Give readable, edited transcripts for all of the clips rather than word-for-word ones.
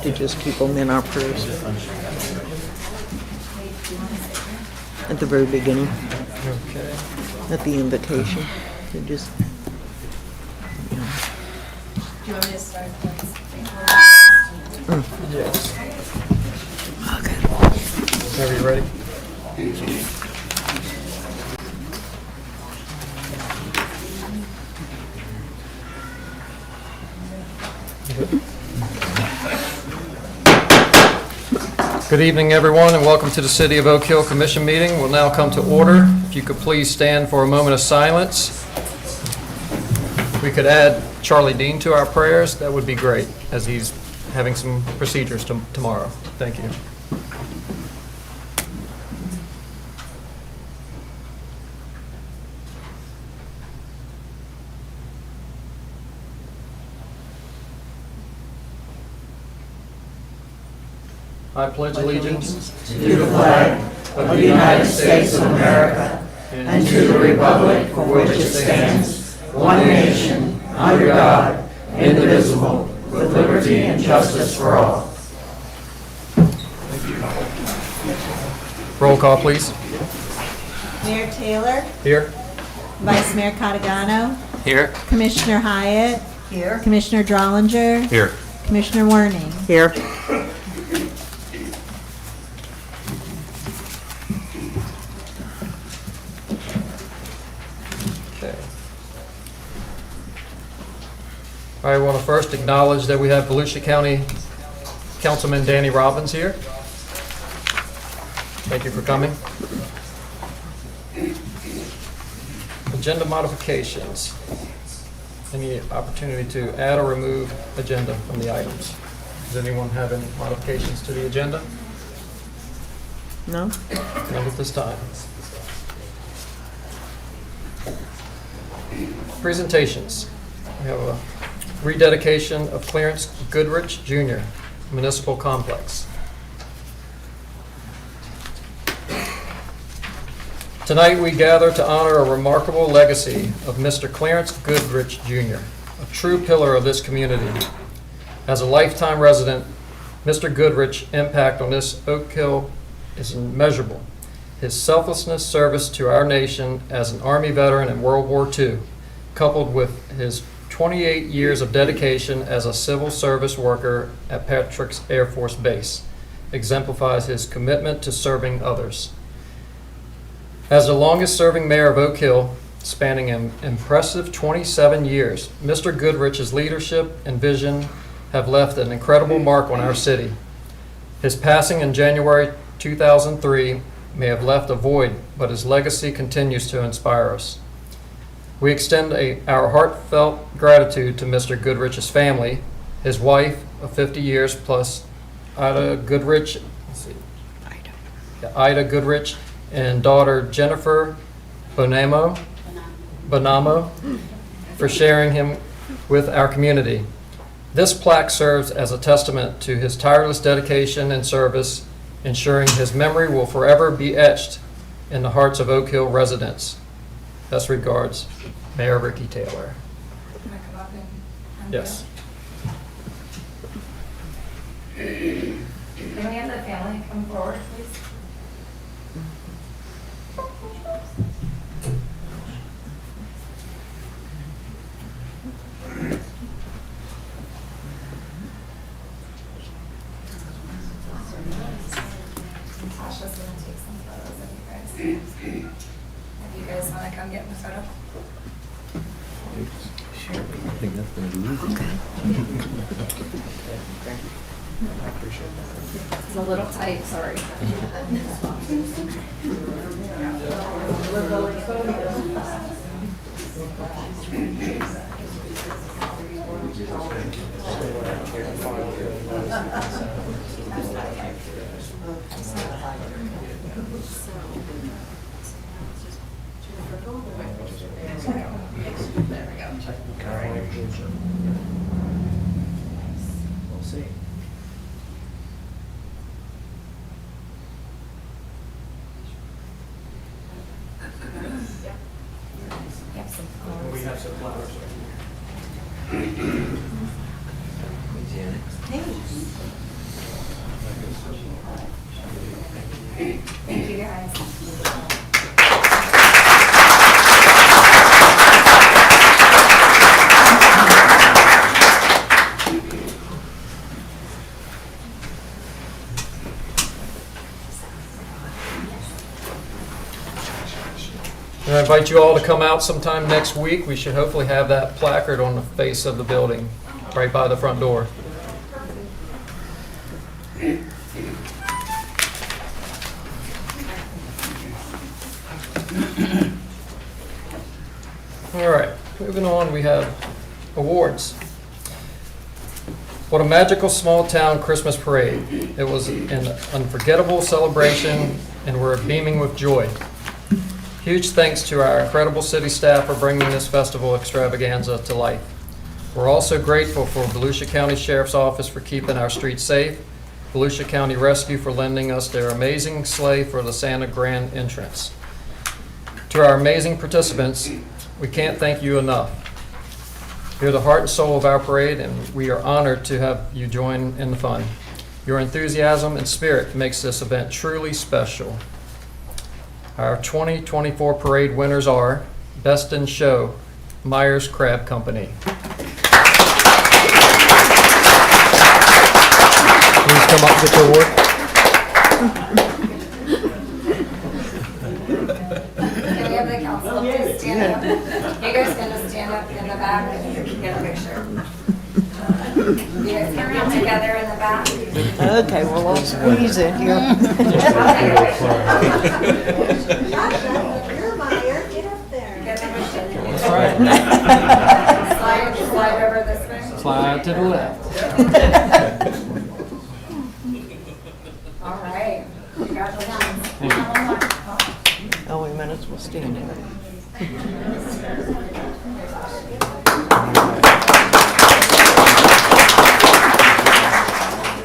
to just keep them in our prayers at the very beginning, Okay. at the invitation. To just, Do you want me to start? Yes. okay. Are you ready? Good evening, everyone, and welcome to the City of Oak Hill Commission meeting. We'll now come to order. If you could please stand for a moment of silence. If we could add Charlie Dean to our prayers, that would be great, as he's having some procedures tomorrow. Thank you. I pledge allegiance to the flag of the United States of America and to the republic for which it stands, one nation, under God, indivisible, with liberty and justice for all. Roll call, please. Mayor Taylor, Here. Vice Mayor Catagano, Here. Commissioner Hyatt, Here. Commissioner Drollinger, Here. Commissioner Warning. Here. Okay. I want to first acknowledge that we have Volusia County Councilman Danny Robbins here. Thank you for coming. Agenda modifications. Any opportunity to add or remove agenda from the items? Does anyone have any modifications to the agenda? No? Not at this time. Presentations. We have a rededication of Clarence Goodrich Jr. Municipal Complex. Tonight we gather to honor a remarkable legacy of Mr. Clarence Goodrich Jr., a true pillar of this community. As a lifetime resident, Mr. Goodrich's impact on this Oak Hill is immeasurable. His selflessness service to our nation as an Army veteran in World War II, coupled with his 28 years of dedication as a civil service worker at Patrick's Air Force Base, exemplifies his commitment to serving others. As the longest-serving mayor of Oak Hill, spanning an impressive 27 years, Mr. Goodrich's leadership and vision have left an incredible mark on our city. His passing in January 2003 may have left a void, but his legacy continues to inspire us. We extend our heartfelt gratitude to Mr. Goodrich's family, his wife of 50 years plus Ida Goodrich, Ida Goodrich, and daughter Jennifer Bonamo for sharing him with our community. This plaque serves as a testament to his tireless dedication and service, ensuring his memory will forever be etched in the hearts of Oak Hill residents. Best regards, Mayor Ricky Taylor. Can I come up and Yes. Can we have the family come forward, please? Tasha's gonna take some photos of you guys. If you guys wanna come get in the photo? I think that's going to be easy. It's a little tight, sorry. We'll see. Yep, some flowers. We have some flowers. Hey, Janet. And I invite you all to come out sometime next week. We should hopefully have that placard on the face of the building, right by the front door. All right, moving on, we have awards. What a magical small town Christmas parade. It was an unforgettable celebration and we're beaming with joy. Huge thanks to our incredible city staff for bringing this festival extravaganza to life. We're also grateful for Volusia County Sheriff's Office for keeping our streets safe, Volusia County Rescue for lending us their amazing sleigh for the Santa Grand entrance. To our amazing participants, we can't thank you enough. You're the heart and soul of our parade, and we are honored to have you join in the fun. Your enthusiasm and spirit makes this event truly special. Our 2024 parade winners are Best in Show, Myers Crab Company. Please come up with your award. Can we have the council please stand up? You guys can just stand up in the back and get a picture. You guys can come together in the back. Okay, well, I'll squeeze it here. I'll take a picture. You're Meyer, get up there. Get the picture. All right, Slide over this way. slide to the left. All right. Congratulations. Oh, wait a minute, we'll stand here.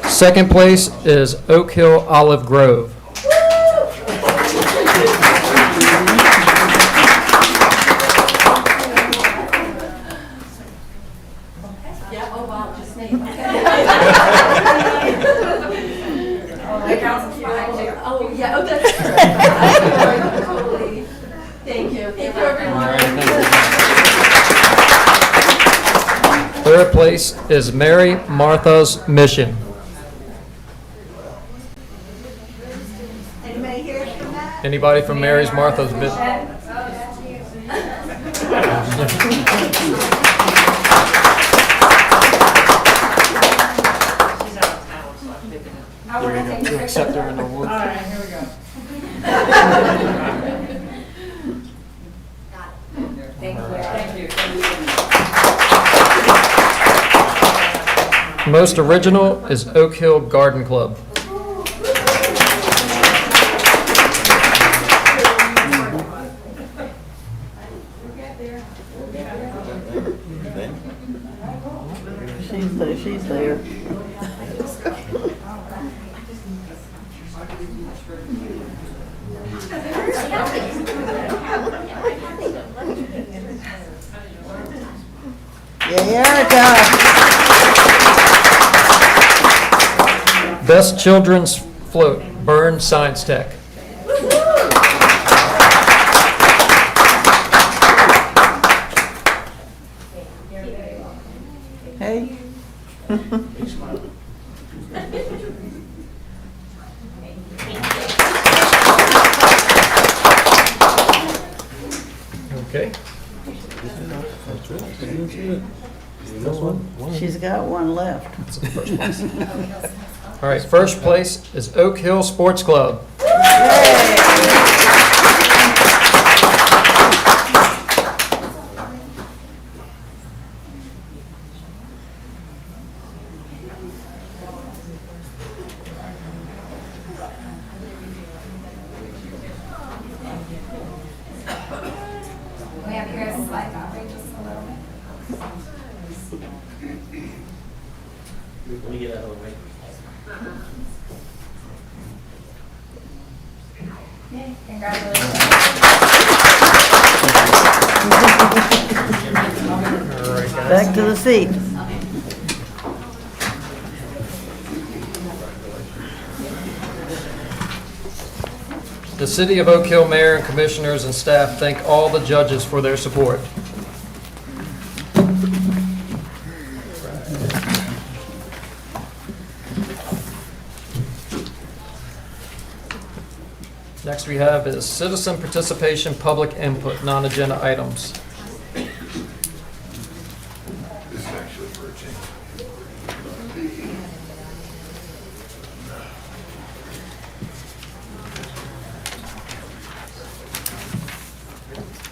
Second place is Oak Hill Olive Grove. The council's behind you. Oh, yeah, oh, that's perfect. Totally. Thank you. Thank you, everyone. Third place is Mary Martha's Mission. Anybody here from that? Anybody from Mary's Martha's Mission? Oh, we're gonna take the picture. an award. Thank you. Most original is Oak Hill Garden Club. She's there. Yeah, Erica. Best Children's Float, Burn Science Tech. Hey. Okay. She's got one left. All right, first place is Oak Hill Sports Club. We have you guys slide that way just a little bit. Let me get out of the way. Congratulations. All right, guys. Back to the seat. The City of Oak Hill Mayor and Commissioners and staff thank all the judges for their support. Next we have is citizen participation, public input, non-agenda items. This is actually for a change.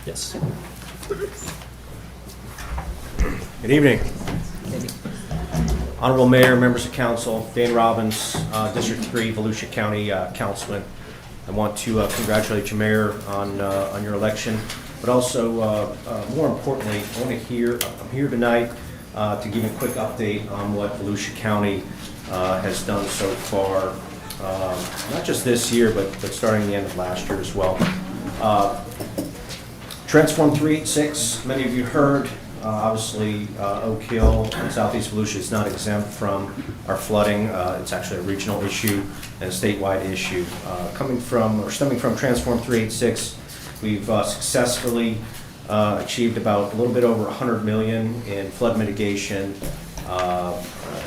Yes. Good evening. Honorable Mayor, members of council, Dan Robbins, District 3, Volusia County Councilman. I want to congratulate you, Mayor, on your election, but also, more importantly, I'm here tonight to give you a quick update on what Volusia County has done so far, not just this year, but starting the end of last year as well. Transform 386, many of you heard. Obviously, Oak Hill and Southeast Volusia is not exempt from our flooding. It's actually a regional issue and a statewide issue. Stemming from Transform 386, we've successfully achieved about a little bit over $100 million in flood mitigation,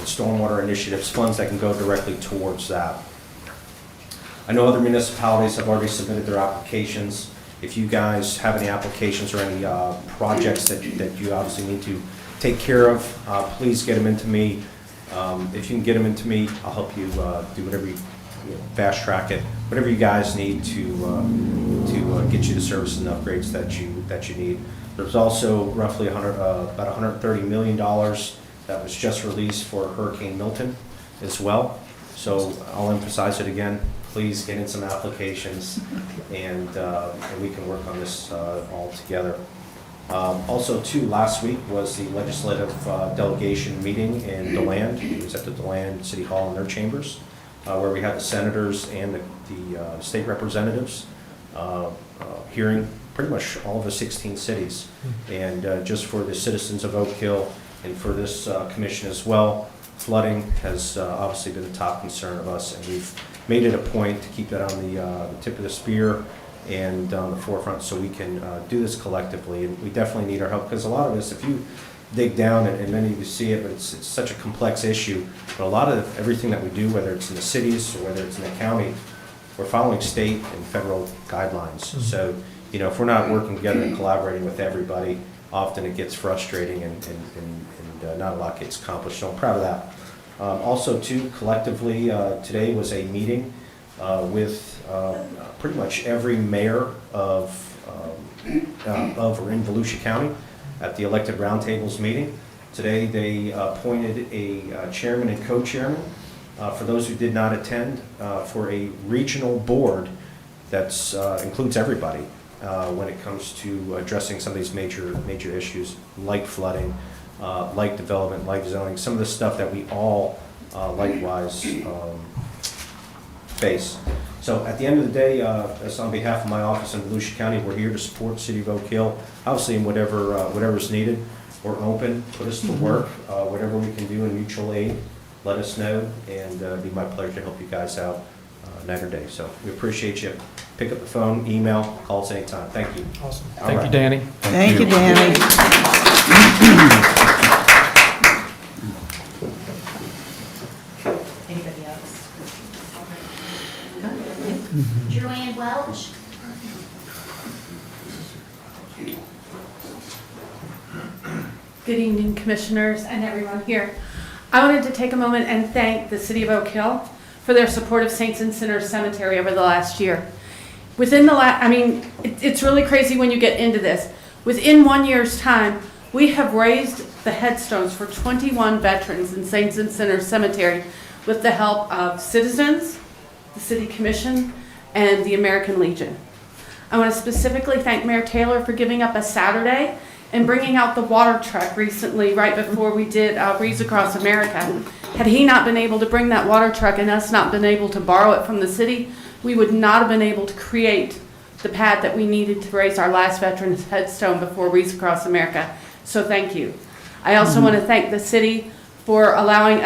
stormwater initiatives, funds that can go directly towards that. I know other municipalities have already submitted their applications. If you guys have any applications or any projects that you obviously need to take care of, please get them into me. If you can get them into me, I'll help you do whatever fast track it, whatever you guys need to get you the services and upgrades that you need. There's also roughly about $130 million that was just released for Hurricane Milton as well. So I'll emphasize it again. Please get in some applications, and we can work on this all together. Also, too, last week was the legislative delegation meeting in DeLand. It was at the DeLand City Hall in their chambers, where we had the senators and the state representatives hearing pretty much all of the 16 cities. And just for the citizens of Oak Hill and for this commission as well, flooding has obviously been the top concern of us, and we've made it a point to keep that on the tip of the spear and on the forefront so we can do this collectively. And we definitely need our help, because a lot of this, if you dig down, and many of you see it, but it's such a complex issue, but a lot of everything that we do, whether it's in the cities or whether it's in the county, we're following state and federal guidelines. So, if we're not working together and collaborating with everybody, often it gets frustrating and not a lot gets accomplished. So I'm proud of that. Also, too, collectively, today was a meeting with pretty much every mayor of or in Volusia County at the elected roundtables meeting. Today, they appointed a chairman and co-chairman. For those who did not attend, for a regional board that includes everybody when it comes to addressing some of these major issues like flooding, like development, like zoning, some of the stuff that we all likewise face. So at the end of the day, that's on behalf of my office in Volusia County. We're here to support the City of Oak Hill, obviously in whatever's needed. We're open, put us to work, whatever we can do in mutual aid, let us know, and it'd be my pleasure to help you guys out night or day. So we appreciate you. Pick up the phone, email, call us anytime. Thank you. Awesome. All Thank you, right. Danny. Thank you, Danny. Anybody else? Joanne Welch. Good evening, commissioners and everyone here. I wanted to take a moment and thank the City of Oak Hill for their support of Saints and Sinners Cemetery over the last year. It's really crazy when you get into this. Within 1 year's time, we have raised the headstones for 21 veterans in Saints and Sinners Cemetery with the help of citizens, the City Commission, and the American Legion. I want to specifically thank Mayor Taylor for giving up a Saturday and bringing out the water truck recently, right before we did Wreaths Across America. Had he not been able to bring that water truck and us not been able to borrow it from the city, we would not have been able to create the pad that we needed to raise our last veteran's headstone before Wreaths Across America. So thank you. I also want to thank the city for allowing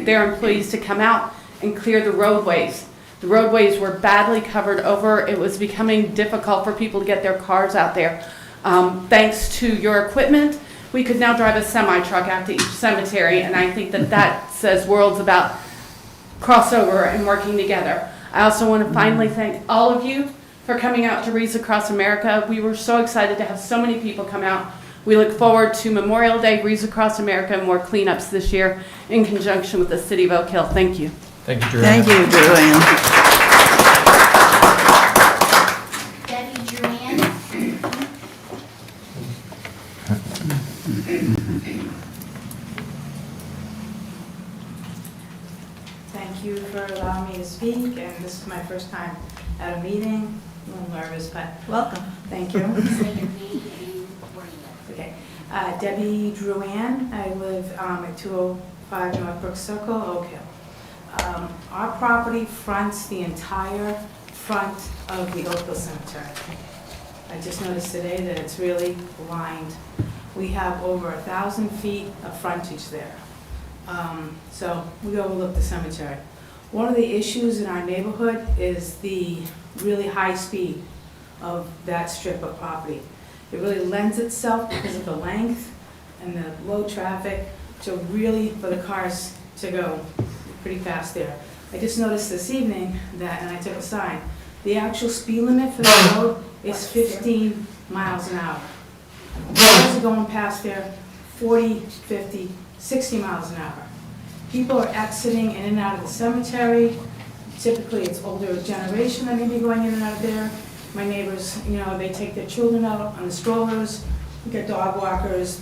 their employees to come out and clear the roadways. The roadways were badly covered over. It was becoming difficult for people to get their cars out there. Thanks to your equipment, we could now drive a semi-truck out to each cemetery, and I think that says worlds about crossover and working together. I also want to finally thank all of you for coming out to Wreaths Across America. We were so excited to have so many people come out. We look forward to Memorial Day, Wreaths Across America, and more cleanups this year in conjunction with the City of Oak Hill. Thank you. Thank you, Joanne. Thank you, Joanne. Debbie Joanne. Thank you for allowing me to speak, and this is my first time at a meeting. A little nervous, but Welcome. thank you. Say your name and where you live. Okay. Debbie Drouin. I live at 205 Northbrook Circle, Oak Hill. Our property fronts the entire front of the Oak Hill Cemetery. I just noticed today that it's really lined. We have over 1,000 feet of frontage there. So we overlook the cemetery. One of the issues in our neighborhood is the really high speed of that strip of property. It really lends itself, because of the length and the low traffic, to really, for the cars to go pretty fast there. I just noticed this evening that, and I took a sign, the actual speed limit for the road is 15 miles an hour. Cars are going past there 40, 50, 60 miles an hour. People are exiting in and out of the cemetery. Typically, it's older generation that may be going in and out of there. My neighbors, they take their children out on the strollers. We got dog walkers,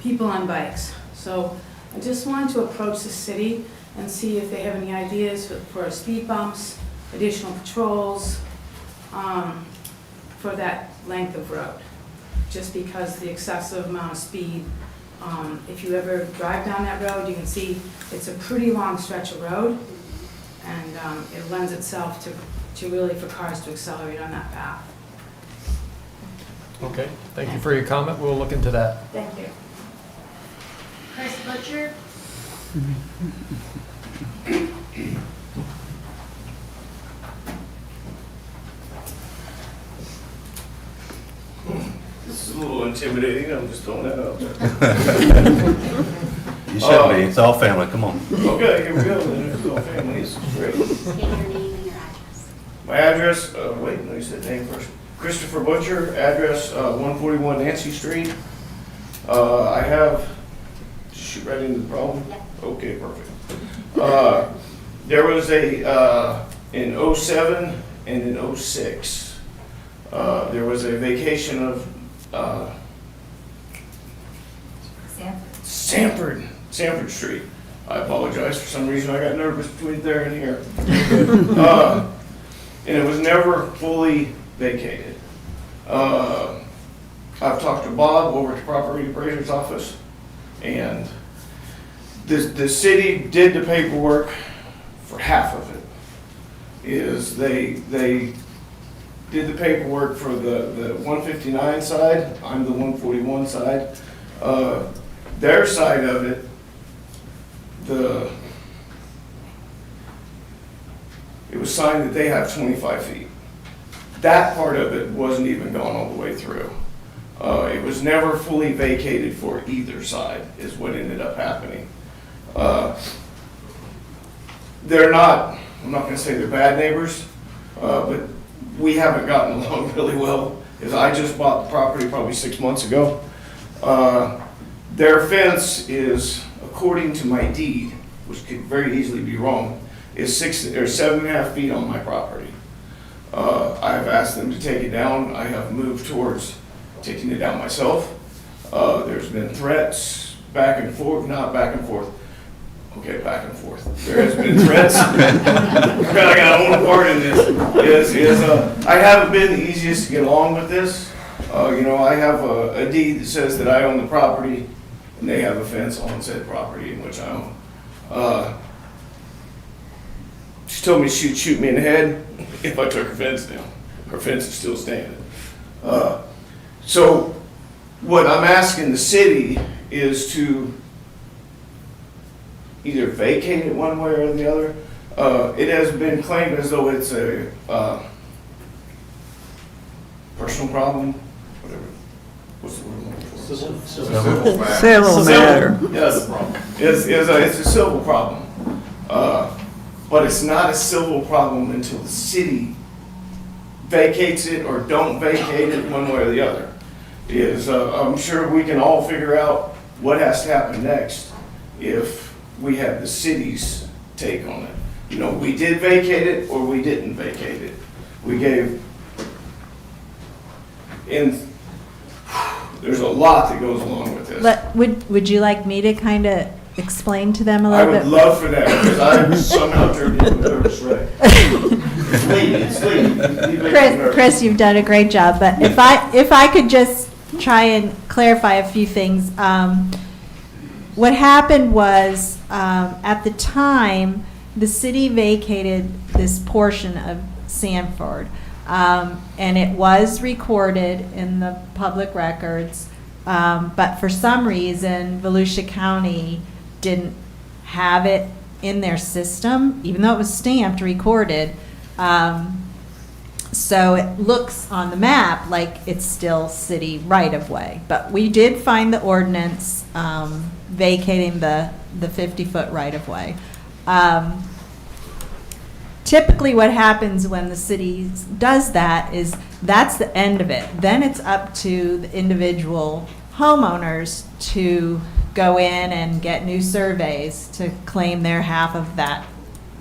people on bikes. So I just wanted to approach the city and see if they have any ideas for speed bumps, additional patrols, for that length of road. Just because the excessive amount of speed. If you ever drive down that road, you can see it's a pretty long stretch of road, and it lends itself to really for cars to accelerate on that path. Okay, thank you for your comment. We'll look into that. Thank you. Chris Butcher. This is a little intimidating, I'm just throwing that out there. You should be. It's all family. Come on. Okay, here we go, then, it's all family, this is great. State your name and your address. My address, wait, no, you said name first. Christopher Butcher, address 141 Nancy Street. I have, shoot right into the problem? Yep. Okay, perfect. There was a, in '07 and in '06, there was a vacation of Sanford Street. I apologize, for some reason I got nervous between there and here. And it was never fully vacated. I've talked to Bob over at the property appraiser's office, and the city did the paperwork for half of it. Is they did the paperwork for the 159 side, I'm the 141 side. Their side of it, it was signed that they have 25 feet. That part of it wasn't even gone all the way through. It was never fully vacated for either side, is what ended up happening. They're not, I'm not gonna say they're bad neighbors, but we haven't gotten along really well, because I just bought the property probably 6 months ago. Their fence is, according to my deed, which could very easily be wrong, is 7.5 feet on my property. I have asked them to take it down. I have moved towards taking it down myself. There's been threats back and forth, not back and forth. Okay, back and forth. There has been threats. I got a own part in this. I haven't been the easiest to get along with this. I have a deed that says that I own the property, and they have a fence on said property in which I own. She told me she'd shoot me in the head if I took her fence down. Her fence is still standing. So what I'm asking the city is to either vacate it one way or the other. It has been claimed as though it's a personal problem, whatever. What's the word I'm looking for? Civil matter. Yes, it's a civil problem. but it's not a civil problem until the city vacates it or don't vacate it, one way or the other. I'm sure we can all figure out what has to happen next if we have the city's take on it. You know, we did vacate it or we didn't vacate it. We gave, and there's a lot that goes along with this. But would you like me to kind of explain to them a I little would bit? love for that, because I somehow turned into a nervous wreck. It's late. Chris, you've done a great job, but if I could just try and clarify a few things. What happened was, at the time, the city vacated this portion of Sanford, and it was recorded in the public records, but for some reason, Volusia County didn't have it in their system, even though it was stamped, recorded. So it looks on the map like it's still city right-of-way. But we did find the ordinance vacating the 50-foot right-of-way. Typically what happens when the city does that is that's the end of it. Then it's up to the individual homeowners to go in and get new surveys to claim their half of that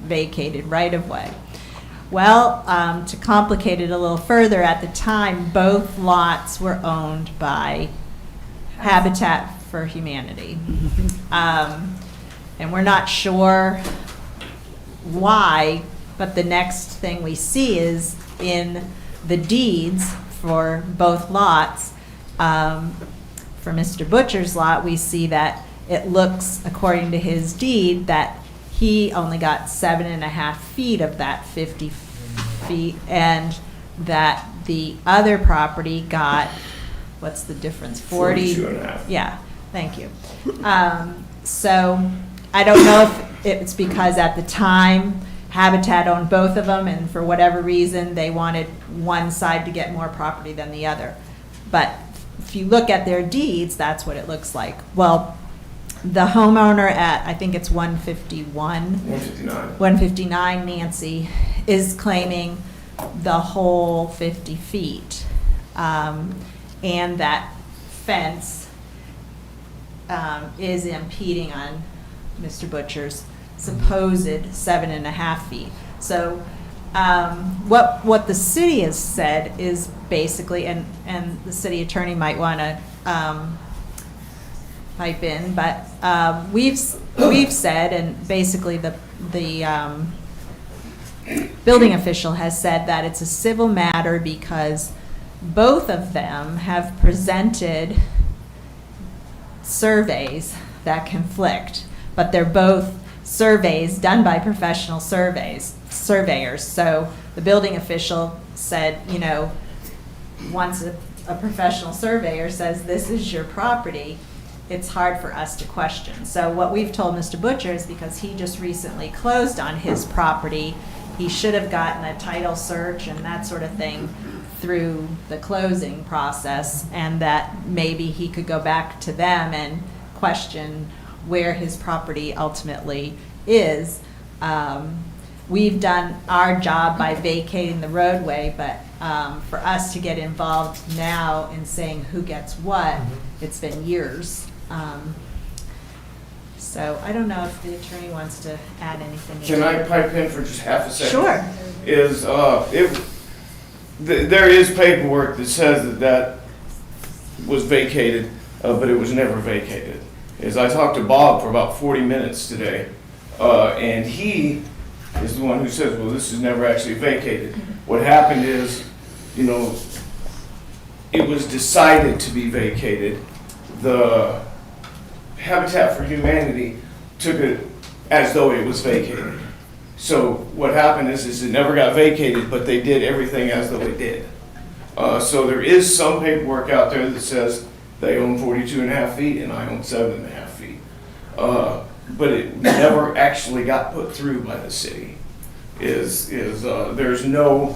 vacated right-of-way. Well, to complicate it a little further, at the time, both lots were owned by Habitat for Humanity. And we're not sure why, but the next thing we see is in the deeds for both lots. For Mr. Butcher's lot, we see that it looks, according to his deed, that he only got 7.5 feet of that 50 feet, and that the other property got, what's the difference? 42.5. Yeah, thank you. So I don't know if it's because at the time Habitat owned both of them, and for whatever reason they wanted one side to get more property than the other. But if you look at their deeds, that's what it looks like. Well, the homeowner at, I think it's 159, Nancy, is claiming the whole 50 feet. And that fence is impeding on Mr. Butcher's supposed 7.5 feet. So what the city has said is basically, and the city attorney might want to pipe in, but we've said, and basically the building official has said that it's a civil matter because both of them have presented surveys that conflict, but they're both surveys done by professional surveyors. So the building official said, you know, once a professional surveyor says this is your property, it's hard for us to question. So what we've told Mr. Butcher is, because he just recently closed on his property, he should have gotten a title search and that sort of thing through the closing process, and that maybe he could go back to them and question where his property ultimately is. We've done our job by vacating the roadway, but for us to get involved now in saying who gets what, it's been years. So I don't know if the attorney wants to add anything. Can I pipe in for just half a second? Sure. There is paperwork that says that was vacated, but it was never vacated. I talked to Bob for about 40 minutes today, and he is the one who says, well, this is never actually vacated. What happened is, you know, it was decided to be vacated. The Habitat for Humanity took it as though it was vacated. So what happened is it never got vacated, but they did everything as though it did. So there is some paperwork out there that says they own 42.5 feet and I own 7.5 feet. But it never actually got put through by the city. There's no,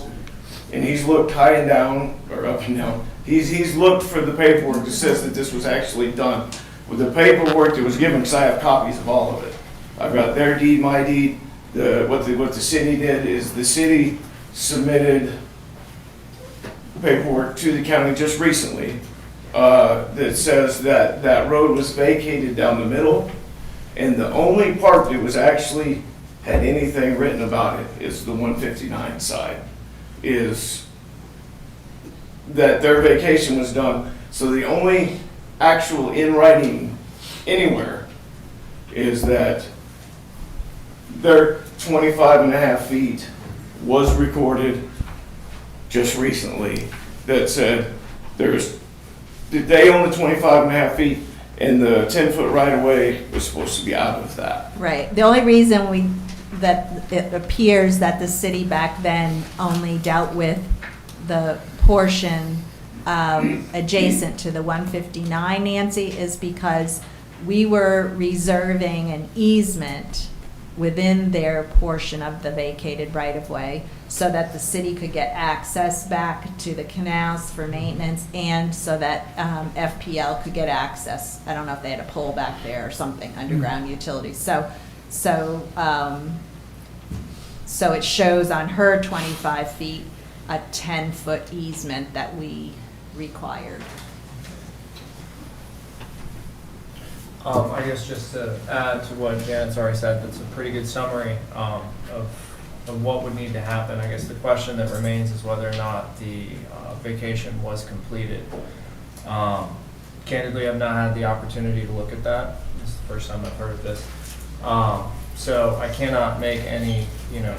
and he's looked high and down, or up and down, he's looked for the paperwork that says that this was actually done. With the paperwork that was given, because I have copies of all of it. I've got their deed, my deed, what the city did is the city submitted paperwork to the county just recently that says that that road was vacated down the middle, and the only part that was actually had anything written about it is the 159 side, is that their vacation was done. So the only actual in writing anywhere is that their 25.5 feet was recorded just recently that said they own the 25.5 feet and the 10-foot right of way was supposed to be out of that. Right. The only reason that it appears that the city back then only dealt with the portion adjacent to the 159, Nancy, is because we were reserving an easement within their portion of the vacated right-of-way so that the city could get access back to the canals for maintenance and so that FPL could get access. I don't know if they had a pole back there or something, underground utilities. So it shows on her 25 feet a 10-foot easement that we required. I guess just to add to what Janet's already said, that's a pretty good summary of what would need to happen. I guess the question that remains is whether or not the vacation was completed. Candidly, I've not had the opportunity to look at that. This is the first time I've heard of this. So I cannot make any, I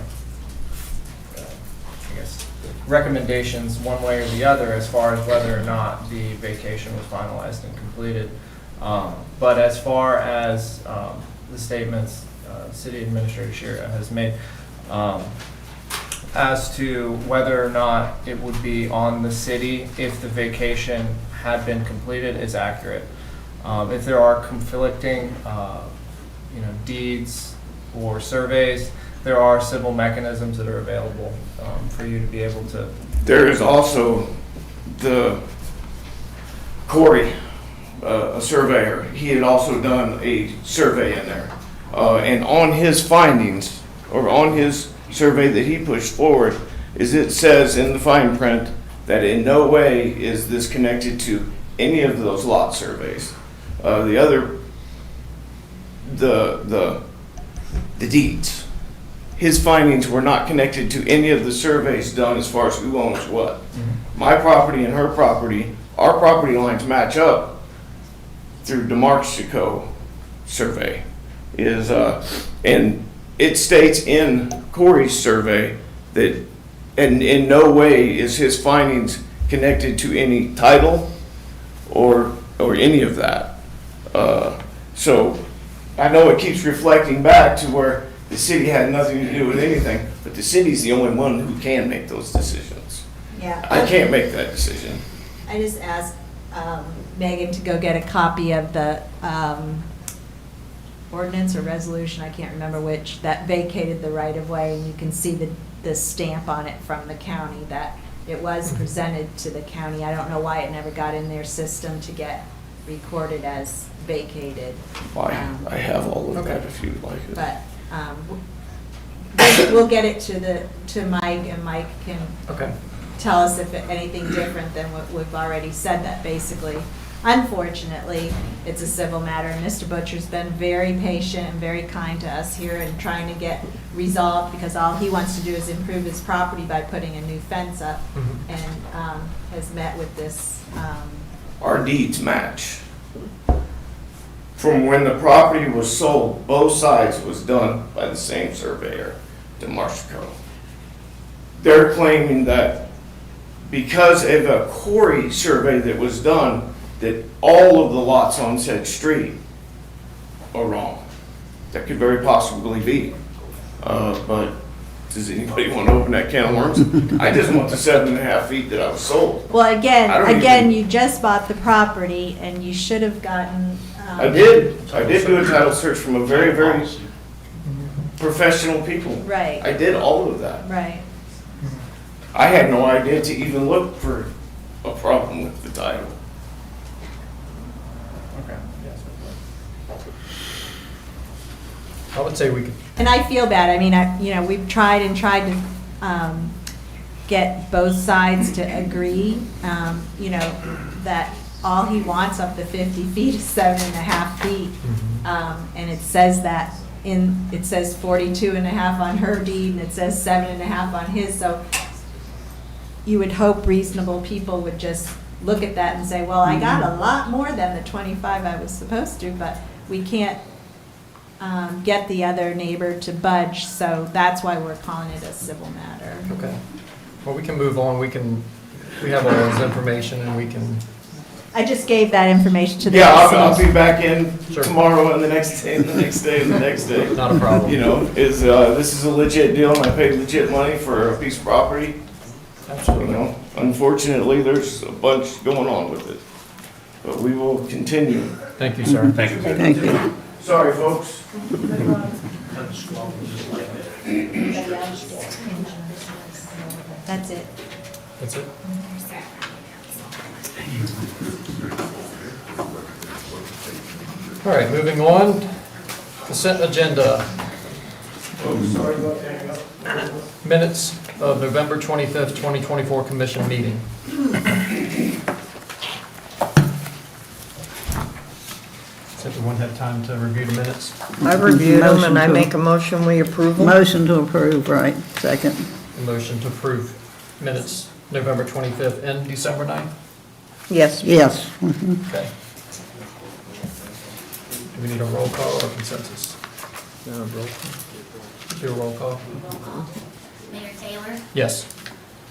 guess, recommendations one way or the other as far as whether or not the vacation was finalized and completed. But as far as the statements City Administrator Shira has made as to whether or not it would be on the city if the vacation had been completed is accurate. If there are conflicting deeds or surveys, there are civil mechanisms that are available for you to be able to. There is also the Corey, a surveyor. He had also done a survey in there. And on his findings, or on his survey that he pushed forward, is it says in the fine print that in no way is this connected to any of those lot surveys. The deeds. His findings were not connected to any of the surveys done as far as who owns what. Mm-hmm. My property and her property, our property lines match up through DeMarco survey. And it states in Corey's survey that in no way is his findings connected to any title or any of that. So I know it keeps reflecting back to where the city had nothing to do with anything, but the city's the only one who can make those decisions. Yeah. I can't make that decision. I just asked Megan to go get a copy of the ordinance or resolution, I can't remember which, that vacated the right-of-way, and you can see the stamp on it from the county that it was presented to the county. I don't know why it never got in their system to get recorded as vacated. I have all of that if you'd like it. But we'll get it to Mike, and Mike can tell us if anything different than what we've already said, that basically, unfortunately, it's a civil matter. And Mr. Butcher's been very patient and very kind to us here and trying to get resolved, because all he wants to do is improve his property by putting a new fence up, and has met with this. Our deeds match. From when the property was sold, both sides was done by the same surveyor, DeMarco. They're claiming that because of a Corey survey that was done, that all of the lots on said street are wrong. That could very possibly be. But does anybody want to open that can of worms? I just want the 7.5 feet that I was sold. Well, again, you just bought the property, and you should have gotten. I did do a title search from a very, very professional people. Right. I did all of that. Right. I had no idea to even look for a problem with the title. I would say we could And I feel bad. I mean, we've tried to get both sides to agree, that all he wants up to 50 feet is 7.5 feet. And it says that it says 42.5 on her deed, and it says 7.5 on his, so you would hope reasonable people would just look at that and say, well, I got a lot more than the 25 I was supposed to, but we can't get the other neighbor to budge, so that's why we're calling it a civil matter. Okay. Well, we can move on. We have all this information and we can, I just gave that information to the Yeah, I'll residents. be back in Sure. tomorrow and the next day and the next day and the next day. not a problem. This is a legit deal and I paid legit money for a piece of property. Absolutely. Unfortunately, there's a bunch going on with it. But we will continue. Thank you, sir. Thank you. Thank you. Sorry, folks. That's it. That's it? All right, moving on. Consent agenda. Minutes of November 25th, 2024 commission meeting. Does everyone have time to review the minutes? I reviewed them and I Motion to- make a motion, we approve them. Motion to approve, right, second. A motion to approve minutes November 25th and December 9th? Yes. Yes. Mhm. Okay. Do we need a roll call or consensus? Do a roll call? Mayor Taylor, Yes.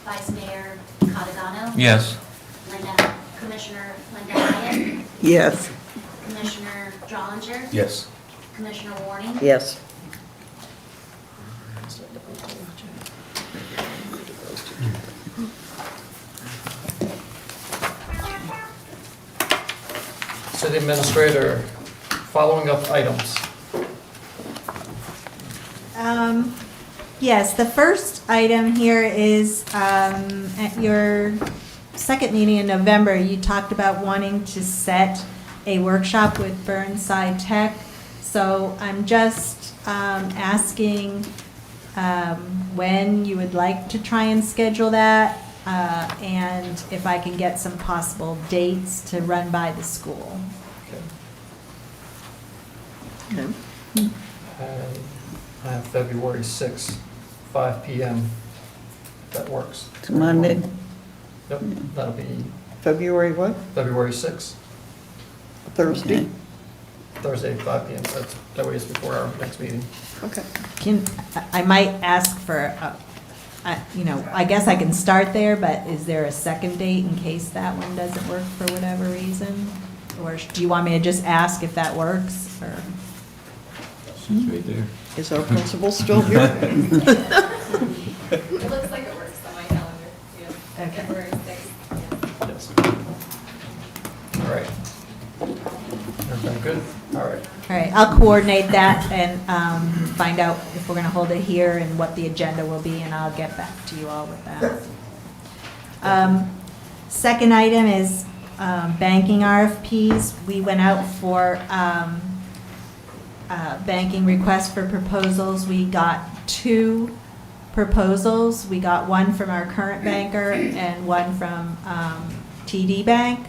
Vice Mayor Catalano, Yes. Commissioner Linda Hyatt, Yes. Commissioner Drollinger, Yes. Commissioner Warning, Yes. City Administrator, following up items. Yes, the first item here is, at your second meeting in November, you talked about wanting to set a workshop with Burnside Tech. So I'm just asking when you would like to try and schedule that, and if I can get some possible dates to run by the school. Okay. I have February 6th, 5 PM. If that works. It's Monday. Yep, that'll be February what? February 6th, Thursday? Thursday, 5 PM. That way it's before our next meeting. Okay. I might ask for, I guess I can start there, but is there a second date in case that one doesn't work for whatever reason? Or do you want me to just ask if that works, or? Is our principal still here? It looks like it works on my calendar, yeah. Okay. February 6th, yeah. Yes. All right. Everything good? All right. All right, I'll coordinate that and find out if we're going to hold it here and what the agenda will be, and I'll get back to you all with that. Second item is banking RFPs. We went out for banking requests for proposals. We got 2 proposals. We got one from our current banker and one from TD Bank.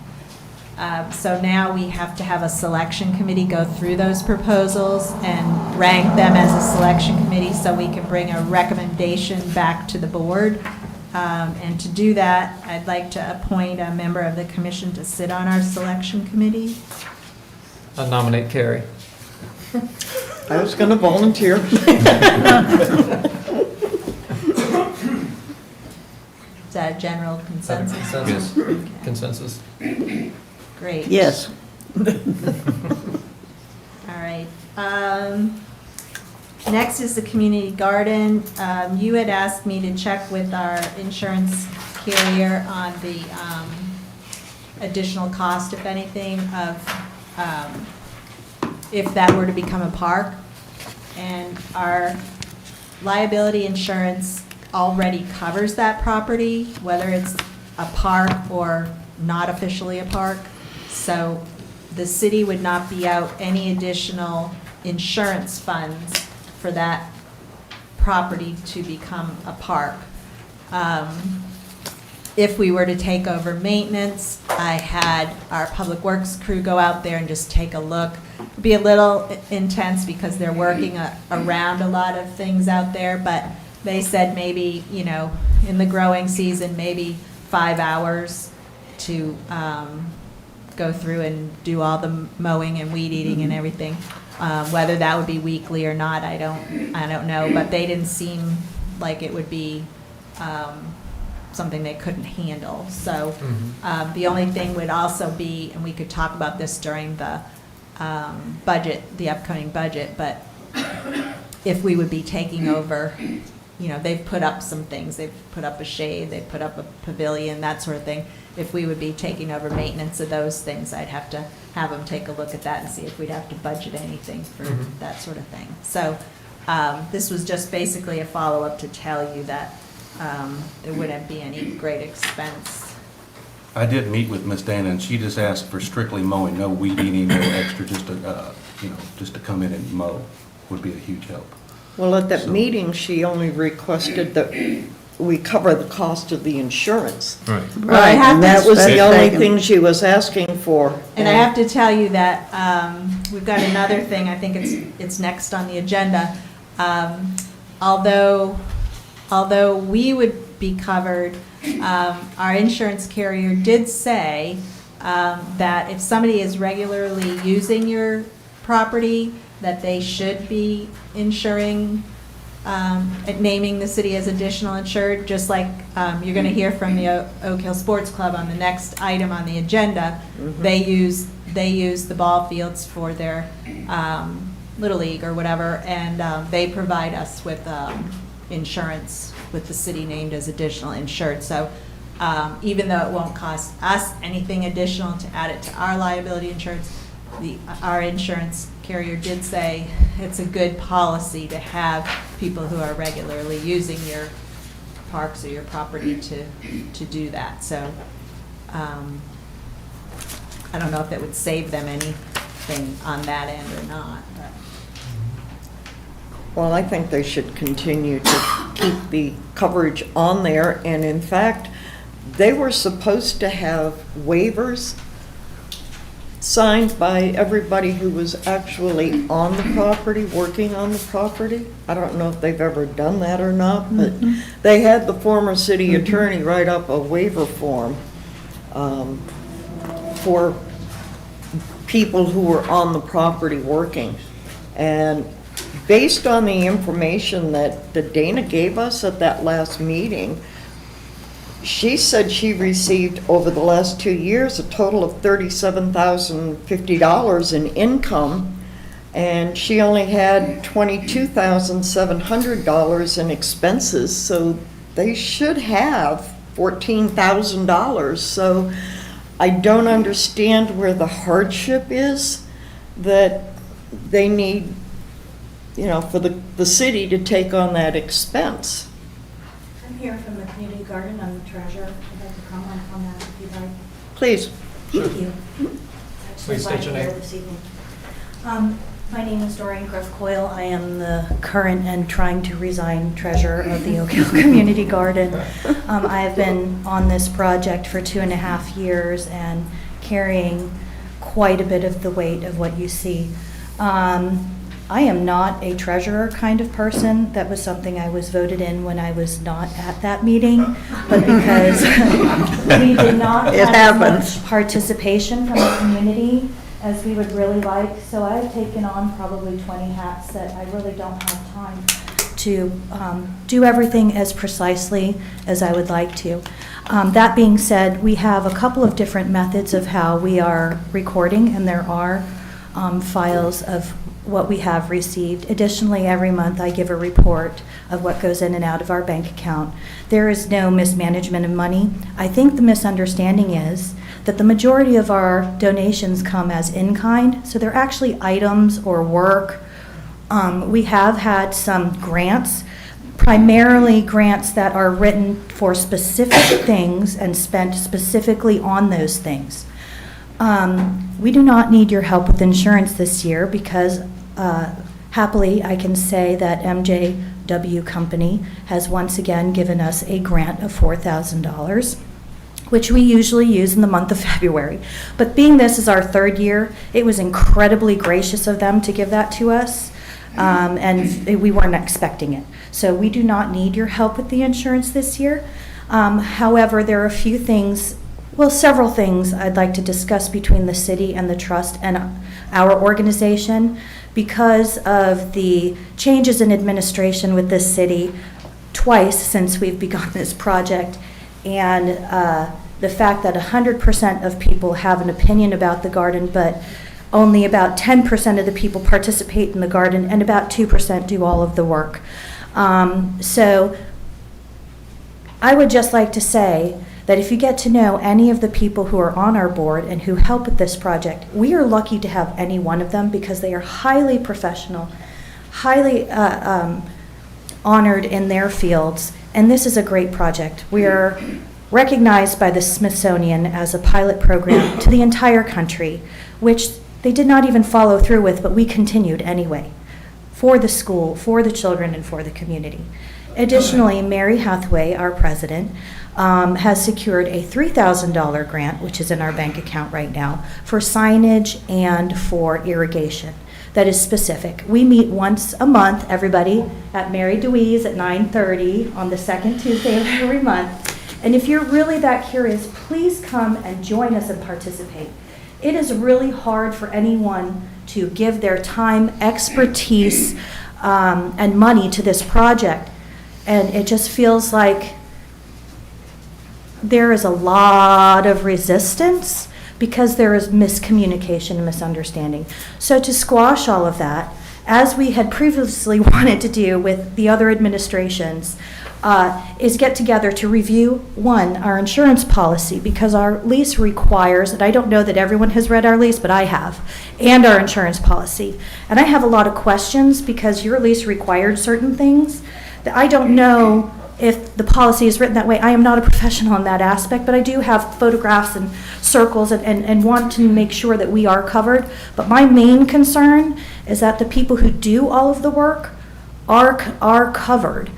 So now we have to have a selection committee go through those proposals and rank them as a selection committee so we can bring a recommendation back to the board. And to do that, I'd like to appoint a member of the commission to sit on our selection committee. I nominate Carrie. I was going to volunteer. Is that a general Is that a consensus? consensus? Consensus? Great. Yes. All right. Next is the community garden. You had asked me to check with our insurance carrier on the additional cost, if anything, of if that were to become a park. And our liability insurance already covers that property, whether it's a park or not officially a park. So the city would not be out any additional insurance funds for that property to become a park. If we were to take over maintenance, I had our public works crew go out there and just take a look. It'd be a little intense because they're working around a lot of things out there, but they said maybe, you know, in the growing season, maybe 5 hours to go through and do all the mowing and weed eating and everything. Whether that would be weekly or not, I don't know, but they didn't seem like it would be something they couldn't handle. So the only thing would also be, and we could talk about this during the budget, the upcoming budget, but if we would be taking over, you know, they've put up some things. They've put up a shade, they've put up a pavilion, that sort of thing. If we would be taking over maintenance of those things, I'd have to have them take a look at that and see if we'd have to budget anything for that sort of thing. So this was just basically a follow-up to tell you that there wouldn't be any great expense. I did meet with Miss Dana, and she just asked for strictly mowing, no weed eating, no extra, just to, just to come in and mow would be a huge help. Well, at that So- meeting, she only requested that we cover the cost of the insurance. Right. Well, I Right, have and to- that was the only Second. thing she was asking for. And I have to tell you that we've got another thing, I think it's next on the agenda. Although we would be covered, our insurance carrier did say that if somebody is regularly using your property, that they should be insuring, naming the city as additional insured, just like you're going to hear from the Oak Hill Sports Club on the next item on the agenda. They use the ball fields for their Little League or whatever, and they provide us with insurance with the city named as additional insured. So even though it won't cost us anything additional to add it to our liability insurance, our insurance carrier did say it's a good policy to have people who are regularly using your parks or your property to do that. So I don't know if it would save them anything on that end or not. But. Well, I think they should continue to keep the coverage on there, and in fact, they were supposed to have waivers signed by everybody who was actually on the property, working on the property. I don't know if they've ever done that or not, but they had the former city attorney write up a waiver form for people who were on the property working. And based on the information that Dana gave us at that last meeting, she said she received over the last 2 years a total of $37,050 in income, and she only had $22,700 in expenses, so they should have $14,000. So I don't understand where the hardship is that they need, for the city to take on that expense. I'm here from the community garden. I'm the treasurer. I'd like to comment on that if you'd like. Please. Thank you. Please state your name. This evening. My name is Doreen Griff Coyle. I am the current and trying to resign treasurer of the Oak Hill Community Garden. I have been on this project for 2.5 years and carrying quite a bit of the weight of what you see. I am not a treasurer kind of person. That was something I was voted in when I was not at that meeting, but because we did not have as much participation from the community as we would really like, so I've taken on probably 20 hats that I really don't have time to do everything as precisely as I would like to. That being said, we have a couple of different methods of how we are recording, and there are files of what we have received. Additionally, every month I give a report of what goes in and out of our bank account. There is no mismanagement of money. I think the misunderstanding is that the majority of our donations come as in-kind, so they're actually items or work. We have had some grants, primarily grants that are written for specific things and spent specifically on those things. We do not need your help with insurance this year because happily, I can say that MJW Company has once again given us a grant of $4,000, which we usually use in the month of February. But being this is our third year, it was incredibly gracious of them to give that to us, and we weren't expecting it. So we do not need your help with the insurance this year. However, there are a few things, well, several things I'd like to discuss between the city and the trust and our organization because of the changes in administration with this city twice since we've begun this project, and the fact that 100% of people have an opinion about the garden, but only about 10% of the people participate in the garden, and about 2% do all of the work. So I would just like to say that if you get to know any of the people who are on our board and who help with this project, we are lucky to have any one of them because they are highly professional, highly honored in their fields, and this is a great project. We are recognized by the Smithsonian as a pilot program to the entire country, which they did not even follow through with, but we continued anyway, for the school, for the children, and for the community. Additionally, Mary Hathaway, our president, has secured a $3,000 grant, which is in our bank account right now, for signage and for irrigation. That is specific. We meet once a month, everybody, at Mary Dewey's at 9:30 on the second Tuesday of every month. And if you're really that curious, please come and join us and participate. It is really hard for anyone to give their time, expertise, and money to this project. And it just feels like there is a lot of resistance because there is miscommunication and misunderstanding. So to squash all of that, as we had previously wanted to do with the other administrations, is get together to review, one, our insurance policy, because our lease requires, and I don't know that everyone has read our lease, but I have, and our insurance policy. And I have a lot of questions because your lease required certain things that I don't know if the policy is written that way. I am not a professional in that aspect, but I do have photographs and circles and want to make sure that we are covered. But my main concern is that the people who do all of the work are covered.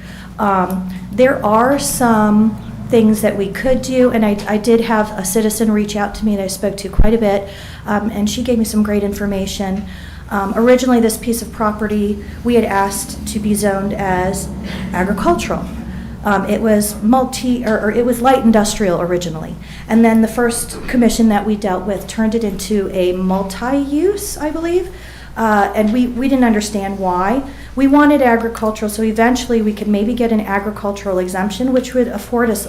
There are some things that we could do, and I did have a citizen reach out to me that I spoke to quite a bit, and she gave me some great information. Originally, this piece of property, we had asked to be zoned as agricultural. It was it was light industrial originally. And then the first commission that we dealt with turned it into a multi-use, I believe. And we didn't understand why. We wanted agricultural, so eventually we could maybe get an agricultural exemption, which would afford us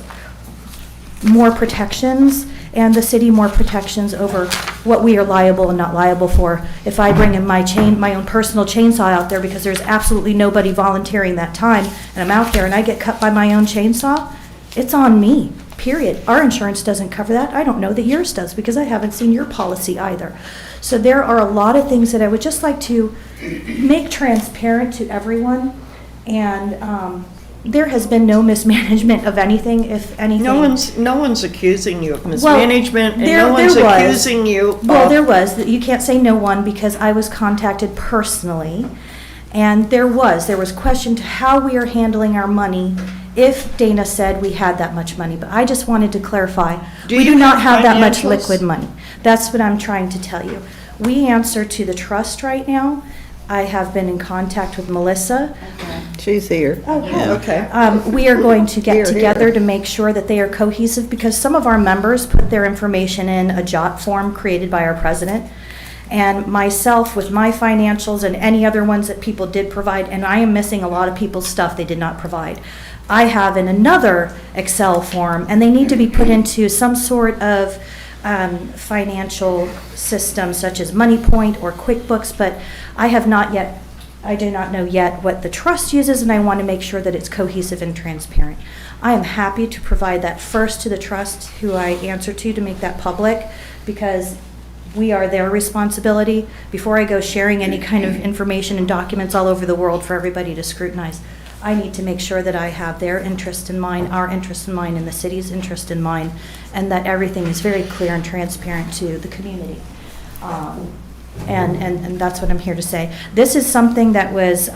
more protections and the city more protections over what we are liable and not liable for. If I bring in my own personal chainsaw out there because there's absolutely nobody volunteering that time, and I'm out there and I get cut by my own chainsaw, it's on me, period. Our insurance doesn't cover that. I don't know that yours does because I haven't seen your policy either. So there are a lot of things that I would just like to make transparent to everyone, and there has been no mismanagement of anything, if anything. No one's accusing you of mismanagement, and there no one's was. accusing you of... Well, there was. You can't say no one because I was contacted personally, and there was question to how we are handling our money if Dana said we had that much money. But I just wanted to clarify, we do not have that much financials? liquid money. That's what I'm trying to tell you. We answer to the trust right now. I have been in contact with Melissa. She's here. Oh, Yeah, okay. We are going to get Here, together here. to make sure that they are cohesive because some of our members put their information in a JOT form created by our president. And myself with my financials and any other ones that people did provide, and I am missing a lot of people's stuff they did not provide. I have in another Excel form, and they need to be put into some sort of financial system such as MoneyPoint or QuickBooks, but I do not know yet what the trust uses, and I want to make sure that it's cohesive and transparent. I am happy to provide that first to the trust, who I answer to make that public, because we are their responsibility before I go sharing any kind of information and documents all over the world for everybody to scrutinize. I need to make sure that I have their interest in mind, our interest in mind, and the city's interest in mind, and that everything is very clear and transparent to the community. And that's what I'm here to say. This is something that was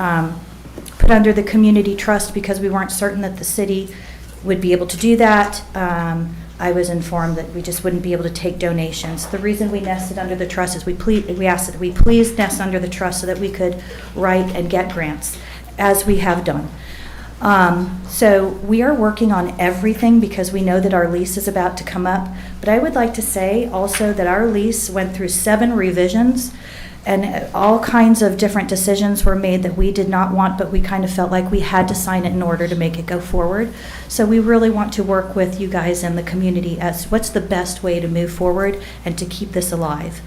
put under the community trust because we weren't certain that the city would be able to do that. I was informed that we just wouldn't be able to take donations. The reason we nested under the trust is we asked that we please nest under the trust so that we could write and get grants, as we have done. So we are working on everything because we know that our lease is about to come up. But I would like to say also that our lease went through 7 revisions, and all kinds of different decisions were made that we did not want, but we kind of felt like we had to sign it in order to make it go forward. So we really want to work with you guys in the community as what's the best way to move forward and to keep this alive.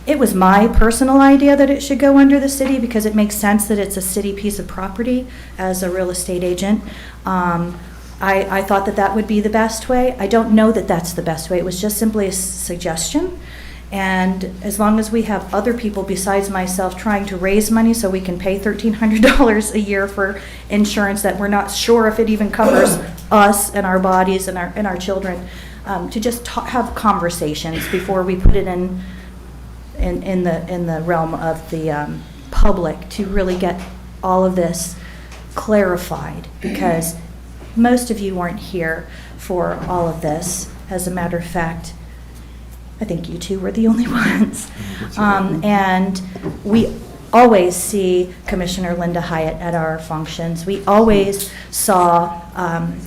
It was my personal idea that it should go under the city because it makes sense that it's a city piece of property as a real estate agent. I thought that that would be the best way. I don't know that that's the best way. It was just simply a suggestion. And as long as we have other people besides myself trying to raise money so we can pay $1,300 a year for insurance that we're not sure if it even covers us and our bodies and our children, to just have conversations before we put it in the realm of the public to really get all of this clarified, because most of you weren't here for all of this. As a matter of fact, I think you two were the only ones. And we always see Commissioner Linda Hyatt at our functions. We always saw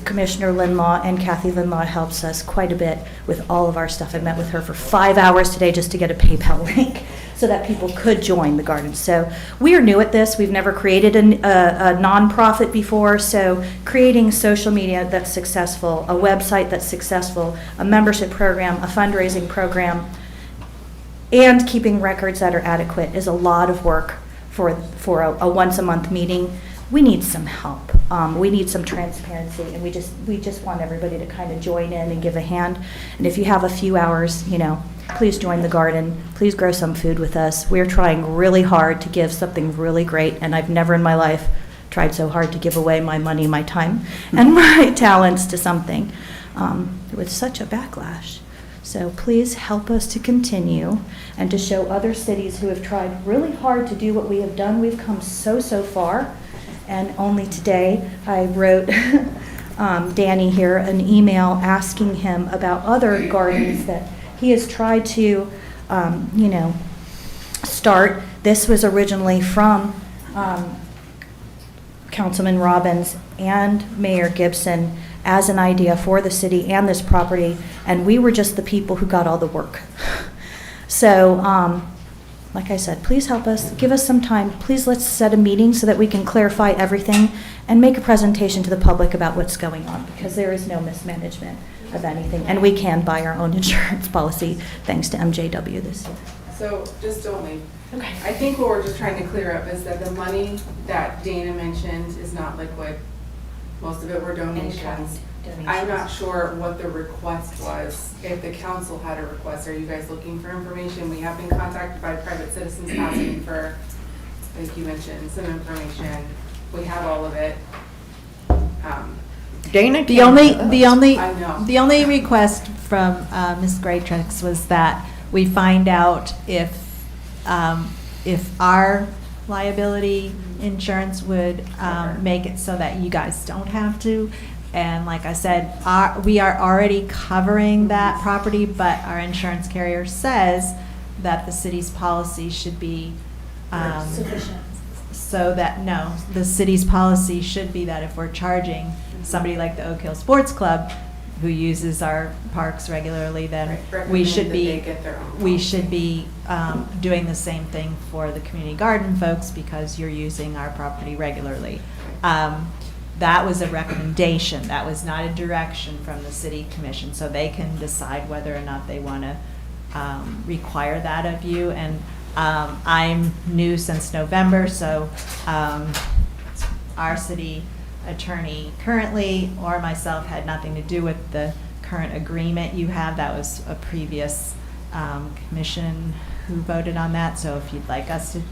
Commissioner Linlaw, and Kathy Linlaw helps us quite a bit with all of our stuff. I met with her for 5 hours today just to get a PayPal link so that people could join the garden. So we are new at this. We've never created a nonprofit before, so creating social media that's successful, a website that's successful, a membership program, a fundraising program, and keeping records that are adequate is a lot of work for a once-a-month meeting. We need some help. We need some transparency, and we just want everybody to kind of join in and give a hand. And if you have a few hours, please join the garden. Please grow some food with us. We're trying really hard to give something really great, and I've never in my life tried so hard to give away my money, my time, and my talents to something with such a backlash. So please help us to continue and to show other cities who have tried really hard to do what we have done. We've come so far. And only today I wrote Danny here an email asking him about other gardens that he has tried to, start. This was originally from Councilman Robbins and Mayor Gibson as an idea for the city and this property, and we were just the people who got all the work. So, like I said, please help us, give us some time. Please let's set a meeting so that we can clarify everything and make a presentation to the public about what's going on, because there is no mismanagement of anything, and we can buy our own insurance policy thanks to MJW this year. So just don't leave. Okay. I think what we're just trying to clear up is that the money that Dana mentioned is not liquid. Most of it were donations. I'm not sure what the request was, if the council had a request. Are you guys looking for information? We have been contacted by private citizens asking for, like you mentioned, some information. We have all of it. Dana, The only I know. the only request from Ms. Graytrix was that we find out if our liability insurance would make it so that you guys don't have to. And like I said, we are already covering that property, but our insurance carrier says that the city's policy should be Sufficient. so that, no, the city's policy should be that if we're charging somebody like the Oak Hill Sports Club who uses our parks regularly, then we should be doing the same thing for the community garden folks because you're using our property regularly. That was a recommendation. That was not a direction from the city commission, so they can decide whether or not they want to require that of you. And I'm new since November, so our city attorney currently or myself had nothing to do with the current agreement you have. That was a previous commission who voted on that. So if you'd like us to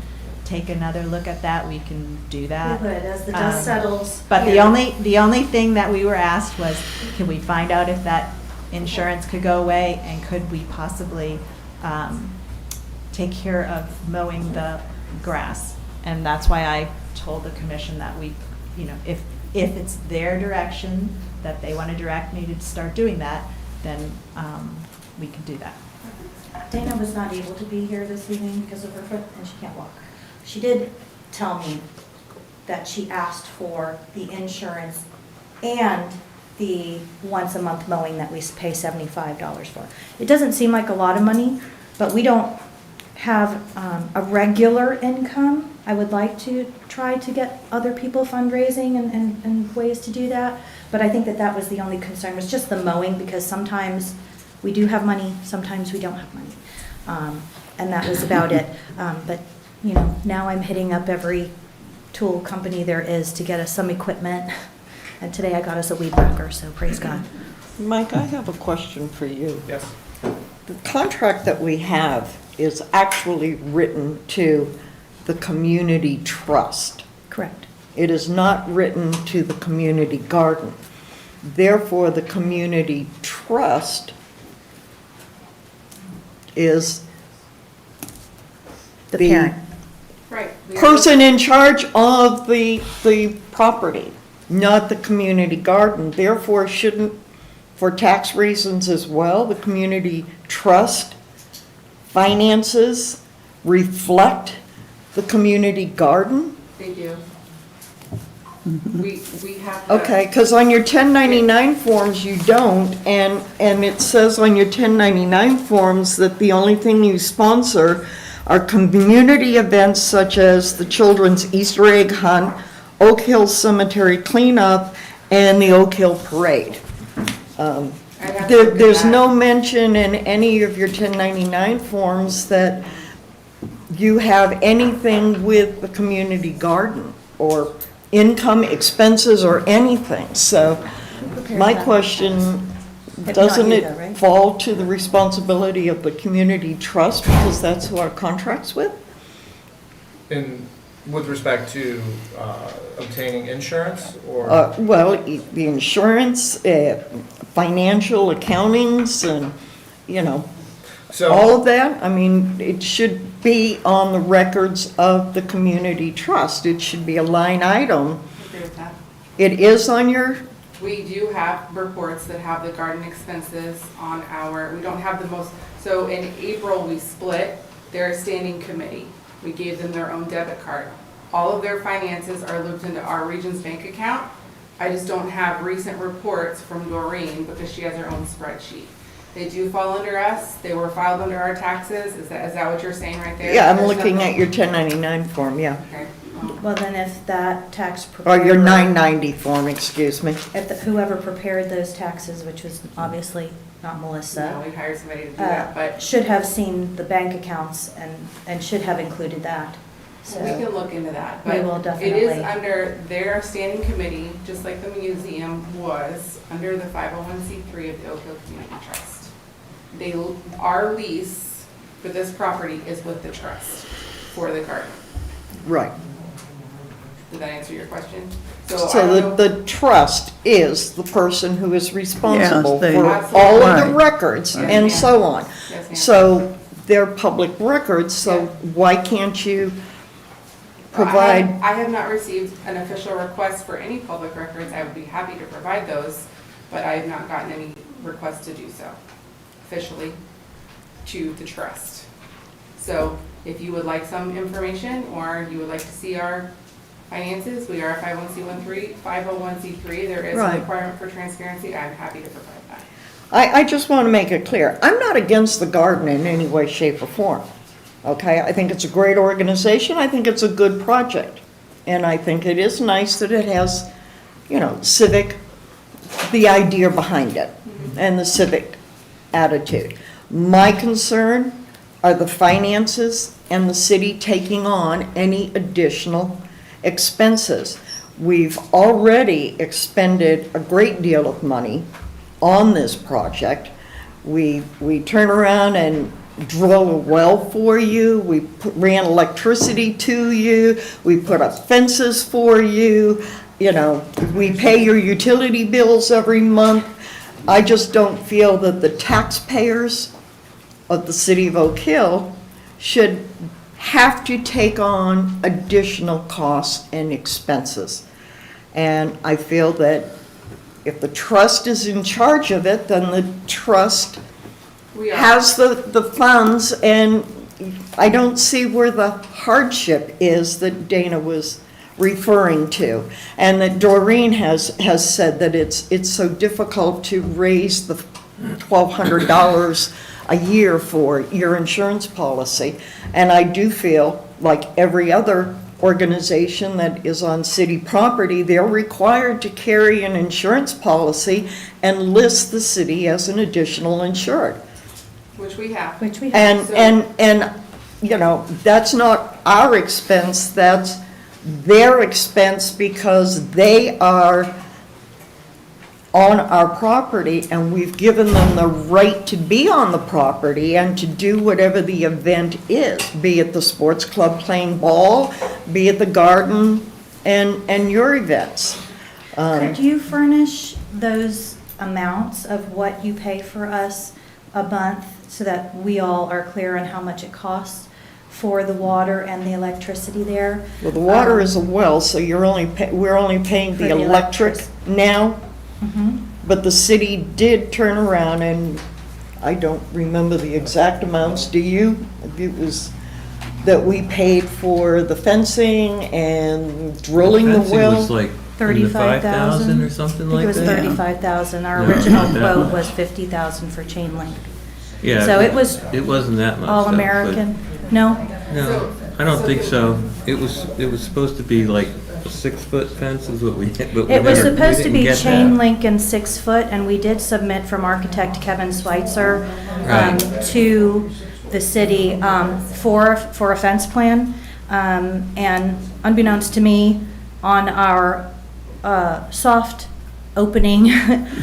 take another look at that, we can do that. We would, as the dust settles. But here. the only thing that we were asked was, can we find out if that insurance could go away, and could we possibly take care of mowing the grass. And that's why I told the commission that we, you know, if it's their direction, that they want to direct me to start doing that, then we can do that. Dana was not able to be here this evening because of her foot and she can't walk. She did tell me that she asked for the insurance and the once a month mowing that we pay $75 for. It doesn't seem like a lot of money, but we don't have a regular income. I would like to try to get other people fundraising and ways to do that, but I think that was the only concern, was just the mowing, because sometimes we do have money, sometimes we don't have money. And that was about it. But, you know, now I'm hitting up every tool company there is to get us some equipment. And today I got us a weed whacker, so praise God. Mike, I have a question for you. Yes. The contract that we have is actually written to the community trust. Correct. It is not written to the community garden. Therefore, the community trust is The parent. Right. person in charge of the property, not the community garden. Therefore, shouldn't, for tax reasons as well, the community trust finances reflect the community garden? They do. We have. the- Okay, because on your 1099 forms, you don't, and it says on your 1099 forms that the only thing you sponsor are community events such as the Children's Easter egg hunt, Oak Hill Cemetery cleanup, and the Oak Hill Parade. There's no mention in any of your 1099 forms that you have anything with the community garden or income, expenses, or anything. So my question, doesn't you it though, right? fall to the responsibility of the community trust because that's who our contract's with? In, with respect to obtaining insurance or? Well, the insurance, financial accountings, and, you know, So- all of that. I mean, it should be on the records of the community trust. It should be a line item. Agree with that. It is on your, We do have reports that have the garden expenses on our, we don't have the most, so in April, we split their standing committee. We gave them their own debit card. All of their finances are looped into our Regions Bank account. I just don't have recent reports from Doreen because she has her own spreadsheet. They do fall under us. They were filed under our taxes. Is that what you're saying right there? yeah, I'm There's looking nothing- at your 1099 form, yeah. Okay. Well, then if that tax Or preparer. your 990 form, excuse me. If whoever prepared those taxes, which was obviously not So Melissa, we hired somebody to do that, but should have seen the bank accounts and should have included that. So we can look into that. We will But it is definitely. under their standing committee, just like the museum was, under the 501c3 of the Oak Hill Community Trust. Our lease for this property is with the trust for the garden. Right. Did that answer your question? I don't So know- the trust is the person who is responsible they- for Absolutely. all of the Right. records Yes, and ma'am. so on. Yes, ma'am. So they're public records, so why can't you provide? I have not received an official request for any public records. I would be happy to provide those, but I have not gotten any requests to do so officially to the trust. So if you would like some information or you would like to see our finances, we are a 501c3. There is a Right. requirement for transparency. I'm happy to provide that. I just want to make it clear, I'm not against the garden in any way, shape, or form. Okay, I think it's a great organization, I think it's a good project. And I think it is nice that it has, you know, civic, the idea behind it, and the civic attitude. My concern are the finances and the city taking on any additional expenses. We've already expended a great deal of money on this project. We turn around and drill a well for you, we ran electricity to you, we put up fences for you, you know, we pay your utility bills every month. I just don't feel that the taxpayers of the city of Oak Hill should have to take on additional costs and expenses. And I feel that if the trust is in charge of it, then the trust has the funds, and I don't see where the hardship is that Dana was referring to. And that Doreen has said that it's so difficult to raise the $1,200 a year for your insurance policy. And I do feel like every other organization that is on city property, they're required to carry an insurance policy and list the city as an additional insured. Which we have. Which we have. And, you know, that's not our expense, that's their expense because they are on our property and we've given them the right to be on the property and to do whatever the event is, be it the sports club playing ball, be it the garden and your events. Could you furnish those amounts of what you pay for us a month so that we all are clear on how much it costs for the water and the electricity there? Well, the water is a well, so we're only paying For the the electric now. Mhm. But the city did turn around, and I don't remember the exact amounts, do you? It was that we paid for the fencing and drilling the Fencing well. was like in the 35,000 5,000 or something like I think it was that? 35,000. Our No, original not that quote much. was 50,000 for chain link. Yeah. So it was It wasn't that much. all though, but- American. No? No, I don't think so. It was supposed to be like a 6-foot fence is what we, but we It was never- we supposed to didn't be get chain that. link and 6 foot, and we did submit from architect Kevin Schweitzer Right. to the city for a fence plan. And unbeknownst to me, on our soft opening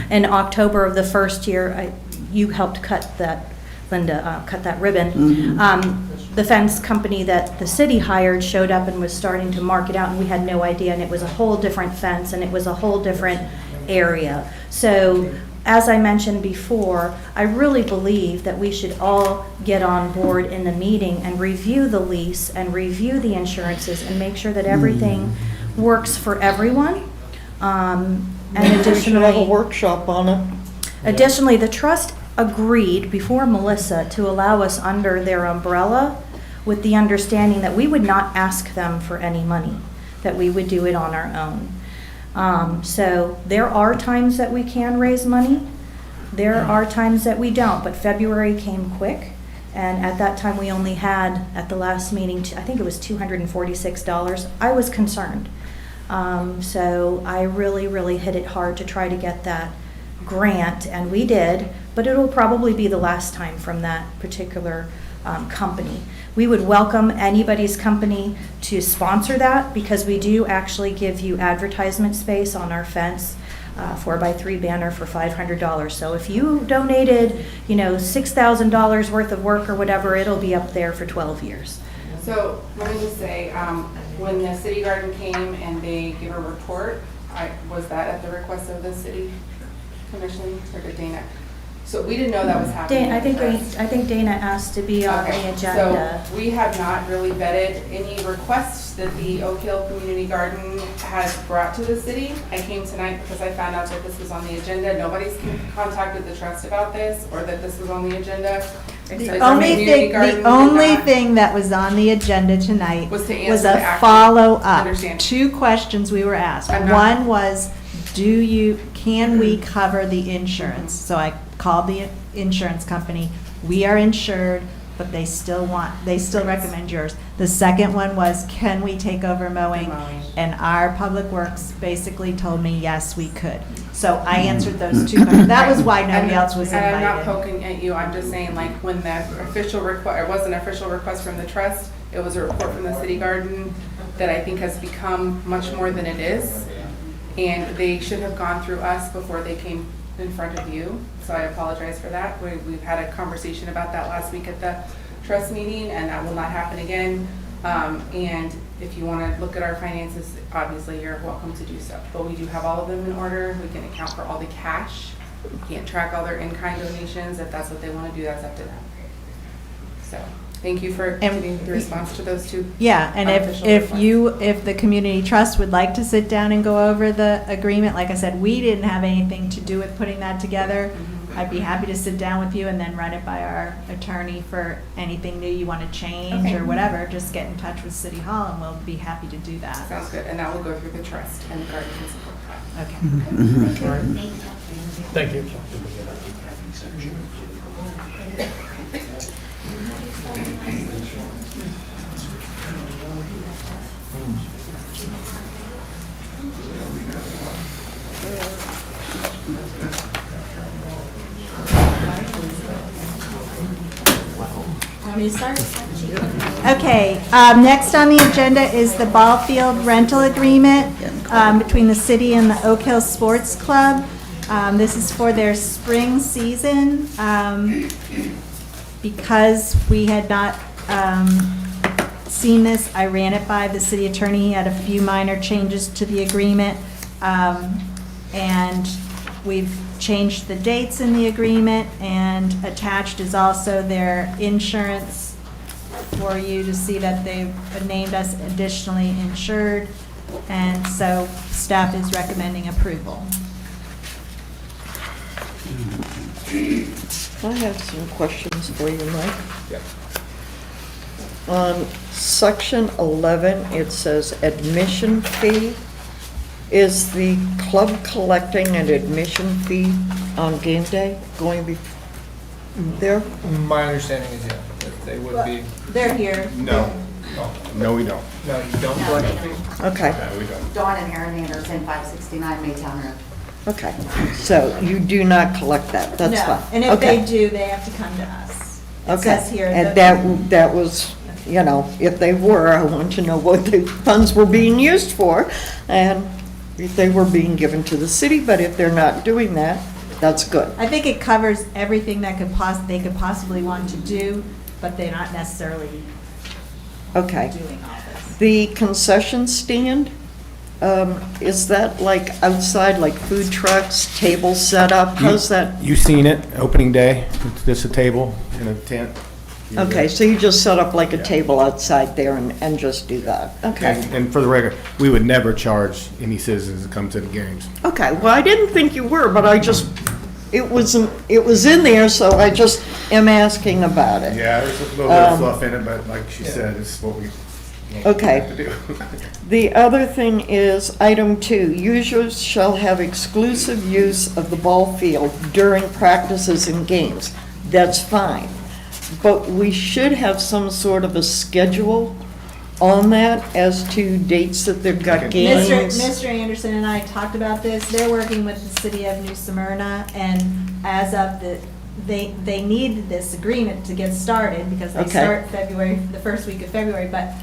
in October of the first year, you helped cut that, Linda, cut that ribbon. The fence company that the city hired showed up and was starting to mark it out, and we had no idea, and it was a whole different fence, and it was a whole different area. So, as I mentioned before, I really believe that we should all get on board in the meeting and review the lease and review the insurances and make sure that everything works for everyone. And We should have a additionally, workshop on it. additionally, the trust agreed before Melissa to allow us under their umbrella with the understanding that we would not ask them for any money, that we would do it on our own. So there are times that we can raise money. There are times that we don't, but February came quick. And at that time, we only had, at the last meeting, I think it was $246. I was concerned. So I really, really hit it hard to try to get that grant, and we did, but it'll probably be the last time from that particular company. We would welcome anybody's company to sponsor that, because we do actually give you advertisement space on our fence, 4x3 banner for $500. So if you donated, $6,000 worth of work or whatever, it'll be up there for 12 years. So let me just say, when the city garden came and they gave a report, was that at the request of the city commission or did Dana? So we didn't know that was happening. I think Dana asked to be on the Okay, agenda. so we have not really vetted any requests that the Oak Hill Community Garden has brought to the city. I came tonight because I found out that this was on the agenda. Nobody's contacted the trust about this or that this was on the agenda. The only thing that was on the agenda tonight Was to answer was the a actual- follow-up. Understand. 2 questions we were asked. I'm not- One was, can we cover the insurance? So I called the insurance company. We are insured, but they still recommend yours. The second one was, can we take over mowing? And our Public Works basically told me, yes, we could. So I answered those 2 questions. That was why nobody else was And I'm not invited. poking at you, I'm just saying, like, when the official request, it was an official request from the trust, it was a report from the city garden that I think has become much more than it is. And they should have gone through us before they came in front of you, so I apologize for that. We've had a conversation about that last week at the trust meeting, and that will not happen again. And if you want to look at our finances, obviously you're welcome to do so. But we do have all of them in order. We can account for all the cash. We can't track all their in-kind donations. If that's what they want to do, that's up to them. So. Thank you for giving the response to those two. Yeah, and if the community trust would like to sit down and go over the agreement, like I said, we didn't have anything to do with putting that together. I'd be happy to sit down with you and then run it by our attorney for anything new you want to change Okay. or whatever. Just get in touch with City Hall and we'll be happy to do that. Sounds good, and that will go through the trust and the garden can support that. Okay. Thank you. Want me to start? Okay, next on the agenda is the ball field rental agreement between the city and the Oak Hill Sports Club. This is for their spring season. Because we had not seen this, I ran it by the city attorney. He had a few minor changes to the agreement. And we've changed the dates in the agreement, and attached is also their insurance for you to see that they've named us additionally insured. And so staff is recommending approval. I have some questions for you, Mike. On section 11, it says admission fee. Is the club collecting an admission fee on game day going to be there? My understanding is, yeah, that they would be. They're here. No. No, we don't. No, you don't collect a fee? Okay, No, we don't. Dawn and Aaron Anders in 569 Maytown Road. okay. So you do not collect that, that's No, fine. and if Okay. they do, they have to come to us. It Okay, says here and that- that was, you know, if they were, I want to know what the funds were being used for, and if they were being given to the city, but if they're not doing that, that's good. I think it covers everything that they could possibly want to do, but they're not necessarily Okay. doing all this. The concession stand, is that like outside, like food trucks, table set up? How's that? You've seen it, opening day, it's just a table and a tent. Okay, so you just set up like a table outside there and just do that? Okay. And for the record, we would never charge any citizens to come to the games. Okay, well, I didn't think you were, but I just, it was in there, so I just am asking about it. Yeah, there's a little bit of fluff in it, but like she said, it's what we Okay. have to do. The other thing is, item 2, users shall have exclusive use of the ball field during practices and games. That's fine. But we should have some sort of a schedule on that as to dates that they've got games. Mr. Anderson and I talked about this. They're working with the city of New Smyrna, and as of they needed this agreement to get started because they Okay. start the first week of February, but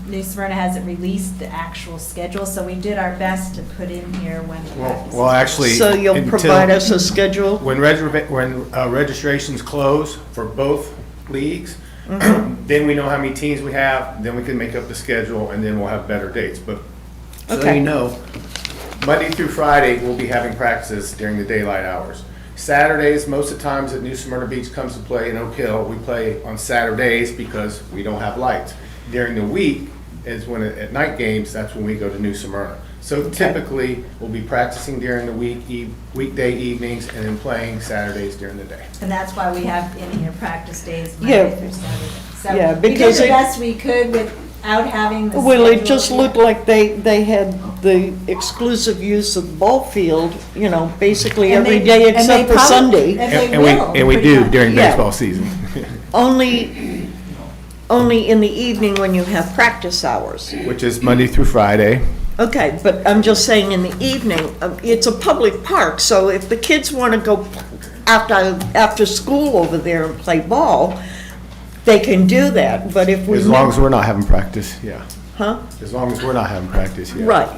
New Smyrna hasn't released the actual schedule, so we did our best to put in here when. Well, actually. So you'll until- provide us a schedule? When registrations close for both leagues, then we know how many teams we have, then we can make up the schedule, and then we'll have better dates. But so Okay. you know, Monday through Friday, we'll be having practices during the daylight hours. Saturdays, most of the times that New Smyrna Beach comes to play in Oak Hill, we play on Saturdays because we don't have lights. During the week is when, at night games, that's when we go to New Smyrna. So typically, we'll be practicing during the weekday evenings and then playing Saturdays during the day. And that's why we have in here practice days, Yeah. Monday through Saturday. So Yeah, we did because the it- best we could without having the. Well, it schedule just here. looked like they had the exclusive use of the ball field, you know, basically And every they- day and they except for probably- Sunday. and they And will, we pretty do much. during Yeah. baseball season. Only in the evening when you have practice hours. Which is Monday through Friday. Okay, but I'm just saying in the evening, it's a public park, so if the kids want to go after school over there and play ball, they can do that, but if we. As long as we're not having practice, yeah. Huh? As long as we're not having practice, yeah. Right,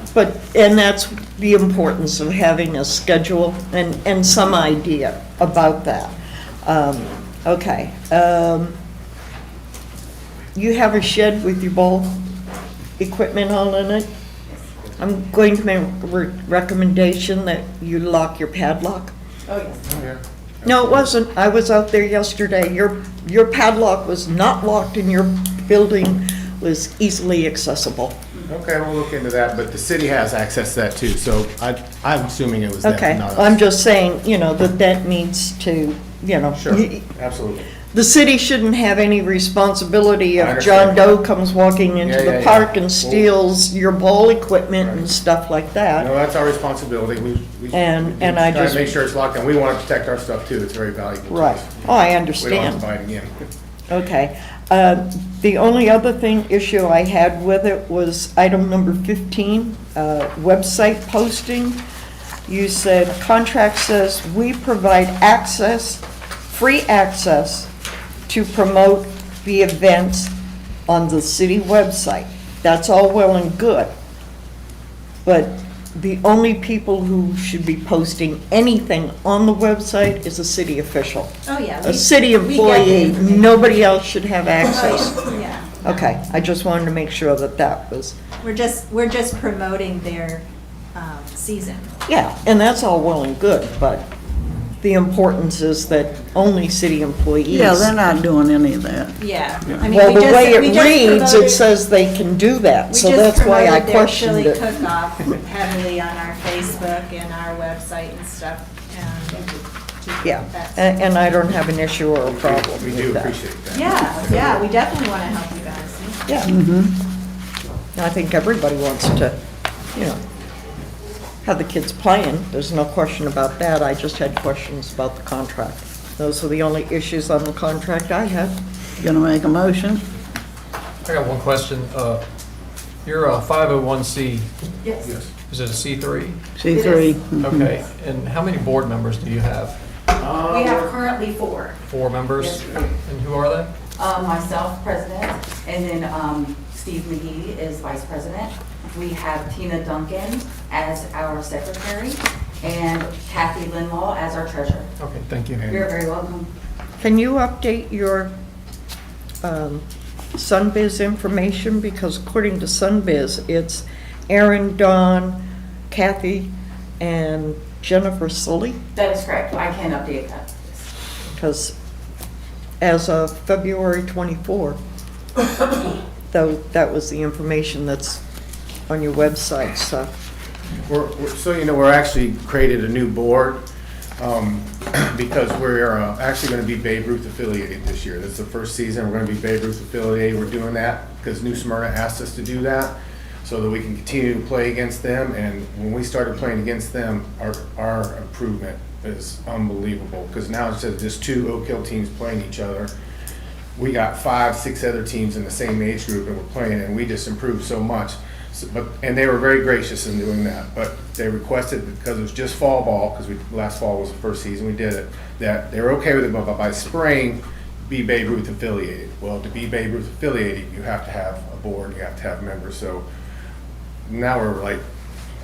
and that's the importance of having a schedule and some idea about that. Okay. You have a shed with your ball equipment all in it? I'm going to make a recommendation that you lock your padlock. Oh, yes. Oh, yeah. No, it wasn't. I was out there yesterday. Your padlock was not locked and your building was easily accessible. Okay, we'll look into that, but the city has access to that too, so I'm assuming it was them, Okay, not us. I'm just saying, that needs to, Sure, absolutely. the city shouldn't have any responsibility I if John understand. Doe comes walking into Yeah, the yeah, park yeah. and steals your ball equipment Right. and stuff like No, that. that's our responsibility. We And I try to just- make sure it's locked, and we want to protect our stuff too. It's very valuable. to Right. us. Oh, I We don't have understand. to buy it again. Okay. The only other issue I had with it was item number 15, website posting. You said, contract says, we provide free access to promote the events on the city website. That's all well and good. But the only people who should be posting anything on the website is a city official. Oh, yeah. A city employee, nobody else should have access. Yeah. Okay, I just wanted to make sure that was, We're just promoting their season. yeah, and that's all well and good, but the importance is that only city employees. Yeah, they're not doing any of that. Yeah. I mean, Well, we the just- way we it just reads, it promoted- says they can do that, We so just that's why I promoted their questioned chili it. cook-off heavily on our Facebook and our website and stuff. Yeah, and I don't have an issue or a problem We with do that. appreciate that. Yeah, we definitely want to help you guys. Yeah. I think everybody wants to, have the kids playing. There's no question about that. I just had questions about the contract. Those are the only issues on the contract I had. Gonna make a motion? I got one question. You're a 501c, Yes. is it a C3? C3. Okay, and how many board members do you have? We have currently 4. 4 members? Yes. And who are they? Myself, president, and then Steve McGee is vice president. We have Tina Duncan as our secretary, and Kathy Linlaw as our treasurer. Okay, thank you. You're very welcome. Can you update your Sunbiz information? Because according to Sunbiz, it's Aaron, Dawn, Kathy, and Jennifer Sully. That is correct. I can update that. Because as of February 24, though, that was the information that's on your website, so. So we're actually created a new board because we're actually going to be Babe Ruth affiliated this year. This is the first season. We're going to be Babe Ruth affiliated. We're doing that because New Smyrna asked us to do that so that we can continue to play against them. And when we started playing against them, our improvement is unbelievable because now instead of just 2 Oak Hill teams playing each other, we got 5, 6 other teams in the same age group and we're playing, and we just improved so much. And they were very gracious in doing that, but they requested, because it was just fall ball, because last fall was the first season we did it, that they were okay with it, but by spring, be Babe Ruth affiliated. Well, to be Babe Ruth affiliated, you have to have a board, you have to have members, so now we're like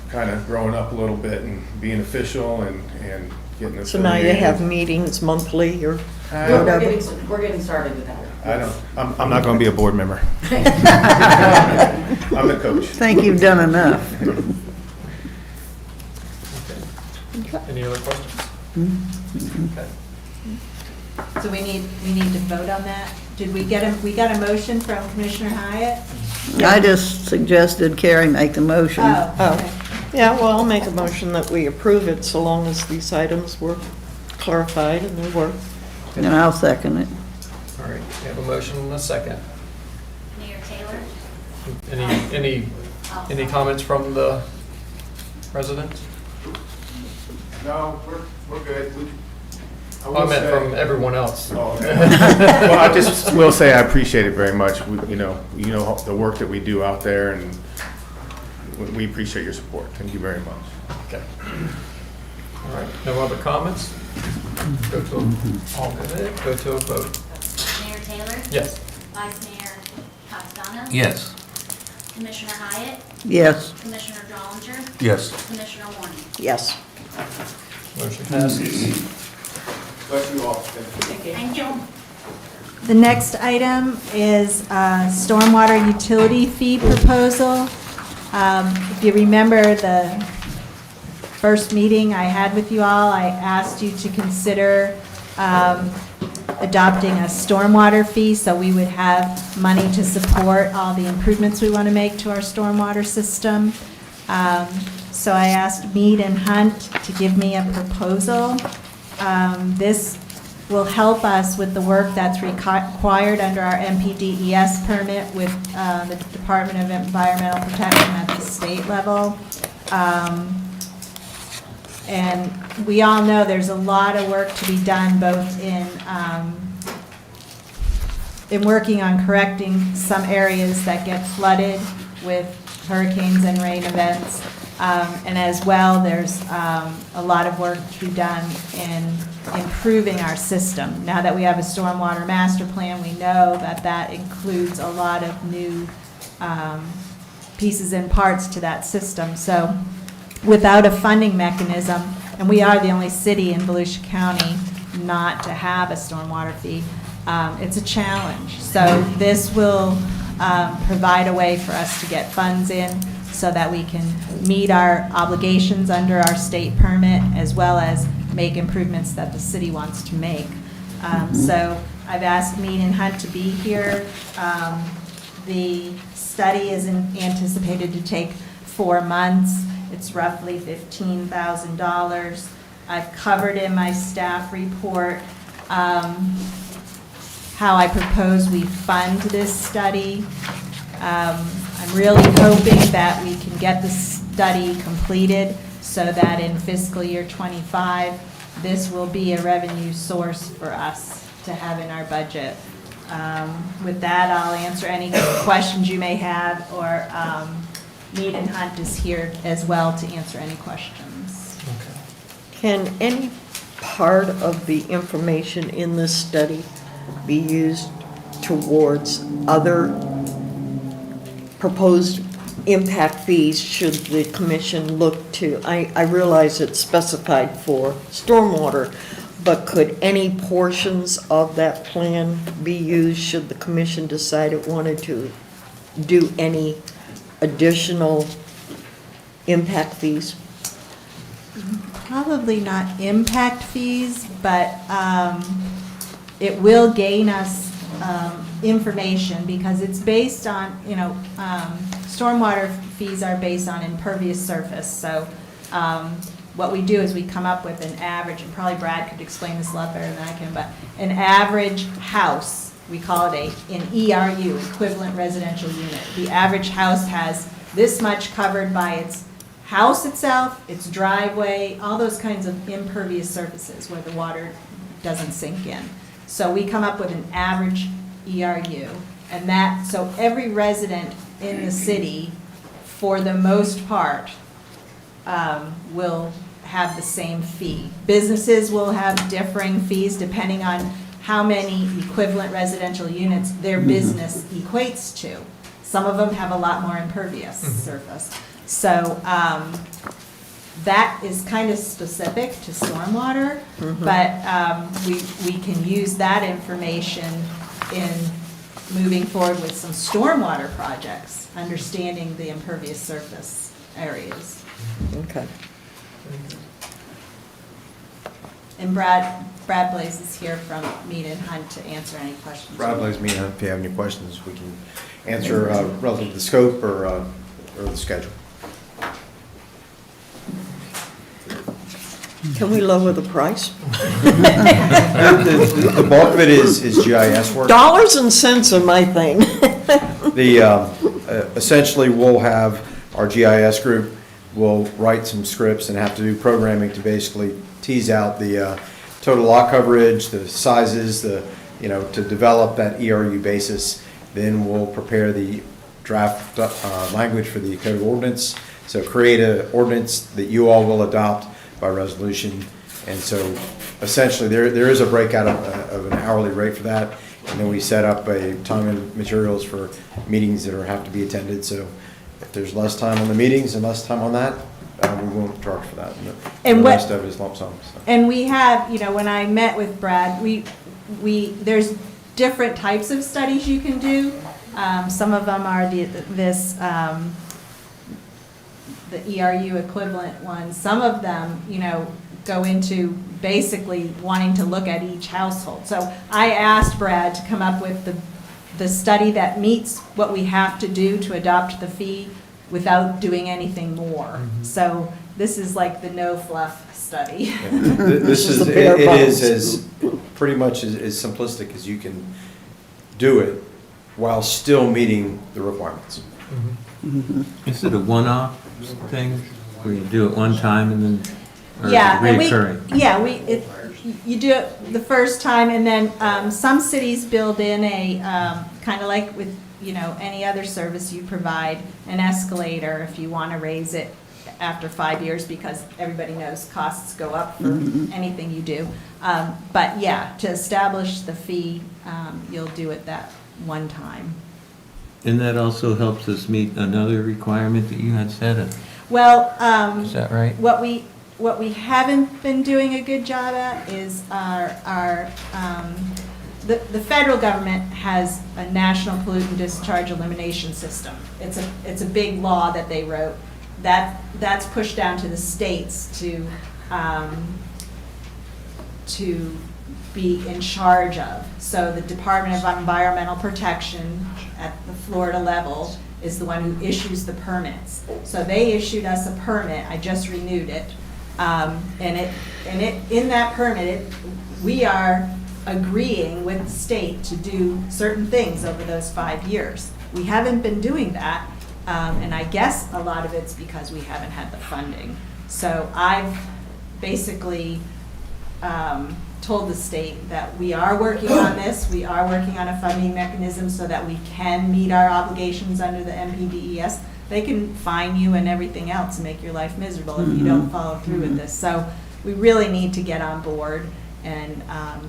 kind of growing up a little bit and being official and getting affiliated. So now you have meetings monthly or We're whatever? getting started with that. I'm not going to be a board member. I'm the coach. Think you've done enough. Any other questions? Okay. So we need to vote on that? Did we got a motion from Commissioner Hyatt? I just suggested Carrie make the motion. Oh, yeah, well, I'll make a motion that we approve it so long as these items were clarified and they were. And I'll second it. All right, we have a motion and a second. Mayor Taylor? Any comments from the residents? No, we're good. I meant from everyone else. Well, I just will say I appreciate it very much. You know the work that we do out there, and we appreciate your support. Thank you very much. Okay. All right, no other comments? Go to a vote. Mayor Taylor? Yes. Vice Mayor Castellano? Yes. Commissioner Hyatt? Yes. Commissioner Dollinger? Yes. Commissioner Warning? Yes. Motion passes. Bless you all. Thank you. The next item is stormwater utility fee proposal. If you remember the first meeting I had with you all, I asked you to consider adopting a stormwater fee, so we would have money to support all the improvements we want to make to our stormwater system. So I asked Mead and Hunt to give me a proposal. This will help us with the work that's required under our MPDES permit with the Department of Environmental Protection at the state level. And we all know there's a lot of work to be done, both in working on correcting some areas that get flooded with hurricanes and rain events. And as well, there's a lot of work to be done in improving our system. Now that we have a stormwater master plan, we know that that includes a lot of new pieces and parts to that system. So without a funding mechanism, and we are the only city in Volusia County not to have a stormwater fee, it's a challenge. So this will provide a way for us to get funds in so that we can meet our obligations under our state permit, as well as make improvements that the city wants to make. So I've asked Mead and Hunt to be here. The study is anticipated to take 4 months. It's roughly $15,000. I've covered in my staff report how I propose we fund this study. I'm really hoping that we can get the study completed so that in fiscal year '25, this will be a revenue source for us to have in our budget. With that, I'll answer any questions you may have, or Mead and Hunt is here as well to answer any questions. Can any part of the information in this study be used towards other proposed impact fees should the commission look to? I realize it's specified for stormwater, but could any portions of that plan be used should the commission decide it wanted to do any additional impact fees? Probably not impact fees, but it will gain us information, because it's based on, stormwater fees are based on impervious surface. So what we do is we come up with an average, and probably Brad could explain this a lot better than I can, but an average house, we call it an ERU, equivalent residential unit. The average house has this much covered by its house itself, its driveway, all those kinds of impervious surfaces where the water doesn't sink in. So we come up with an average ERU, and that, so every resident in the city, for the most part, will have the same fee. Businesses will have differing fees depending on how many equivalent residential units their business equates to. Some of them have a lot more impervious surface. So that is kind of specific to stormwater, but we can use that information in moving forward with some stormwater projects, understanding the impervious surface areas. Okay. And Brad Blaze is here from Mead and Hunt to answer any questions. Brad Blaze, Mead and Hunt, if you have any questions, we can answer relative to the scope or the schedule. Can we lower the price? The bulk of it is GIS work. Dollars and cents are my thing. Essentially, we'll have our GIS group will write some scripts and have to do programming to basically tease out the total lot coverage, the sizes, to develop that ERU basis. Then we'll prepare the draft language for the code ordinance. So create an ordinance that you all will adopt by resolution. And so essentially there is a breakout of an hourly rate for that. And then we set up a time and materials for meetings that have to be attended. So if there's less time on the meetings and less time on that, we won't charge for that. And the rest of it is lump sum. So. And we have, when I met with Brad, there's different types of studies you can do. Some of them are the ERU equivalent ones. Some of them, go into basically wanting to look at each household. So I asked Brad to come up with the study that meets what we have to do to adopt the fee without doing anything more. So this is like the no fluff study. This is, it is as, pretty much as simplistic as you can do it while still meeting the requirements. Is it a one-off thing, where you do it one time and then, or is it Yeah, and reoccurring? you do it the first time, and then some cities build in a, kind of like with, any other service you provide, an escalator if you want to raise it after 5 years, because everybody knows costs go up for anything you do. But yeah, to establish the fee, you'll do it that one time. And that also helps us meet another requirement that you had said. Well, Is that right? what we haven't been doing a good job at is the federal government has a national pollutant discharge elimination system. It's a big law that they wrote. That's pushed down to the states to be in charge of. So the Department of Environmental Protection at the Florida level is the one who issues the permits. So they issued us a permit, I just renewed it, in that permit, we are agreeing with the state to do certain things over those 5 years. We haven't been doing that, and I guess a lot of it's because we haven't had the funding. So I've basically told the state that we are working on this, we are working on a funding mechanism so that we can meet our obligations under the MPDES. They can fine you and everything else and make your life miserable if you don't follow through with this. So we really need to get on board and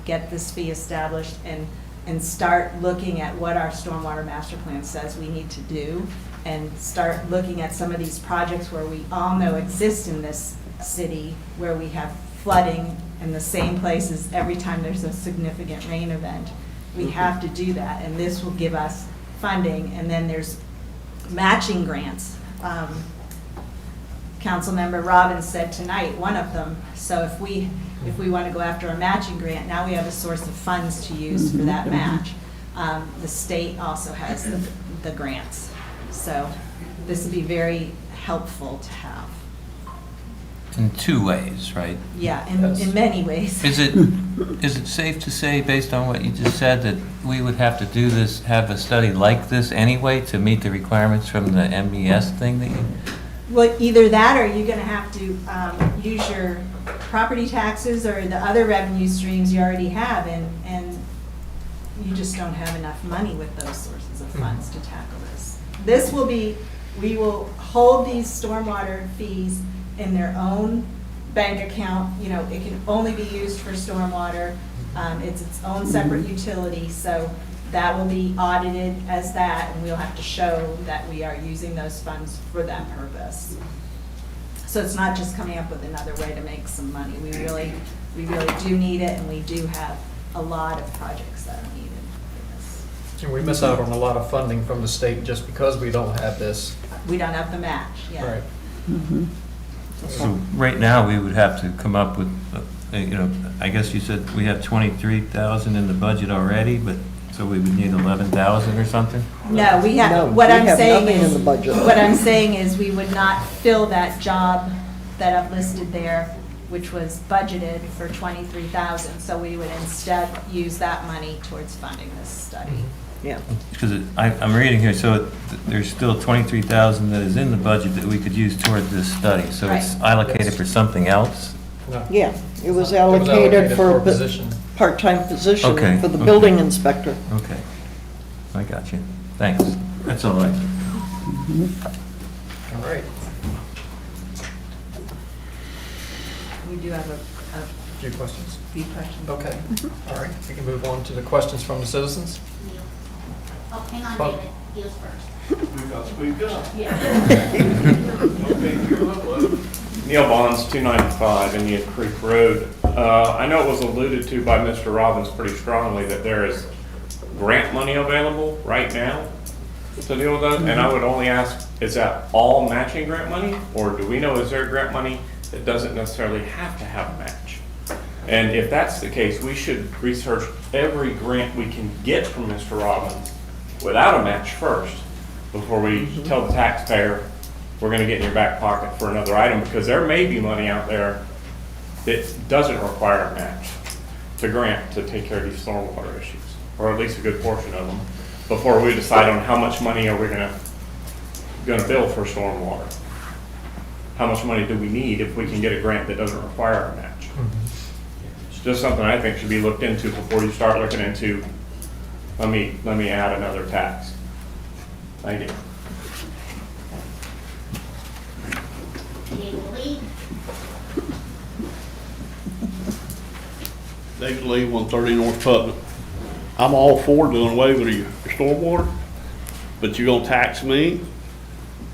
get this fee established and start looking at what our stormwater master plan says we need to do, and start looking at some of these projects where we all know exist in this city, where we have flooding in the same places every time there's a significant rain event. We have to do that, and this will give us funding, and then there's matching grants. Councilmember Robbins said tonight, one of them. So if we want to go after a matching grant, now we have a source of funds to use for that match. The state also has the grants. So this would be very helpful to have. In two ways, right? Yeah, in many ways. Is it safe to say, based on what you just said, that we would have to do this, have a study like this anyway to meet the requirements from the MBS thing that you? Well, either that, or you're going to have to use your property taxes or the other revenue streams you already have, and you just don't have enough money with those sources of funds to tackle this. We will hold these stormwater fees in their own bank account. It can only be used for stormwater. It's its own separate utility, so that will be audited as that, and we'll have to show that we are using those funds for that purpose. So it's not just coming up with another way to make some money. We really do need it, and we do have a lot of projects that are needed for this. And we miss out on a lot of funding from the state just because we don't have this. We don't have the match, yeah. Right. So right now, we would have to come up with, I guess you said we have 23,000 in the budget already, but, so we would need 11,000 or something? No, we have, No, what we I'm have saying nothing in is, the budget. what I'm saying is we would not fill that job that I've listed there, which was budgeted for 23,000. So we would instead use that money towards funding this study. Yeah. Because I'm reading here, so there's still 23,000 that is in the budget that we could use toward this study. So it's Right. allocated for something else? No. Yeah, it was allocated for a a position. part-time position Okay, for the okay. building inspector. Okay. I got you. Thanks. That's all right. All right. We do have a Few questions. few questions. Okay. All right. We can move on to the questions from the citizens. Oh, hang on, Oh. David. He was first. Speak up. Neil Bonds, 295 Indian Creek Road. I know it was alluded to by Mr. Robbins pretty strongly that there is grant money available right now to deal with that. And I would only ask, is that all matching grant money? Or do we know, is there grant money it doesn't necessarily have to have a match. And if that's the case, we should research every grant we can get from Mr. Robbins without a match first, before we tell the taxpayer, we're gonna get in your back pocket for another item, because there may be money out there that doesn't require a match to grant to take care of these stormwater issues, or at least a good portion of them, before we decide on how much money are we gonna bill for stormwater. How much money do we need if we can get a grant that doesn't require a match? It's just something I think should be looked into before you start looking into, let me add another tax. Thank you. David Lee, 130 North Putnam. I'm all for doing away with your stormwater, but you're gonna tax me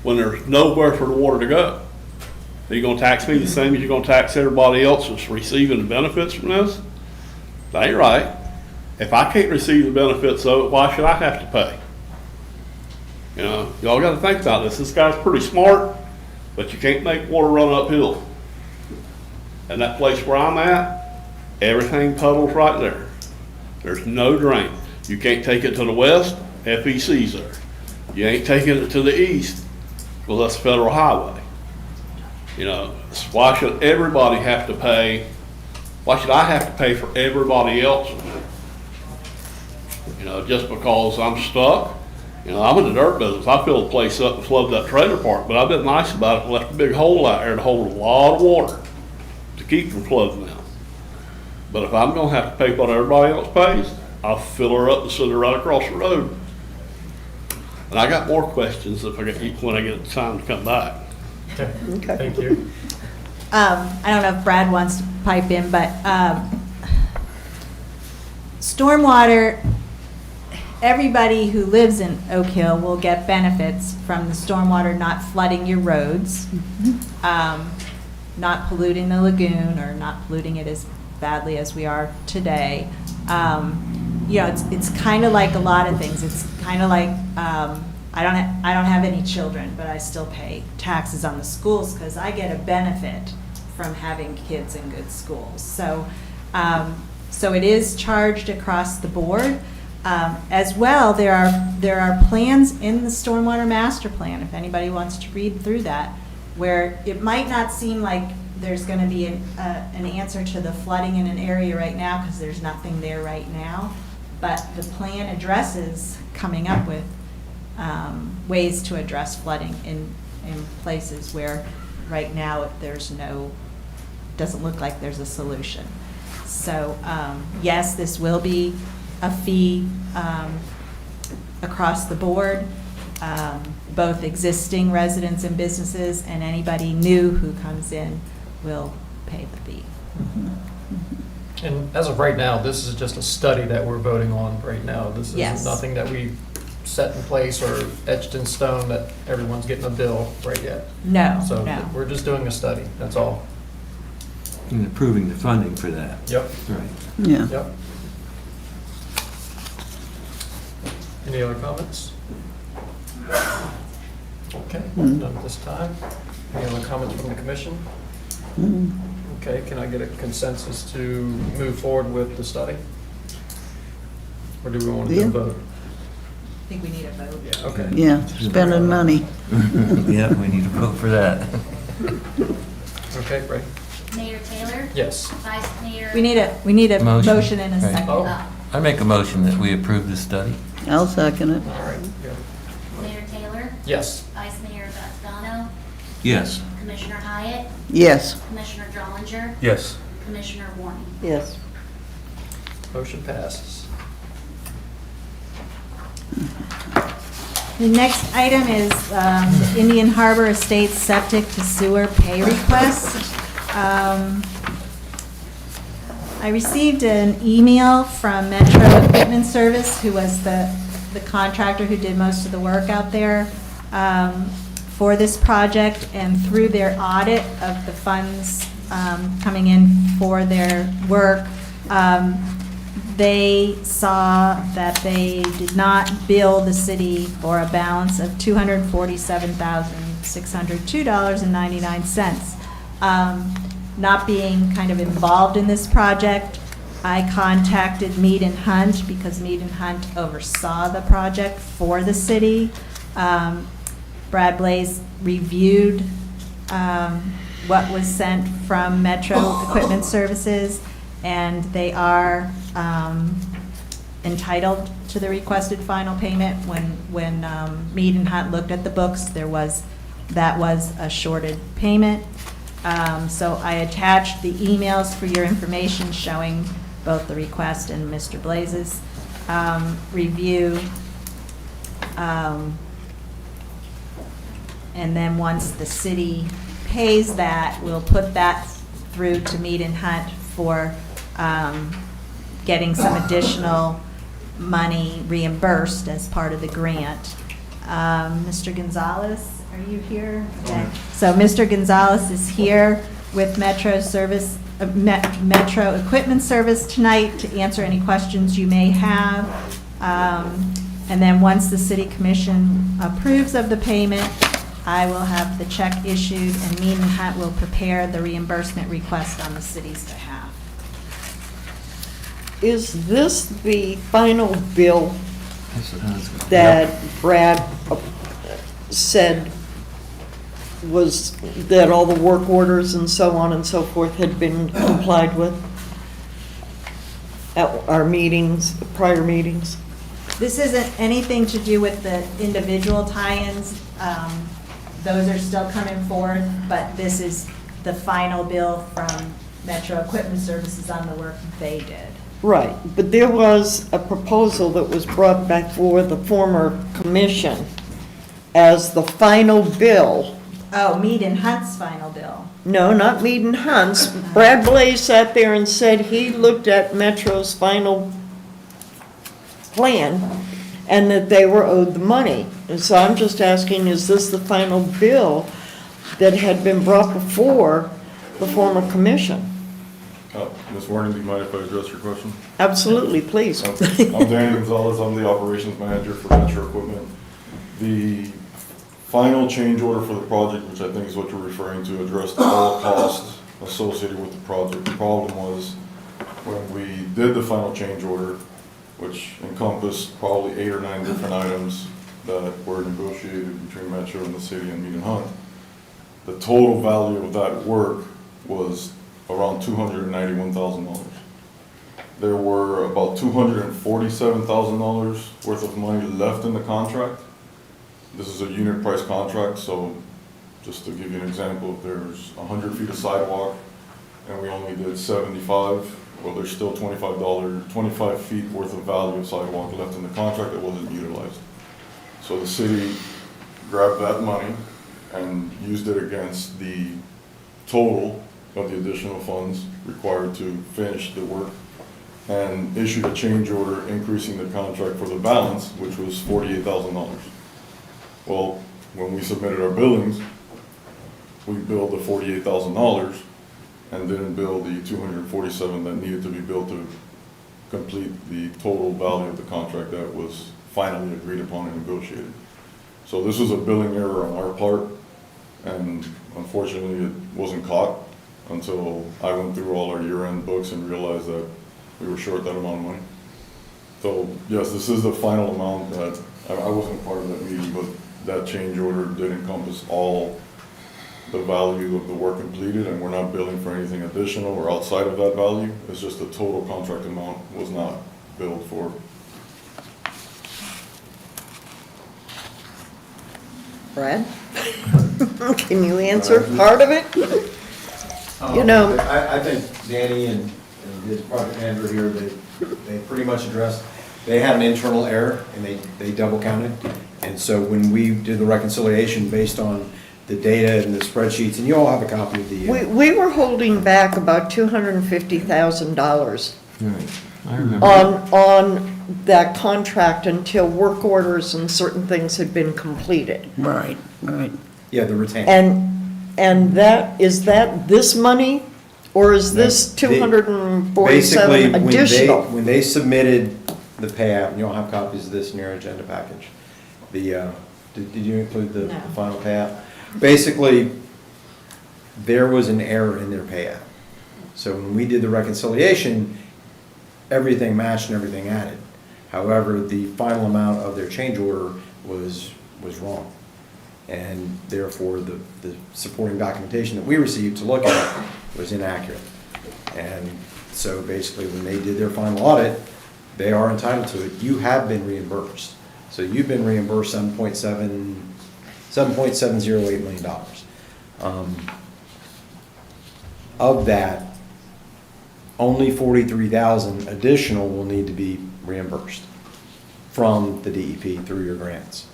when there's nowhere for the water to go. Are you gonna tax me the same as you're gonna tax everybody else that's receiving the benefits from this? That ain't right. If I can't receive the benefits of it, why should I have to pay? You know, y'all gotta think about this. This guy's pretty smart, but you can't make water run uphill. And that place where I'm at, everything puddles right there. There's no drain. You can't take it to the west, FEC's there. You ain't taking it to the east, well, that's federal highway. You know, why should everybody have to pay? Why should I have to pay for everybody else? You know, just because I'm stuck? You know, I'm in the dirt business. I filled the place up and flooded that trailer park, but I've been nice about it and left a big hole out there to hold a lot of water to keep from flooding out. But if I'm gonna have to pay what everybody else pays, I'll fill her up and send her right across the road. And I got more questions if I get, when I get time to come back. Okay, thank you. I don't know if Brad wants to pipe in, but stormwater, everybody who lives in Oak Hill will get benefits from the stormwater not flooding your roads, not polluting the lagoon or not polluting it as badly as we are today. You know, it's kind of like a lot of things. It's kind of like I don't have any children, but I still pay taxes on the schools because I get a benefit from having kids in good schools. So, so it is charged across the board. As well, there are plans in the Stormwater Master Plan, if anybody wants to read through that, where it might not seem like there's going to be an answer to the flooding in an area right now because there's nothing there right now, but the plan addresses coming up with ways to address flooding in places where right now doesn't look like there's a solution. So yes, this will be a fee across the board. Both existing residents and businesses and anybody new who comes in will pay the fee. And as of right now, this is just a study that we're voting on right now. This Yes. is nothing that we set in place or etched in stone that everyone's getting a bill right yet. No, So no. we're just doing a study, that's all. And approving the funding for that. Yep. Right. Yeah. Yep. Any other comments? Okay, none at this time. Any other comments from the commission? Okay, can I get a consensus to move forward with the study? Or do we want to do a Yeah. vote? I think we need a vote. Yeah, okay. Yeah, spending money. Yeah, we need to vote for that. Okay, Ray? Mayor Taylor? Yes. Vice Mayor? We need a motion and a Right. second. Oh. I make a motion that we approve the study. I'll second it. All right, yeah. Mayor Taylor? Yes. Vice Mayor Vazquano? Yes. Commissioner Hyatt? Yes. Commissioner Drollinger? Yes. Commissioner Warning? Yes. Motion passes. The next item is Indian Harbor Estates septic to sewer pay request. I received an email from Metro Equipment Service, who was the contractor who did most of the work out there for this project, and through their audit of the funds coming in for their work, they saw that they did not bill the city for a balance of $247,602.99. Not being kind of involved in this project, I contacted Mead and Hunt because Mead and Hunt oversaw the project for the city. Brad Blaze reviewed what was sent from Metro Equipment Services, and they are entitled to the requested final payment. When Mead and Hunt looked at the books, that was a shorted payment. So I attached the emails for your information showing both the request and Mr. Blaze's review. And then once the city pays that, we'll put that through to Mead and Hunt for getting some additional money reimbursed as part of the grant. Mr. Gonzalez, are you here? Okay. So Mr. Gonzalez is here with Metro Equipment Service tonight to answer any questions you may have. And then once the City Commission approves of the payment, I will have the check issued, and Mead and Hunt will prepare the reimbursement request on the city's behalf. Is this the final bill that Brad said was, that all the work orders and so on and so forth had been complied with at our meetings, prior meetings? This isn't anything to do with the individual tie-ins. Those are still coming forth, but this is the final bill from Metro Equipment Services on the work they did. Right, but there was a proposal that was brought back for the former commission as the final bill. Oh, Mead and Hunt's final bill. No, not Mead and Hunt's. Brad Blaze sat there and said he looked at Metro's final plan and that they were owed the money. And so I'm just asking, is this the final bill that had been brought before the former commission? Ms. Warning, do you mind if I address your question? Absolutely, please. I'm Danny Gonzalez, I'm the operations manager for Metro Equipment. The final change order for the project, which I think is what you're referring to, addressed all costs associated with the project. The problem was when we did the final change order, which encompassed probably 8 or 9 different items that were negotiated between Metro and the city and Mead and Hunt, the total value of that work was around $291,000. There were about $247,000 worth of money left in the contract. This is a unit price contract, so just to give you an example, if there's 100 feet of sidewalk and we only did 75, well, there's still $25 feet worth of value of sidewalk left in the contract that wasn't utilized. So the city grabbed that money and used it against the total of the additional funds required to finish the work and issued a change order increasing the contract for the balance, which was $48,000. Well, when we submitted our billings, we billed the $48,000 and didn't bill the $247,000 that needed to be billed to complete the total value of the contract that was finally agreed upon and negotiated. So this was a billing error on our part, and unfortunately it wasn't caught until I went through all our year-end books and realized that we were short that amount of money. So yes, this is the final amount that, I wasn't part of that meeting, but that change order did encompass all the value of the work completed, and we're not billing for anything additional or outside of that value. It's just the total contract amount was not billed for. Brad? Can you answer part of it? You know. I think Danny and his project manager here, they pretty much addressed, they had an internal error and they double counted. And so when we did the reconciliation based on the data and the spreadsheets, and you all have a copy of the. We were holding back about $250,000 I remember. on that contract until work orders and certain things had been completed. Right. Yeah, the retained. And is that this money, or is this $247 additional? When they submitted the payout, and you all have copies of this in your agenda package. Did you include the final payout? Basically, there was an error in their payout. So when we did the reconciliation, everything matched and everything added. However, the final amount of their change order was wrong. And therefore, the supporting documentation that we received to look at was inaccurate. And so basically, when they did their final audit, they are entitled to it. You have been reimbursed. So you've been reimbursed $7.708 million. Of that, only 43,000 additional will need to be reimbursed from the DEP through your grants.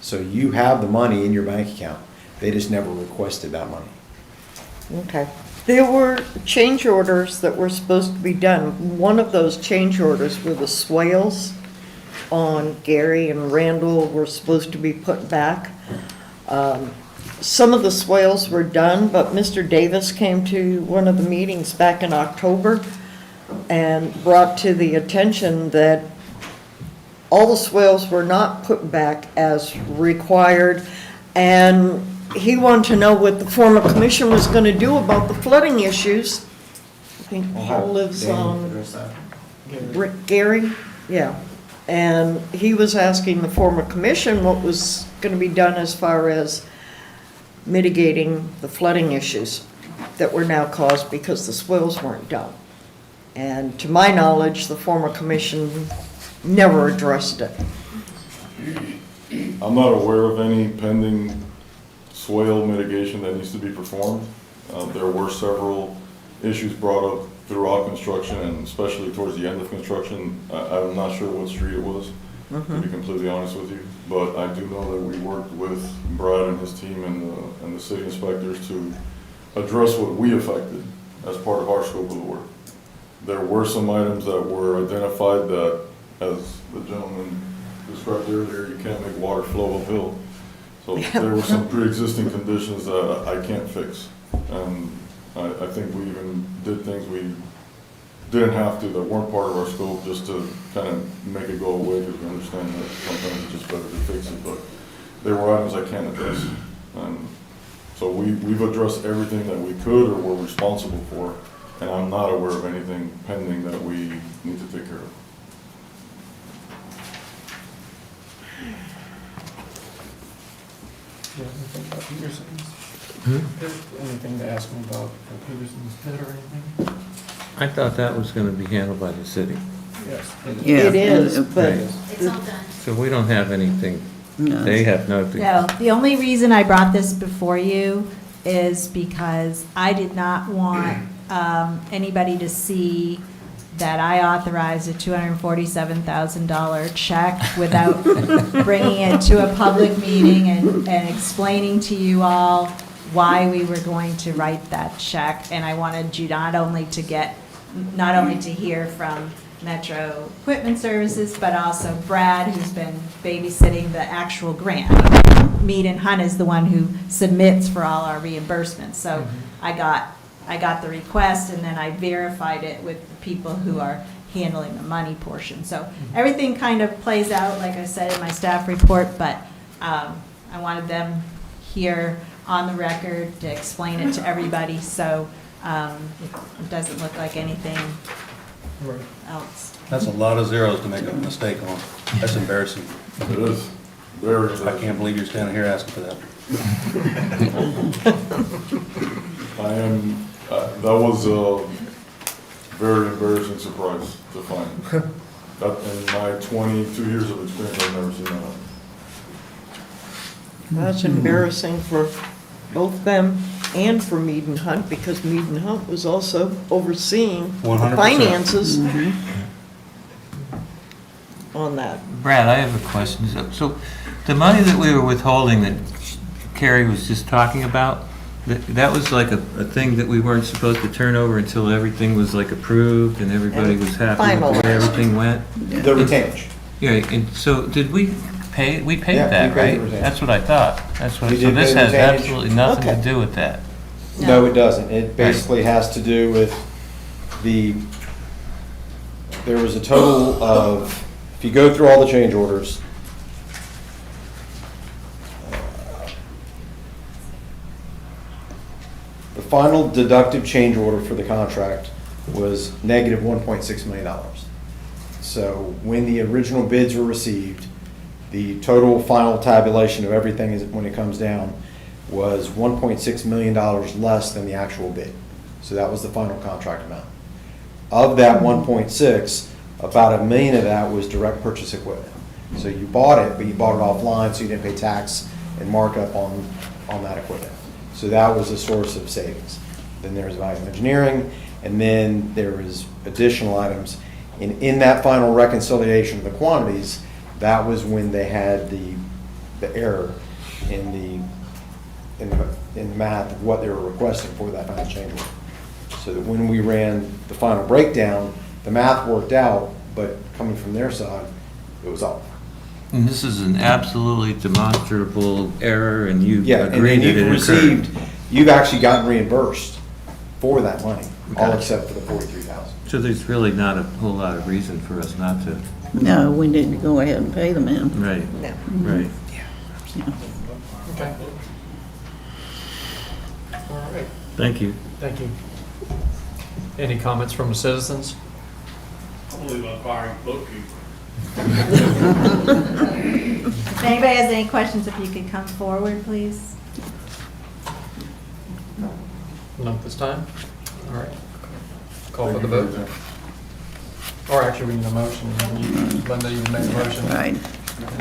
So you have the money in your bank account. They just never requested that money. Okay. There were change orders that were supposed to be done. One of those change orders were the swales on Gary and Randall were supposed to be put back. Some of the swales were done, but Mr. Davis came to one of the meetings back in October and brought to the attention that all the swales were not put back as required, and he wanted to know what the former commission was going to do about the flooding issues. I think Paul lives on Gary, yeah. And he was asking the former commission what was going to be done as far as mitigating the flooding issues that were now caused because the swales weren't done. And to my knowledge, the former commission never addressed it. I'm not aware of any pending swale mitigation that needs to be performed. There were several issues brought up throughout construction and especially towards the end of construction. I'm not sure what street it was, to be completely honest with you. But I do know that we worked with Brad and his team and the city inspectors to address what we affected as part of our scope of the work. There were some items that were identified that, as the gentleman described earlier, you can't make water flow uphill. So there were some pre-existing conditions that I can't fix. And I think we even did things we didn't have to, that weren't part of our scope, just to kind of make it go away, because we understand that sometimes it's just better to fix it. But there were items I can't address. And so we've addressed everything that we could or were responsible for, and I'm not aware of anything pending that we need to take care of. Anything about Peterson's? Anything to ask him about Peterson's pit or anything? I thought that was gonna be handled by the city. Yes. It is, but It's all done. So we don't have anything, No. they have nothing. No, the only reason I brought this before you is because I did not want anybody to see that I authorized a $247,000 check without bringing it to a public meeting and explaining to you all why we were going to write that check. And I wanted you not only to hear from Metro Equipment Services, but also Brad, who's been babysitting the actual grant. Mead and Hunt is the one who submits for all our reimbursements. So I got the request, and then I verified it with the people who are handling the money portion. So everything kind of plays out, like I said in my staff report, but I wanted them here on the record to explain it to everybody, so it doesn't look like anything else. That's a lot of zeros to make a mistake on. That's embarrassing. It is. Very. I can't believe you're standing here asking for that. I am, that was a very embarrassing surprise to find. That, in my 22 years of experience, I've never seen that. that's embarrassing for both them and for Mead and Hunt, because Mead and Hunt was also overseeing the 100%. finances on that. Brad, I have a question. So the money that we were withholding that Carrie was just talking about, that was like a thing that we weren't supposed to turn over until everything was like approved and everybody was happy with the way everything went? The retainage. Yeah, and so did we pay, we paid Yeah, that, we paid right? the retainage. That's what I thought. That's what, We so did this pay the has retainage. absolutely nothing to Okay. do with that. No, it doesn't. It basically has to do with there was a total of, if you go through all the change orders, the final deductive change order for the contract was negative $1.6 million. So when the original bids were received, the total final tabulation of everything when it comes down was $1.6 million less than the actual bid. So that was the final contract amount. Of that 1.6, about $1 million of that was direct purchase equipment. So you bought it, but you bought it offline, so you didn't pay tax and markup on that equipment. So that was a source of savings. Then there was value engineering, and then there was additional items. In that final reconciliation of the quantities, that was when they had the error in the math of what they were requesting for that final change order. So that when we ran the final breakdown, the math worked out, but coming from their side, it was off. And this is an absolutely demonstrable error, and you Yeah, and agree then that it you've occurred. you've actually gotten reimbursed for that money, all Gotcha. except for the $43,000. So there's really not a whole lot of reason for us not to. No, we need to go ahead and pay them in. Right. No. Right. Okay. All right, Thank you. thank you. Any comments from the citizens? I believe I'm firing bookkeeper. If anybody has any questions, if you could come forward, please. None at this time? All right. Call for the vote. Or actually, we need a motion. Linda, you made the motion. Right.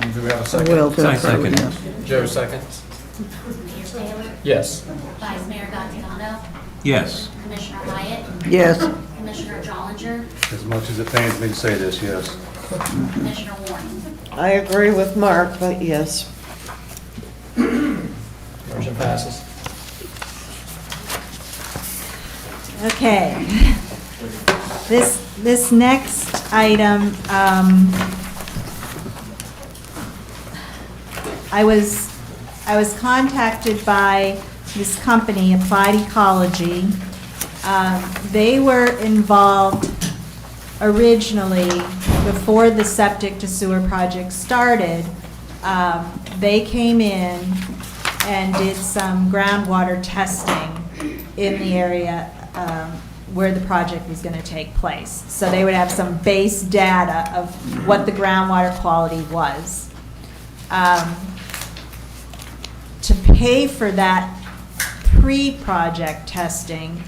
And do we have a second? Will to I approve, second. yes. Joe seconds. Mayor Taylor? Yes. Vice Mayor Gagliano? Yes. Commissioner Hyatt? Yes. Commissioner Jollinger? As much as it pains me to say this, yes. Commissioner Warren? I agree with Mark, but yes. Motion passes. Okay. This next item, I was contacted by this company, Applied Ecology. They were involved originally, before the septic to sewer project started. They came in and did some groundwater testing in the area where the project was going to take place. So they would have some base data of what the groundwater quality was. To pay for that pre-project testing,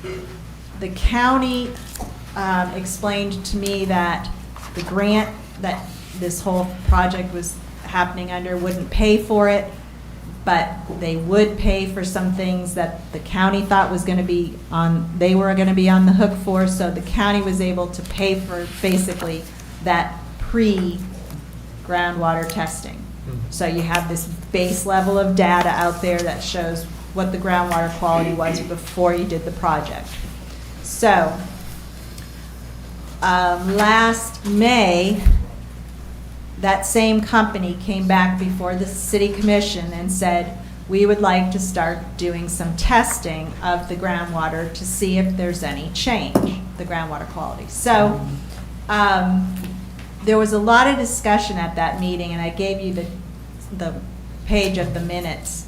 the county explained to me that the grant that this whole project was happening under wouldn't pay for it, but they would pay for some things that the county thought was going to be they were going to be on the hook for, so the county was able to pay for basically that pre-groundwater testing. So you have this base level of data out there that shows what the groundwater quality was before you did the project. So, last May, that same company came back before the city commission and said, we would like to start doing some testing of the groundwater to see if there's any change, the groundwater quality. So, there was a lot of discussion at that meeting, and I gave you the page of the minutes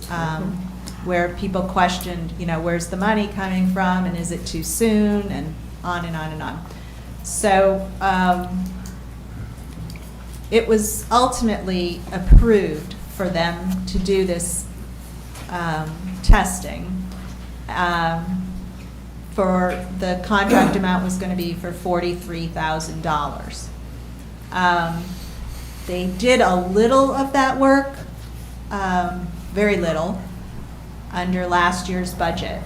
where people questioned, where's the money coming from, and is it too soon, and on and on and on. So it was ultimately approved for them to do this testing. For the contract amount was going to be for $43,000. They did a little of that work, very little, under last year's budget.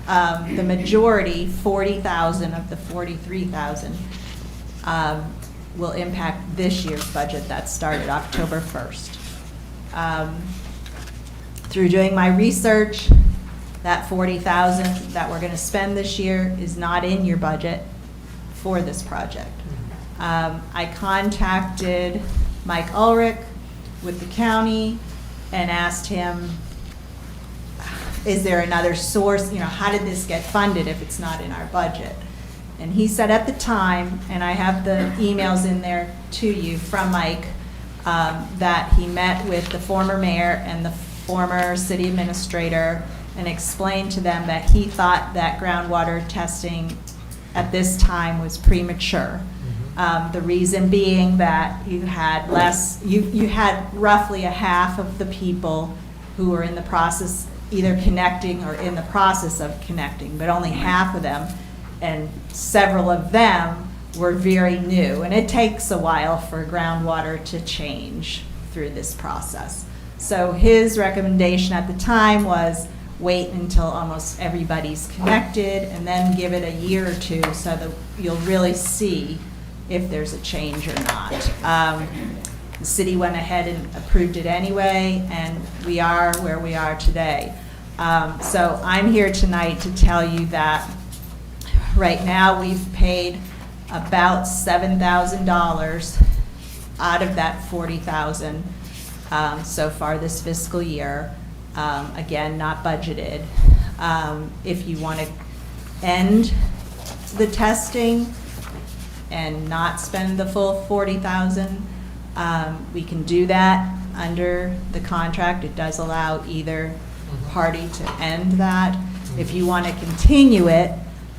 The majority, $40,000 of the $43,000, will impact this year's budget that started October 1st. Through doing my research, that $40,000 that we're going to spend this year is not in your budget for this project. I contacted Mike Ulrich with the county and asked him, is there another source? How did this get funded if it's not in our budget? And he said at the time, and I have the emails in there to you from Mike, that he met with the former mayor and the former city administrator and explained to them that he thought that groundwater testing at this time was premature. The reason being that you had you had roughly a half of the people who were in the process, either connecting or in the process of connecting, but only half of them, and several of them were very new. And it takes a while for groundwater to change through this process. So his recommendation at the time was wait until almost everybody's connected and then give it a year or two so that you'll really see if there's a change or not. The city went ahead and approved it anyway, and we are where we are today. So I'm here tonight to tell you that right now we've paid about $7,000 out of that $40,000 so far this fiscal year. Again, not budgeted. If you want to end the testing and not spend the full $40,000, we can do that under the contract. It does allow either party to end that. If you want to continue it,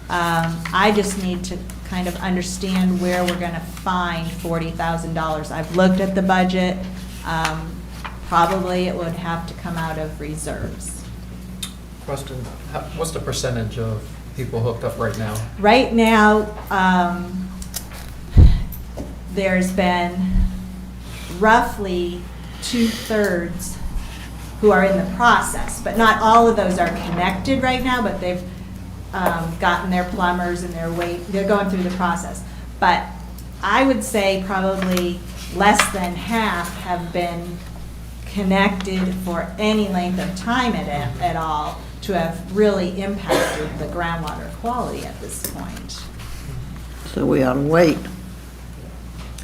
I just need to kind of understand where we're going to find $40,000. I've looked at the budget. Probably it would have to come out of reserves. Question, what's the percentage of people hooked up right now? Right now, there's been roughly 2/3 who are in the process, but not all of those are connected right now, but they've gotten their plumbers and they're going through the process. But I would say probably less than half have been connected for any length of time at all to have really impacted the groundwater quality at this point. So we ought to wait.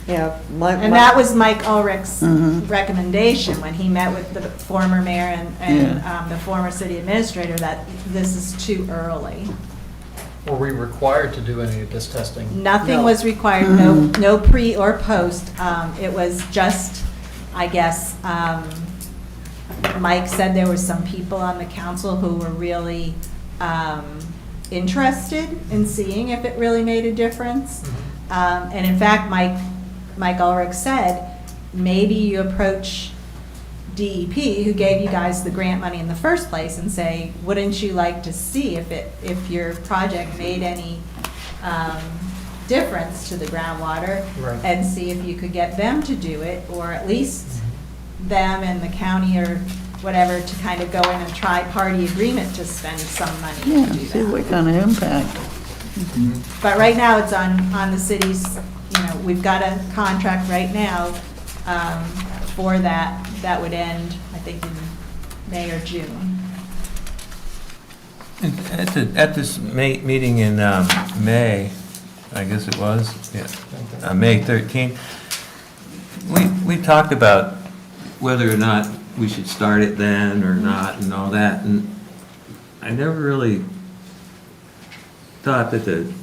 Yeah. And that was Mike Ulrich's recommendation when he met with the former mayor and the former city administrator, that this is too early. Were we required to do any of this testing? Nothing was required, no pre or post. It was just, I guess, Mike said there were some people on the council who were really interested in seeing if it really made a difference. And in fact, Mike Ulrich said, maybe you approach DEP, who gave you guys the grant money in the first place, and say, wouldn't you like to see if your project made any difference to the groundwater, Right. and see if you could get them to do it, or at least them and the county or whatever to kind of go in and try party agreement to spend some money Yeah, to do see that. what kind of impact. But right now, it's on the city's, we've got a contract right now for that. That would end, I think, in May or June. At this meeting in May, I guess it was, May 13th, we talked about whether or not we should start it then or not and all that, and I never really thought that the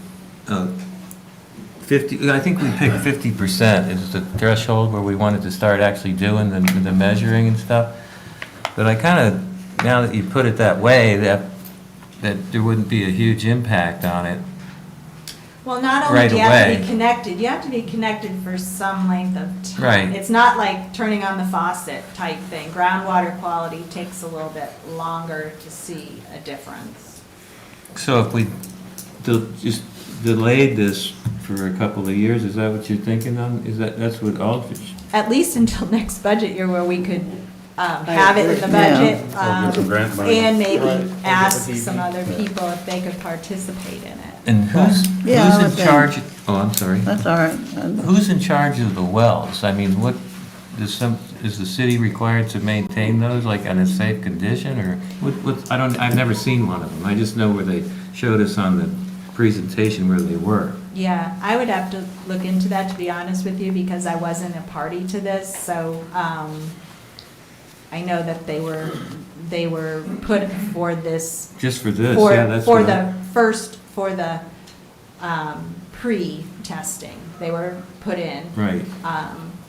50, I think we picked 50% as the threshold where we wanted to start actually doing the measuring and stuff. But I kind of, now that you put it that way, that there wouldn't be a huge impact on it. Well, not only Right do you have to away. be connected, you have to be connected for some length of time. Right. It's not like turning on the faucet type thing. Groundwater quality takes a little bit longer to see a difference. So if we just delayed this for a couple of years, is that what you're thinking on? That's what Aldrich? At least until next budget year, where we could have it in the budget, Or get some grant money. and maybe Right. ask some other people if they could participate in it. And who's Yeah, in charge? Oh, I'm sorry. That's all right. Who's in charge of the wells? I mean, is the city required to maintain those, like in a safe condition, or I've never seen one of them. I just know where they showed us on the presentation where they were. Yeah, I would have to look into that, to be honest with you, because I wasn't a party to this, so I know that they were put for this. Just for this, for- yeah, that's For what the first, for the pre-testing, they were put in. Right.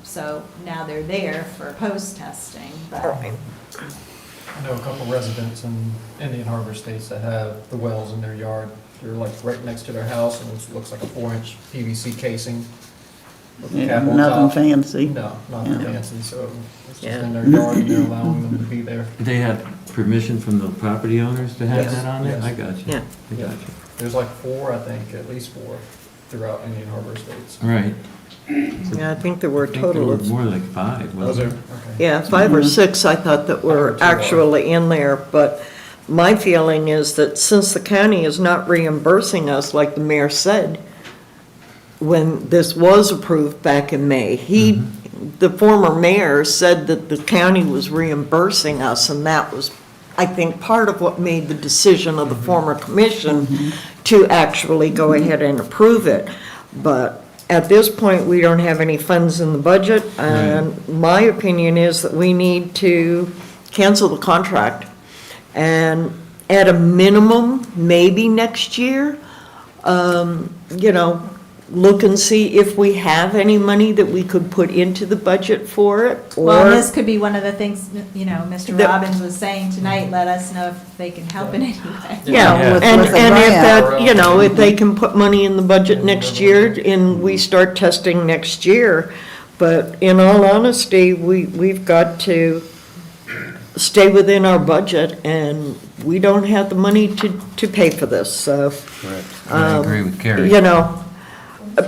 So now they're there for post-testing, but. I know a couple residents in Indian Harbor Estates that have the wells in their yard. They're like right next to their house, and it looks like a 4-inch PVC casing with a cap on Nothing top. fancy. No, nothing Yeah. fancy, so it's just Yeah. in their yard, and they're allowing them to be there. They have permission from the property owners to have Yes, that on there? yes. I got you. Yeah. I got you. There's like 4, I think, at least 4 throughout Indian Harbor Estates. All right. Yeah, I think there were a I think there total were of, more like 5, wasn't there? yeah, 5 or 6 I thought that were actually in there, but my feeling is that since the county is not reimbursing us, like the mayor said, when this was approved back in May, the former mayor said that the county was reimbursing us, and that was, I think, part of what made the decision of the former commission to actually go ahead and approve it. But at this point, we don't have any funds in the budget, and my opinion is that we need to cancel the contract. And at a minimum, maybe next year, you know, look and see if we have any money that we could put into the budget for it, or. Well, this could be one of the things, you know, Mr. That- Robbins was saying tonight, let us know if they can help in any way. Yeah, and if that, you know, if they can put money in the budget next year and we start testing next year. But in all honesty, we've got to stay within our budget, and we don't have the money to pay for this, so. Correct. I agree with Carrie. You know,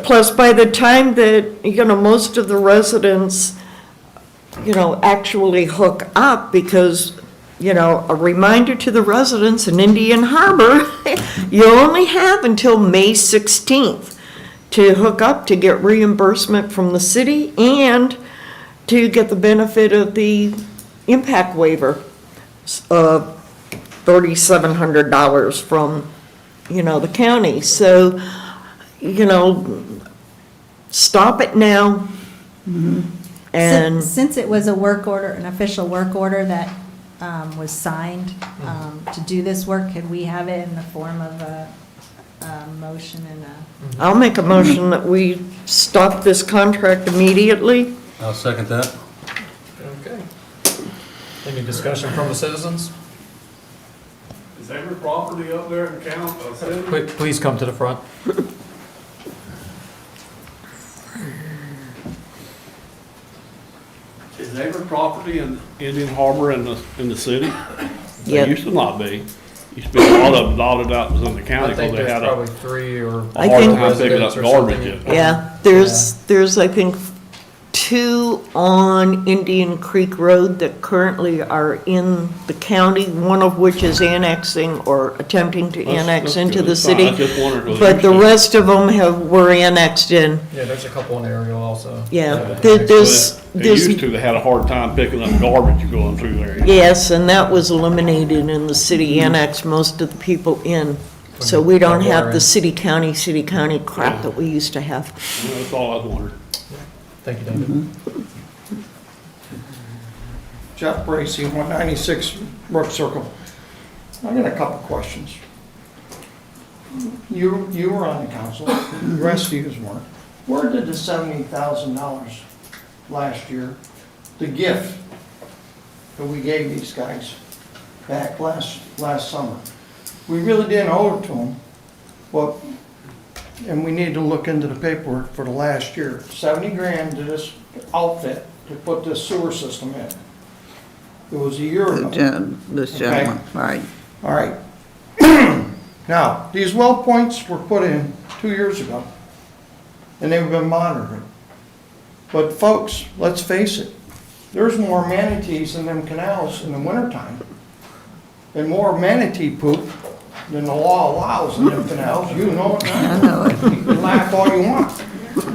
plus by the time that, you know, most of the residents, you know, actually hook up, because, you know, a reminder to the residents in Indian Harbor, you only have until May 16th to hook up to get reimbursement from the city and to get the benefit of the impact waiver of $3,700 from, you know, the county. So, you know, stop it now. And Since it was a work order, an official work order that was signed to do this work, could we have it in the form of a motion and a? I'll make a motion that we stop this contract immediately. I'll second that. Okay. Any discussion from the citizens? Is every property up there in count a city? Please come to the front. Is every property in Indian Harbor in the city? Yeah. They used to not be. Used to be a lot of them dotted out in the county I think because they there's had probably a 3 or I hard think- time picking up residents or garbage. something. Yeah, there's, I think, 2 on Indian Creek Road that currently are in the county, one of which is annexing or attempting to annex that's into good. the That's fine. city. I just wondered whether But the you- rest of them were annexed in. Yeah, there's a couple in Ariel also. Yeah, They there's, used to, they had a hard time picking up garbage going through there. yes, and that was eliminated in the city annex, most of the people in. So we don't have the city-county crap that we used to have. That's all I was wondering. Thank you, David. Jeff Bracy, 196 Brook Circle. I got a couple questions. You were on the council, the rest of you weren't. Where did the $70,000 last year, the gift that we gave these guys back last summer? We really didn't owe it to them, but, and we need to look into the paperwork for the last year. 70 grand to this outfit to put this sewer system in. It was a year ago. This Okay. gentleman, right. All right. Now, these well points were put in 2 years ago, and they've been monitored. But folks, let's face it, there's more manatees in them canals in the wintertime, and more manatee poop than the law allows in them canals. You know it now. I know it. You can laugh all you want.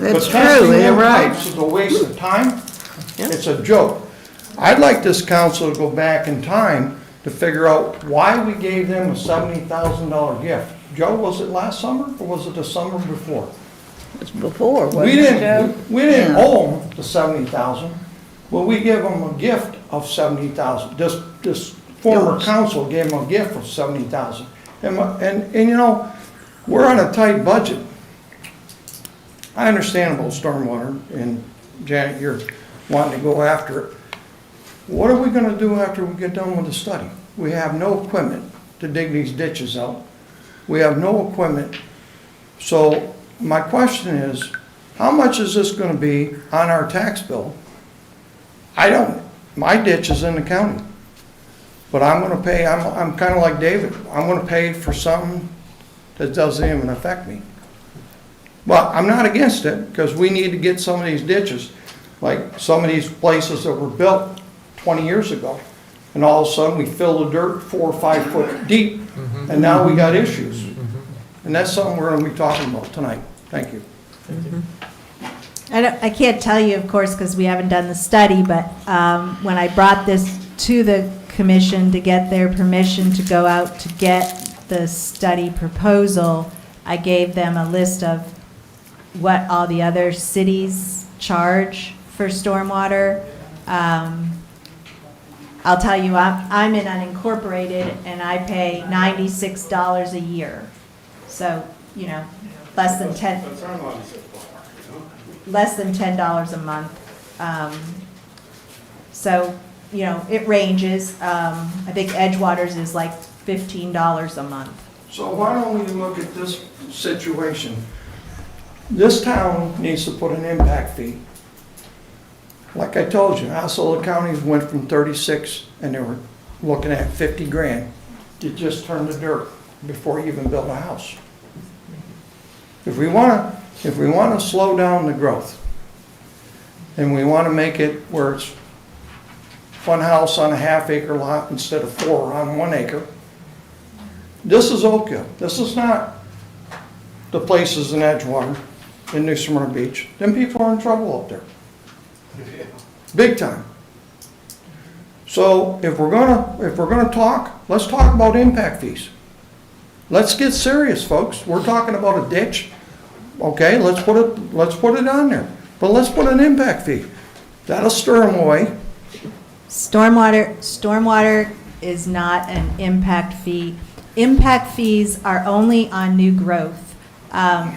That's But testing true, you're them right. pipes is a waste of time. It's a joke. I'd like this council to go back in time to figure out why we gave them a $70,000 gift. Joe, was it last summer or was it the summer before? It's before, wasn't We it, didn't, Joe? we didn't Yeah. owe them the $70,000, but we gave them a gift of $70,000. This former council gave them a gift of $70,000. And you know, we're on a tight budget. I understand about stormwater, and Janet, you're wanting to go after it. What are we gonna do after we get done with the study? We have no equipment to dig these ditches out. We have no equipment. So my question is, how much is this gonna be on our tax bill? My ditch is in the county. But I'm gonna pay, I'm kinda like David, I'm gonna pay for something that doesn't even affect me. But I'm not against it, because we need to get some of these ditches, like some of these places that were built 20 years ago. And all of a sudden, we fill the dirt 4 or 5 foot deep, and now we got issues. And that's something we're gonna be talking about tonight. Thank you. I can't tell you, of course, because we haven't done the study, but when I brought this to the commission to get their permission to go out to get the study proposal, I gave them a list of what all the other cities charge for stormwater. I'll tell you, I'm in unincorporated, and I pay $96 a year. So, you know, less than $10 a month. So, you know, it ranges. I think Edgewater's is like $15 a month. So why don't we look at this situation? This town needs to put an impact fee. Like I told you, Osceola County went from 36, and they were looking at 50 grand to just turn the dirt before you even build a house. If we want to slow down the growth, and we want to make it where it's one house on a half-acre lot instead of 4 on 1 acre, this is Oak Hill. This is not the places in Edgewater, in New Smyrna Beach. Them people are in trouble up there. Big time. So if we're gonna talk, let's talk about impact fees. Let's get serious, folks. We're talking about a ditch. Okay, let's put it on there. But let's put an impact fee. That'll stir them away. Stormwater is not an impact fee. Impact fees are only on new growth.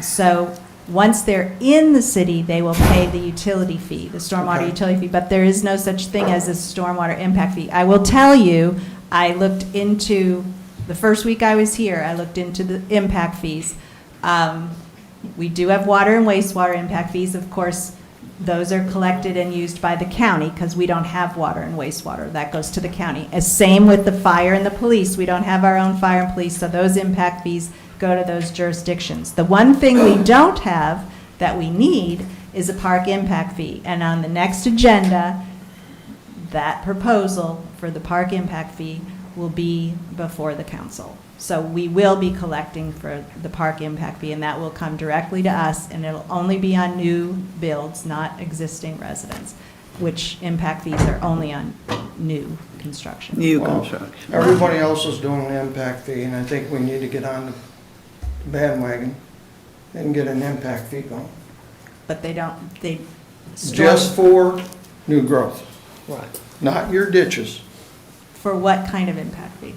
So once they're in the city, they will pay the utility fee, the stormwater utility fee, but there is no such thing as a stormwater impact fee. I will tell you, I looked into, the first week I was here, I looked into the impact fees. We do have water and wastewater impact fees. Of course, those are collected and used by the county because we don't have water and wastewater. That goes to the county. Same with the fire and the police. We don't have our own fire and police, so those impact fees go to those jurisdictions. The one thing we don't have that we need is a park impact fee. And on the next agenda, that proposal for the park impact fee will be before the council. So we will be collecting for the park impact fee, and that will come directly to us, and it'll only be on new builds, not existing residents, which impact fees are only on new construction. Everybody else is doing an impact fee, and I think we need to get on the bandwagon and get an impact fee going. But they don't, Just for new growth. Right. Not your ditches. For what kind of impact fee?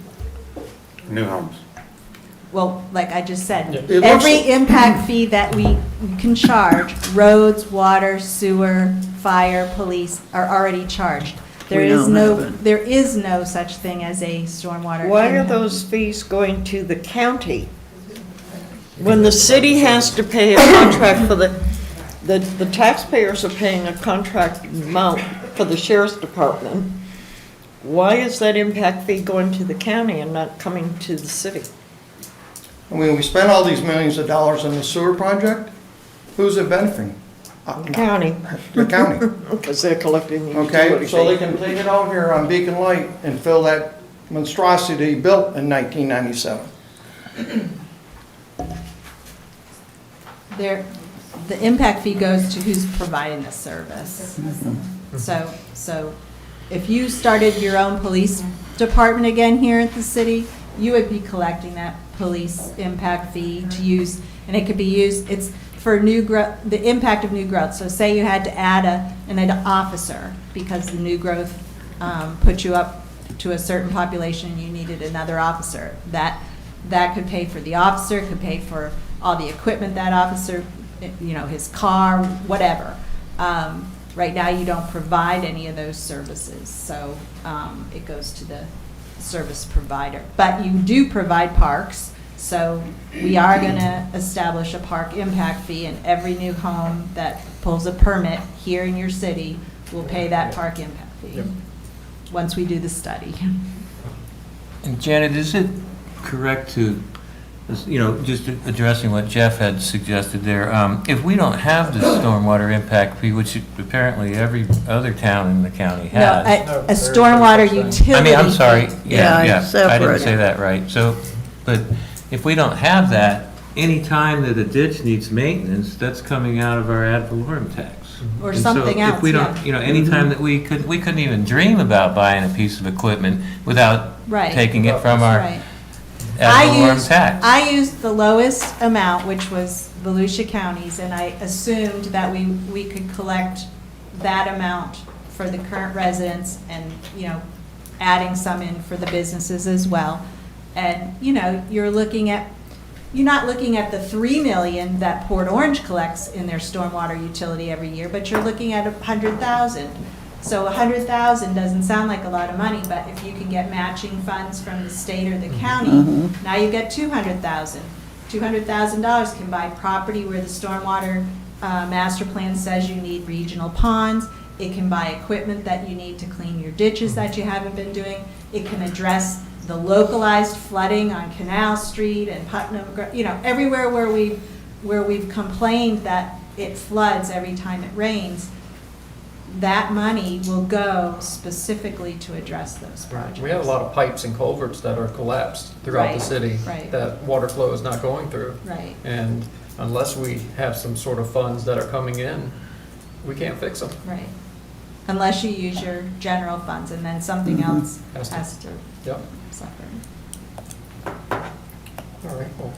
New homes. Well, like I just said, It looks- every impact fee that we can charge, roads, water, sewer, fire, police, are already charged. There is no such thing as a stormwater. Why are impact those fees going to the county? When the city has to pay a contract for the taxpayers are paying a contract amount for the sheriff's department, why is that impact fee going to the county and not coming to the city? I mean, we spent all these millions of dollars on the sewer project. Who's it benefiting? The county. The county. Because they're collecting the Okay, utility so they fee. can take it out here on Beacon Light and fill that monstrosity built in 1997. The impact fee goes to who's providing the service. So if you started your own police department again here at the city, you would be collecting that police impact fee to use, and it could be used, it's for new growth, the impact of new growth. So say you had to add an officer because the new growth put you up to a certain population and you needed another officer. That could pay for the officer, could pay for all the equipment that officer, his car, whatever. Right now, you don't provide any of those services, so it goes to the service provider. But you do provide parks, so we are going to establish a park impact fee, and every new home that pulls a permit here in your city will pay that park impact fee, Yep. once we do the study. And Janet, is it correct to, just addressing what Jeff had suggested there, if we don't have the stormwater impact fee, which apparently every other town in the county No, has. a stormwater utility. I mean, I'm sorry, Yeah, yeah, it's I didn't separate. say that right. So, but if we don't have that, any time that a ditch needs maintenance, that's coming out of our ad valorem tax. Or And so something else, If we don't, yeah. anytime that we couldn't even dream about buying a piece of equipment without Right. taking it from our Right. ad valorem tax. I used the lowest amount, which was Volusia County's, and I assumed that we could collect that amount for the current residents and, adding some in for the businesses as well. And, you're not looking at the 3 million that Port Orange collects in their stormwater utility every year, but you're looking at 100,000. So 100,000 doesn't sound like a lot of money, but if you can get matching funds from the state or the county, now you get 200,000. $200,000 can buy property where the stormwater master plan says you need regional ponds. It can buy equipment that you need to clean your ditches that you haven't been doing. It can address the localized flooding on Canal Street and Putnam, everywhere where we've complained that it floods every time it rains. That money will go specifically to address those projects. We have a lot of pipes and culverts that are collapsed throughout the Right, city. right. That water flow is not going through. Right. And unless we have some sort of funds that are coming in, we can't fix them. Right. Unless you use your general funds, and then something else Has to. has to Yep. suffer. All right, well,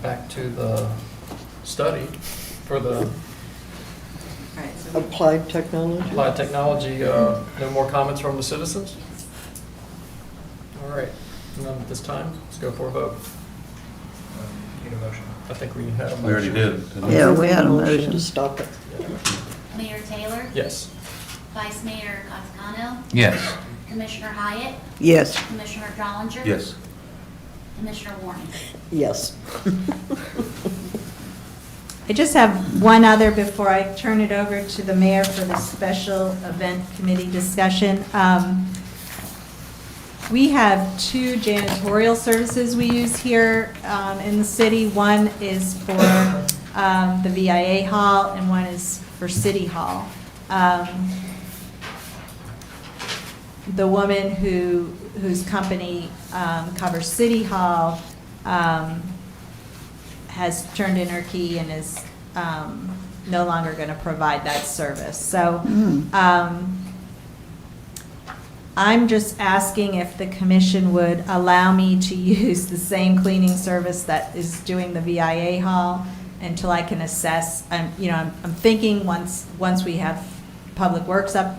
back to the study for the Applied technology? applied technology. No more comments from the citizens? All right, none at this time. Let's go for a vote. Need a motion. I think we had a motion. We already did. Yeah, we had a motion to stop it. Mayor Taylor? Yes. Vice Mayor Gaetano? Yes. Commissioner Hyatt? Yes. Commissioner Dollinger? Yes. Commissioner Warren? Yes. I just have one other before I turn it over to the mayor for the special event committee discussion. We have 2 janitorial services we use here in the city. One is for the VIA Hall and one is for City Hall. The woman whose company covers City Hall has turned in her key and is no longer going to provide that service. So I'm just asking if the commission would allow me to use the same cleaning service that is doing the VIA Hall until I can assess. I'm thinking once we have Public Works up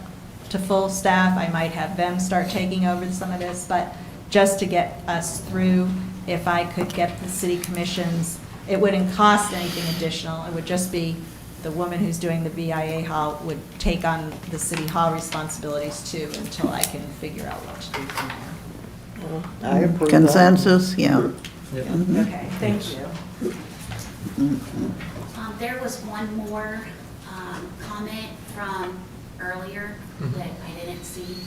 to full staff, I might have them start taking over some of this, but just to get us through, if I could get the city commissions, it wouldn't cost anything additional. It would just be the woman who's doing the VIA Hall would take on the City Hall responsibilities too until I can figure out what to do from there. I approve that. Consensus, yeah. Okay, thank you. There was one more comment from earlier that I didn't see.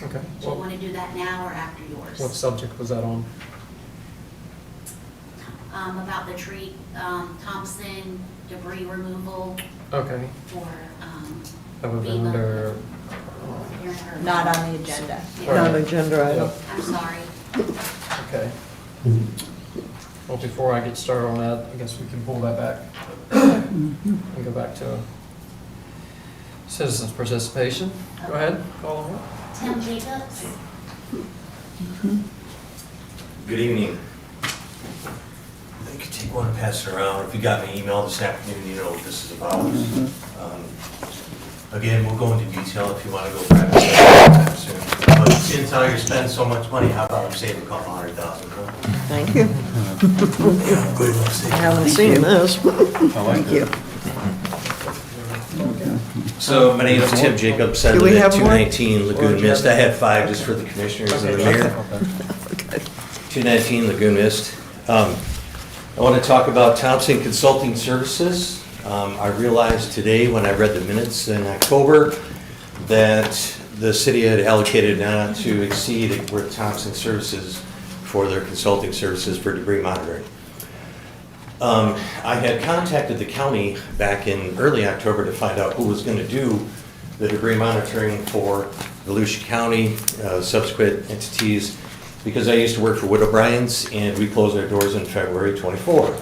Okay. Do you want to do that now or after yours? What subject was that on? About the tree, Thompson debris removal Okay. for, That would have been FEMA. under, Not on the agenda. Not agenda item. I'm sorry. okay. Well, before I get started on that, I guess we can pull that back and go back to citizens' participation. Go ahead, call them. Tim Jacobs? Good evening. You could take one and pass it around. If you got my email this afternoon, you know what this is about. Again, we'll go into detail if you want to go private sometime soon. But since how you're spending so much money, how about we save a couple $100,000? Huh? Thank you. Good. I haven't seen this. I like Thank you. that. So my name is Tim Jacobs. I Do we live at have more? 219 Lagoon Mist. I had 5 just for the commissioners and the mayor. 219 Lagoon Mist. I want to talk about Thompson Consulting Services. I realized today when I read the minutes in October that the city had allocated not to exceed with Thompson Services for their consulting services for debris monitoring. I had contacted the county back in early October to find out who was going to do the debris monitoring for Volusia County, subsequent entities, because I used to work for Wood O'Brien's, and we closed our doors in February 24.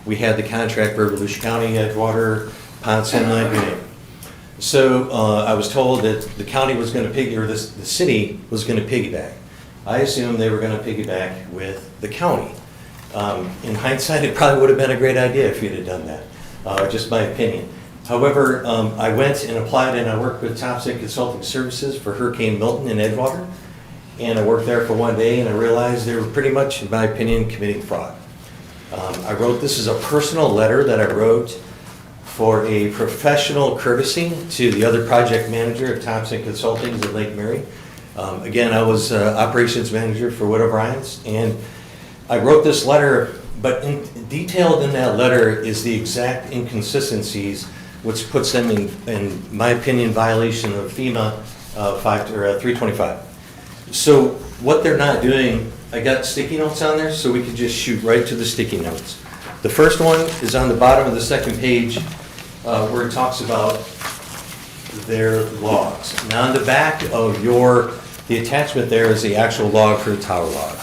We had the contract for Volusia County, Edgewater, Ponce Inlet, you name it. So I was told that the county was going to the city was going to piggyback. I assumed they were going to piggyback with the county. In hindsight, it probably would have been a great idea if you'd have done that, just my opinion. However, I went and applied and I worked with Thompson Consulting Services for Hurricane Milton in Edgewater. And I worked there for one day and I realized they were pretty much, in my opinion, committing fraud. This is a personal letter that I wrote for a professional courtesy to the other project manager at Thompson Consulting in Lake Mary. Again, I was operations manager for Wood O'Brien's, and I wrote this letter, but detailed in that letter is the exact inconsistencies, which puts them in my opinion, violation of FEMA 325. So what they're not doing, I got sticky notes on there, so we can just shoot right to the sticky notes. The first one is on the bottom of the second page, where it talks about their logs. Now on the back of the attachment there is the actual log for the tower log.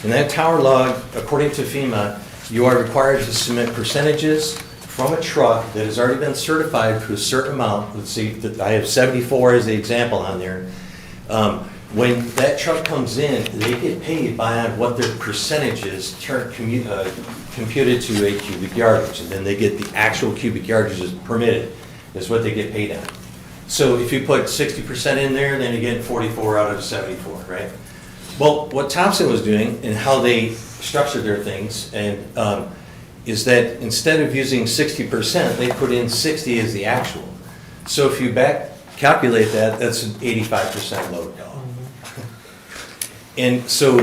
And that tower log, according to FEMA, you are required to submit percentages from a truck that has already been certified to a certain amount. Let's see, I have 74 as the example on there. When that truck comes in, they get paid by what their percentages computed to a cubic yardage, and then they get the actual cubic yardage as permitted, is what they get paid on. So if you put 60% in there, then you get 44 out of 74, right? Well, what Thompson was doing and how they structured their things is that instead of using 60%, they put in 60 as the actual. So if you back calculate that, that's an 85% load call. And so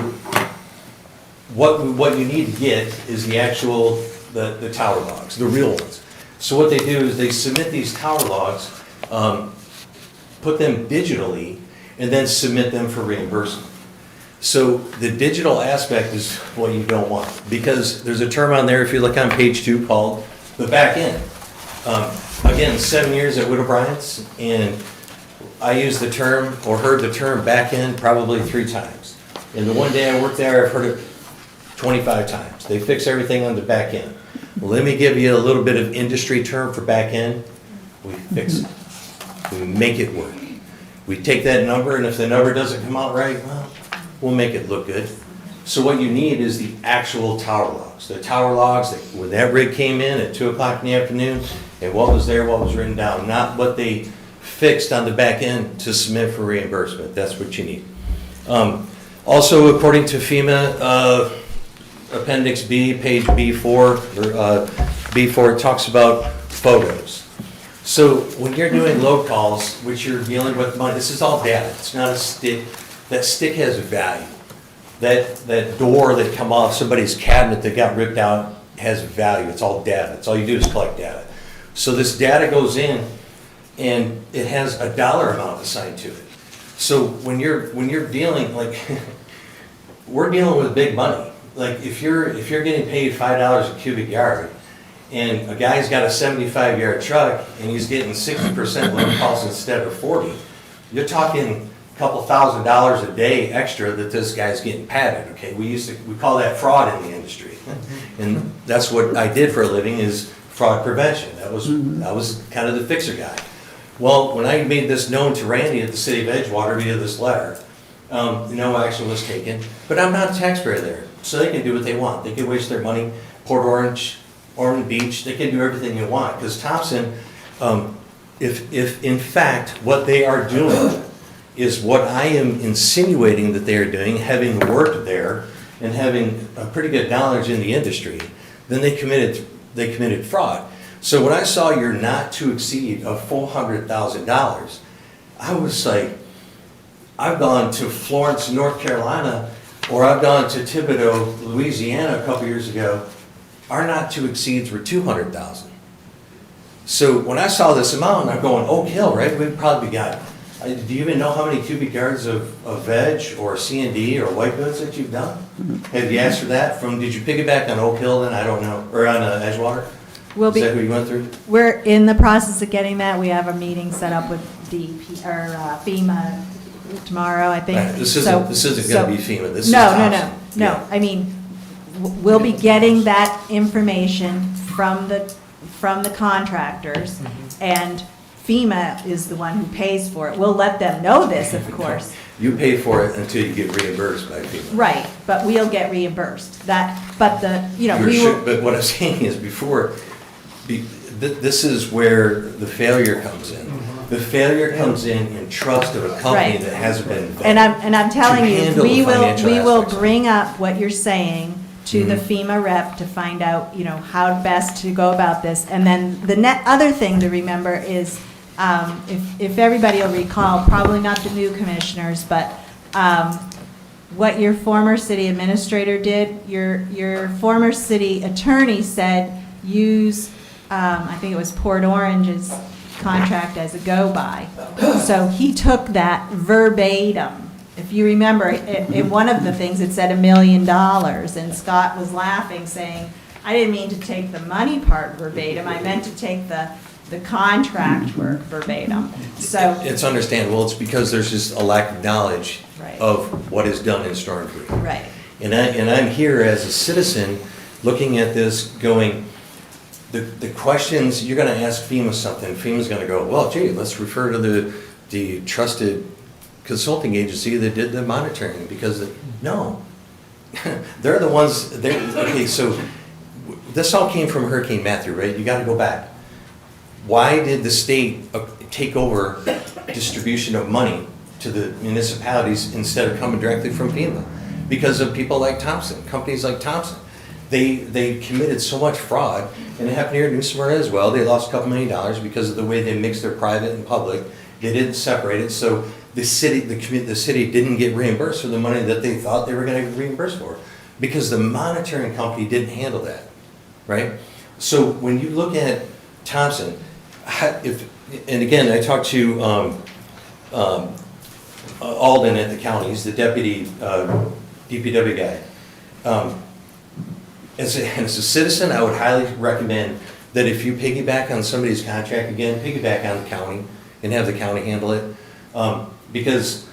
what you need to get is the actual, the tower logs, the real ones. So what they do is they submit these tower logs, put them digitally, and then submit them for reimbursement. So the digital aspect is what you don't want, because there's a term on there, if you look on page 2, called the back end. Again, 7 years at Wood O'Brien's, and I used the term, or heard the term back end probably 3 times. And the one day I worked there, I've heard it 25 times. They fix everything on the back end. Well, let me give you a little bit of industry term for back end. We fix it. We make it work. We take that number, and if the number doesn't come out right, well, we'll make it look good. So what you need is the actual tower logs. The tower logs, that when that rig came in at 2 o'clock in the afternoon, and what was there, what was written down, not what they fixed on the back end to submit for reimbursement. That's what you need. Also, according to FEMA, Appendix B, page B4, or B4, it talks about photos. So when you're doing load calls, which you're dealing with money, this is all data. It's not a stick. That stick has value. That door that come off somebody's cabinet that got ripped out has value. It's all data. It's all you do is collect data. So this data goes in, and it has a dollar amount assigned to it. So when you're dealing, like, we're dealing with big money. Like if you're getting paid $5 a cubic yard, and a guy's got a 75-yard truck and he's getting 60% load calls instead of 40, you're talking a couple $1,000s a day extra that this guy's getting padded. Okay, we call that fraud in the industry, and that's what I did for a living, is fraud prevention. I was kind of the fixer guy. Well, when I made this known to Randy at the city of Edgewater via this letter, no action was taken. But I'm not a taxpayer there, so they can do what they want. They can waste their money. Port Orange, Ormond Beach, they can do everything they want. Because Thompson, if in fact what they are doing is what I am insinuating that they are doing, having worked there and having a pretty good knowledge in the industry, then they committed fraud. So when I saw your not to exceed of $400,000, I was like, I've gone to Florence, North Carolina, or I've gone to Thibodaux, Louisiana a couple years ago. Our not to exceeds were 200,000. So when I saw this amount, I'm going, Oak Hill, right? We've probably got, do you even know how many cubic yards of veg or C&D or white goods that you've done? Have you asked for that from, did you piggyback on Oak Hill then? I don't know, or on Edgewater? Is that who you went through? We're in the process of getting that. We have a meeting set up with DEP, or FEMA tomorrow, I think. Right, this isn't gonna be FEMA, this is No, Thompson. no. I mean, we'll be getting that information from the contractors, and FEMA is the one who pays for it. We'll let them know this, of course. You pay for it until you get reimbursed by FEMA. Right, but we'll get reimbursed. But You're we sure- will, But what I'm saying is this is where the failure comes in. The failure comes in trust of a company Right. that hasn't been vetted. and I'm telling to you, handle we the will, financial we will aspects. bring up what you're saying to the Mhm. FEMA rep to find out, how best to go about this. And then the other thing to remember is, if everybody will recall, probably not the new commissioners, but what your former city administrator did, your former city attorney said, use, I think it was Port Orange's contract as a go-by. So he took that verbatim. If you remember, in one of the things, it said $1 million, and Scott was laughing, saying, I didn't mean to take the money part verbatim, I meant to take the contract work verbatim. So, It's understandable, it's because there's just a lack of knowledge Right. of what is done in Stormfield. right. And I'm here as a citizen, looking at this, going, the questions, you're gonna ask FEMA something, FEMA's gonna go, well, gee, let's refer to the trusted consulting agency that did the monitoring, because, no. They're the ones, okay, so, this all came from Hurricane Matthew, right? You gotta go back. Why did the state take over distribution of money to the municipalities instead of coming directly from FEMA? Because of people like Thompson, companies like Thompson. They committed so much fraud, and it happened here in New Smyrna as well. They lost a couple $1 million because of the way they mixed their private and public. They didn't separate it, so the city didn't get reimbursed for the money that they thought they were gonna get reimbursed for, because the monitoring company didn't handle that, right? So when you look at Thompson, and again, I talked to Alden at the county, he's the deputy DPW guy. As a citizen, I would highly recommend that if you piggyback on somebody's contract, again, piggyback on the county and have the county handle it. Because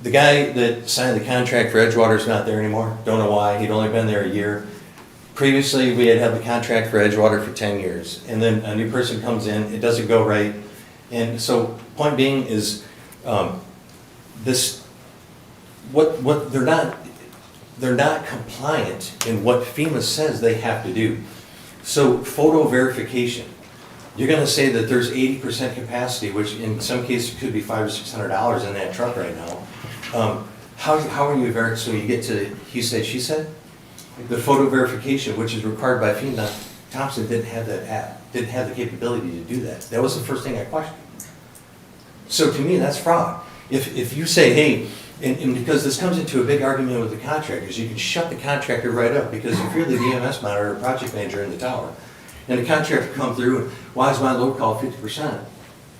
the guy that signed the contract for Edgewater's not there anymore. Don't know why, he'd only been there a year. Previously, we had the contract for Edgewater for 10 years, and then a new person comes in, it doesn't go right. And so, point being is, they're not compliant in what FEMA says they have to do. So, photo verification, you're gonna say that there's 80% capacity, which in some cases could be $500 or $600 in that truck right now. How are you so you get to he said, she said? The photo verification, which is required by FEMA, Thompson didn't have that app, didn't have the capability to do that. That was the first thing I questioned. So to me, that's fraud. If you say, hey, and because this comes into a big argument with the contractors, you can shut the contractor right up, because if you're the DMS monitor or project manager in the tower, and the contractor come through, and why is my load call 50%?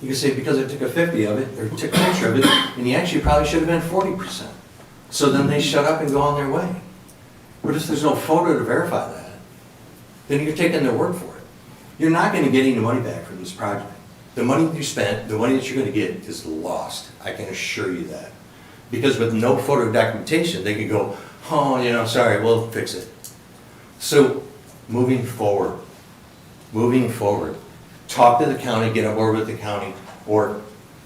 You can say, because I took a 50 of it, or took a picture of it, and you actually probably should have been 40%. So then they shut up and go on their way. But if there's no photo to verify that, then you're taking their word for it. You're not gonna get any money back from this project. The money you spent, the money that you're gonna get is lost. I can assure you that. Because with no photo documentation, they could go, oh, sorry, we'll fix it. So, moving forward, talk to the county, get on board with the county, or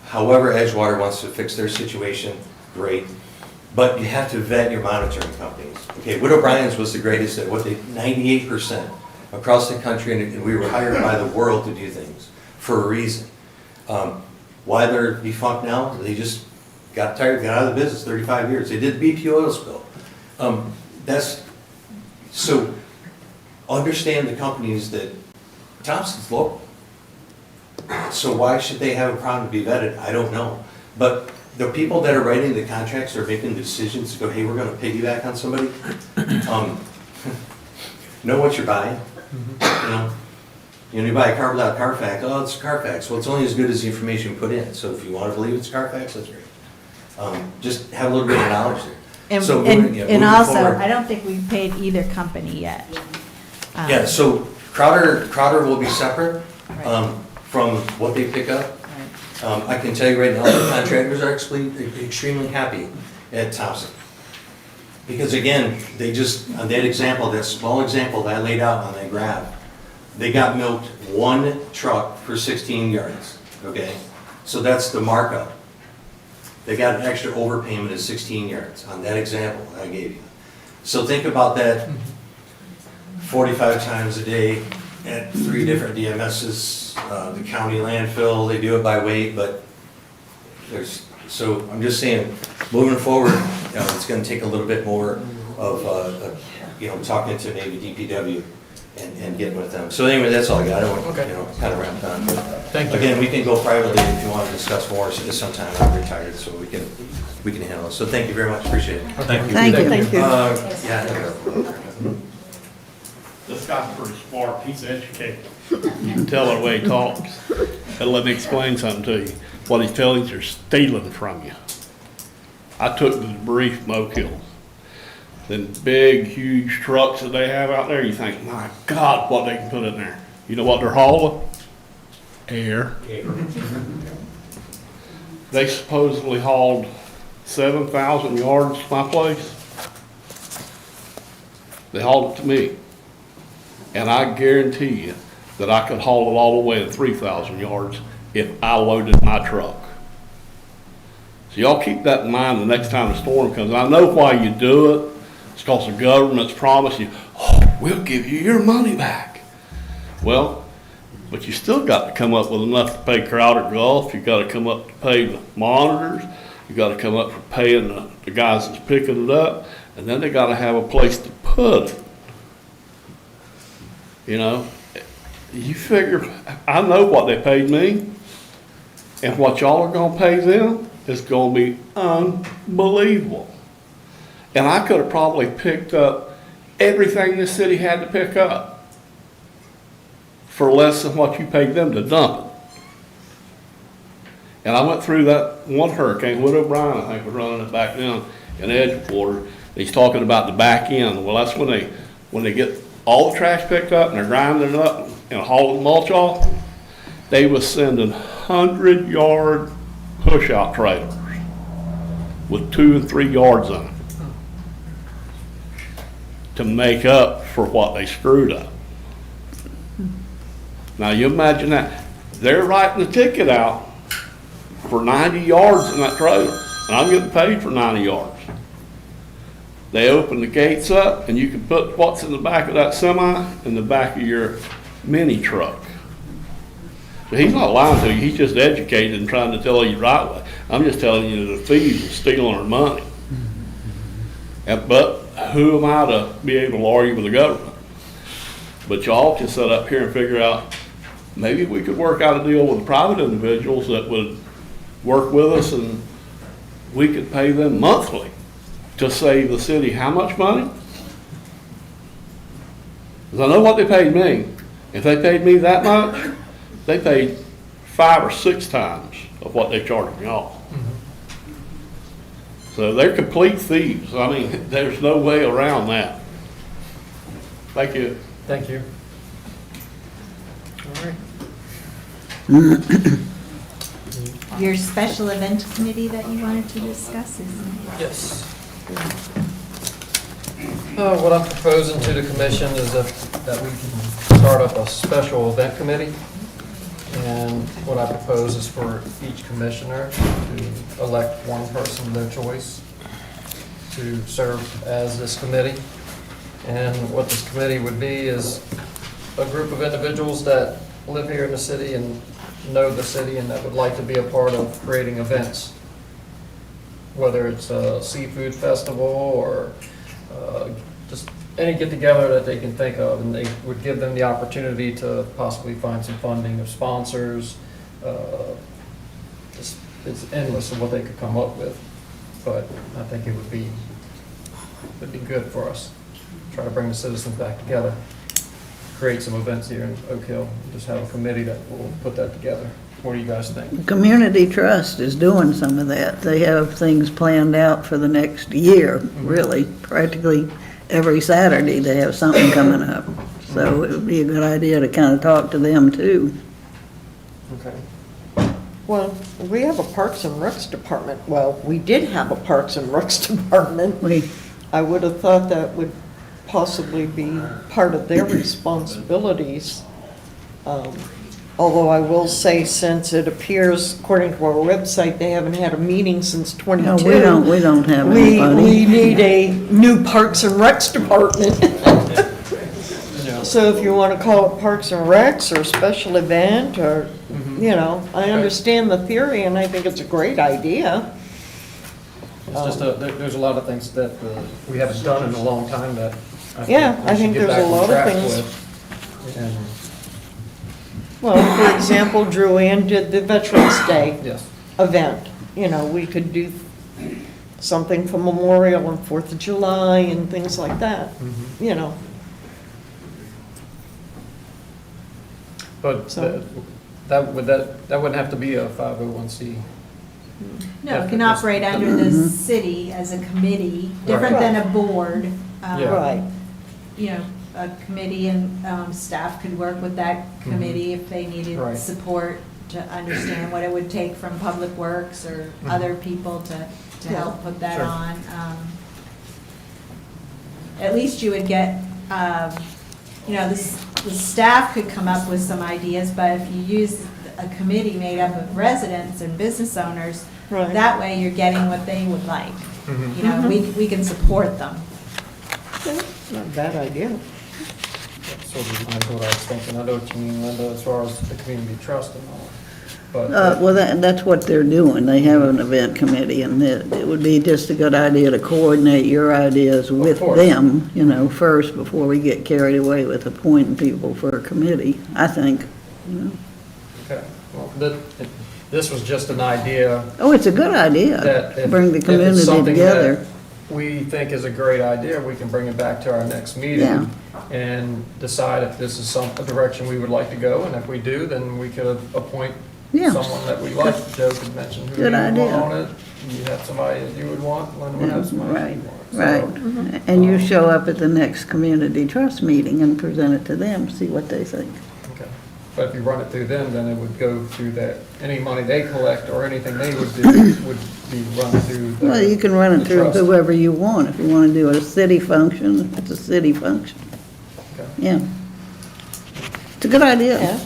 however Edgewater wants to fix their situation, great. But you have to vet your monitoring companies. Okay, Wood O'Brien's was the greatest at 98% across the country, and we were hired by the world to do things for a reason. Why they're defunct now? They just got tired, got out of the business, 35 years. They did the BP oil spill. So understand the companies that Thompson's local. So why should they have a problem to be vetted? I don't know. But the people that are writing the contracts are making decisions to go, hey, we're gonna piggyback on somebody. Know what you're buying, you know? You buy a car without Carfax, oh, it's Carfax. Well, it's only as good as the information you put in. So if you wanna believe it's Carfax, that's great. Just have a little bit of knowledge there. And, So and, moving- yeah, and moving also, forward- I don't think we've paid either company yet. Yeah, so Crowder will be separate Right. from what they pick up. I can tell you right now, the contractors are extremely happy at Thompson. Because again, they just, on that example, that small example that I laid out on that graph, they got milked one truck for 16 yards, okay? So that's the markup. They got an extra overpayment of 16 yards on that example I gave you. So think about that 45 times a day at 3 different DMSs, the county landfill, they do it by weight, but so I'm just saying, moving forward, it's gonna take a little bit more of, talking to maybe DPW and getting with them. So anyway, that's all I got. I don't want, kind of ramped on. Thank you. Again, we can go privately if you want to discuss more sometime. I'm retired, so we can handle it. So thank you very much, appreciate it. Thank you. Thank you. Yeah. This guy's pretty smart, he's educated. You can tell the way he talks. And let me explain something to you. What he's telling you, they're stealing from you. I took the debris from Oak Hill. Then big, huge trucks that they have out there, you think, my God, what they can put in there. You know what they're hauling? Air. They supposedly hauled 7,000 yards to my place. They hauled it to me. And I guarantee you that I could haul it all the way to 3,000 yards if I loaded my truck. So y'all keep that in mind the next time the storm comes. I know why you do it. It's because the government's promised you, oh, we'll give you your money back. Well, but you still got to come up with enough to pay Crowder Gulf. You got to come up to pay the monitors. You got to come up for paying the guys that's picking it up. And then they got to have a place to put it. You know, you figure, I know what they paid me, and what y'all are gonna pay them is gonna be unbelievable. And I could have probably picked up everything this city had to pick up for less than what you paid them to dump it. And I went through that one hurricane, Wood O'Brien, I think, was running it back down in Edgewater. He's talking about the back end. Well, that's when they get all the trash picked up and they're grinding it up and hauling the mulch off, they was sending 100-yard push-out trailers with 2 and 3 yards on them to make up for what they screwed up. Now you imagine that. They're writing the ticket out for 90 yards in that trailer, and I'm getting paid for 90 yards. They open the gates up, and you can put what's in the back of that semi in the back of your mini truck. So he's not lying to you, he's just educated and trying to tell you the right way. I'm just telling you the thieves are stealing our money. But who am I to be able to argue with the government? But y'all can sit up here and figure out, maybe we could work out a deal with private individuals that would work with us and we could pay them monthly to save the city how much money? Because I know what they paid me. If they paid me that much, they paid 5 or 6 times of what they charged me off. So they're complete thieves. I mean, there's no way around that. Thank you. Thank you. All right. Your special event committee that you wanted to discuss is? Yes. What I'm proposing to the commission is that we can start up a special event committee. And what I propose is for each commissioner to elect one person of their choice to serve as this committee. And what this committee would be is a group of individuals that live here in the city and know the city and that would like to be a part of creating events. Whether it's a seafood festival or just any get-together that they can think of, and they would give them the opportunity to possibly find some funding of sponsors. It's endless of what they could come up with, but I think it would be good for us. Try to bring the citizens back together, create some events here in Oak Hill, just have a committee that will put that together. What do you guys think? Community Trust is doing some of that. They have things planned out for the next year, really. Practically every Saturday, they have something coming up. So it would be a good idea to kind of talk to them too. Okay. Well, we have a Parks and Recs department. Well, we did have a Parks and Recs department. I would have thought that would possibly be part of their responsibilities. Although I will say, since it appears, according to our website, they haven't had a meeting since '22. No, we don't have anybody. We need a new Parks and Recs department. So if you want to call it Parks and Recs or special event or, you know, I understand the theory and I think it's a great idea. It's just, there's a lot of things that we haven't done in a long time that I I think think we should get there's a back on lot of track things. with. And Well, for example, Drew Ann did the Veterans Day Yes. event. You know, we could do something for Memorial and 4th of July and things like that, you know. But So- that wouldn't have to be a 501c. No, it can operate under the city as a committee, different than a board. Yeah. Right. You know, a committee and staff could work with that committee if they needed Right. support to understand what it would take from Public Works or other people to help put that Sure. on. At least you would get, you know, the staff could come up with some ideas, but if you use a committee made up of residents and business owners, Right. that way you're getting what they would like. You know, we can support them. Not a bad idea. Sort of what I was thinking. I know what you mean, Linda, as far as the community trust and all. But Well, that's what they're doing. They have an event committee, and it would be just a good idea to coordinate your ideas with course. them, you know, first, before we get carried away with appointing people for a committee, I think. You know. okay. Well, this was just an idea. Oh, it's a good idea. That if- Bring the if it's community something together. that we think is a great idea, we can bring it back to our next meeting and decide if this is a direction we would like to go, and if we do, then we could appoint Yeah. someone that we like. Joe could mention who he Good would want idea. on it. You have somebody that you would want, Linda would have somebody Right, you want. right. And you show up at the next community trust meeting and present it to them, see what they think. Okay. But if you run it through them, then it would go through that, any money they collect or anything they would do would be run through the. Well, you can run it the through trust. whoever you want. If you want to do a city function, it's a city function. Okay. Yeah. It's a good idea. Yeah.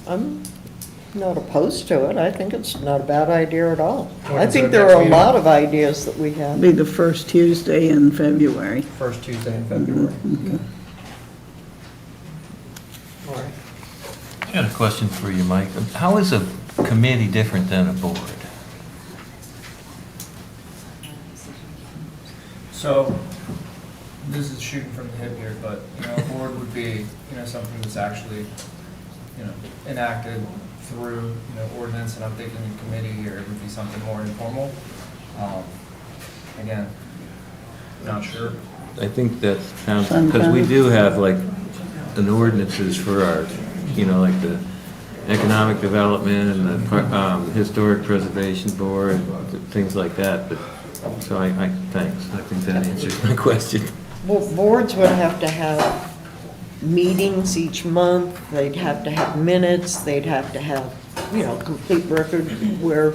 I'm not opposed to it. I think it's not a bad idea at all. When I is think our there next are a meeting? lot of ideas that we have. Be the first Tuesday in February. First Tuesday in February. Okay. All right. I got a question for you, Mike. How is a committee different than a board? So, this is shooting from the hip here, but, you know, a board would be, you know, something that's actually, you know, enacted through, you know, ordinance, and I'm thinking committee, or it would be something more informal. Again, not sure. I think that sounds, because we do have like an ordinances for our, you know, like the economic development and the historic preservation board, things like that, but, so thanks. I think that answers my question. Well, boards would have to have meetings each month, they'd have to have minutes, they'd have to have, you know, complete record where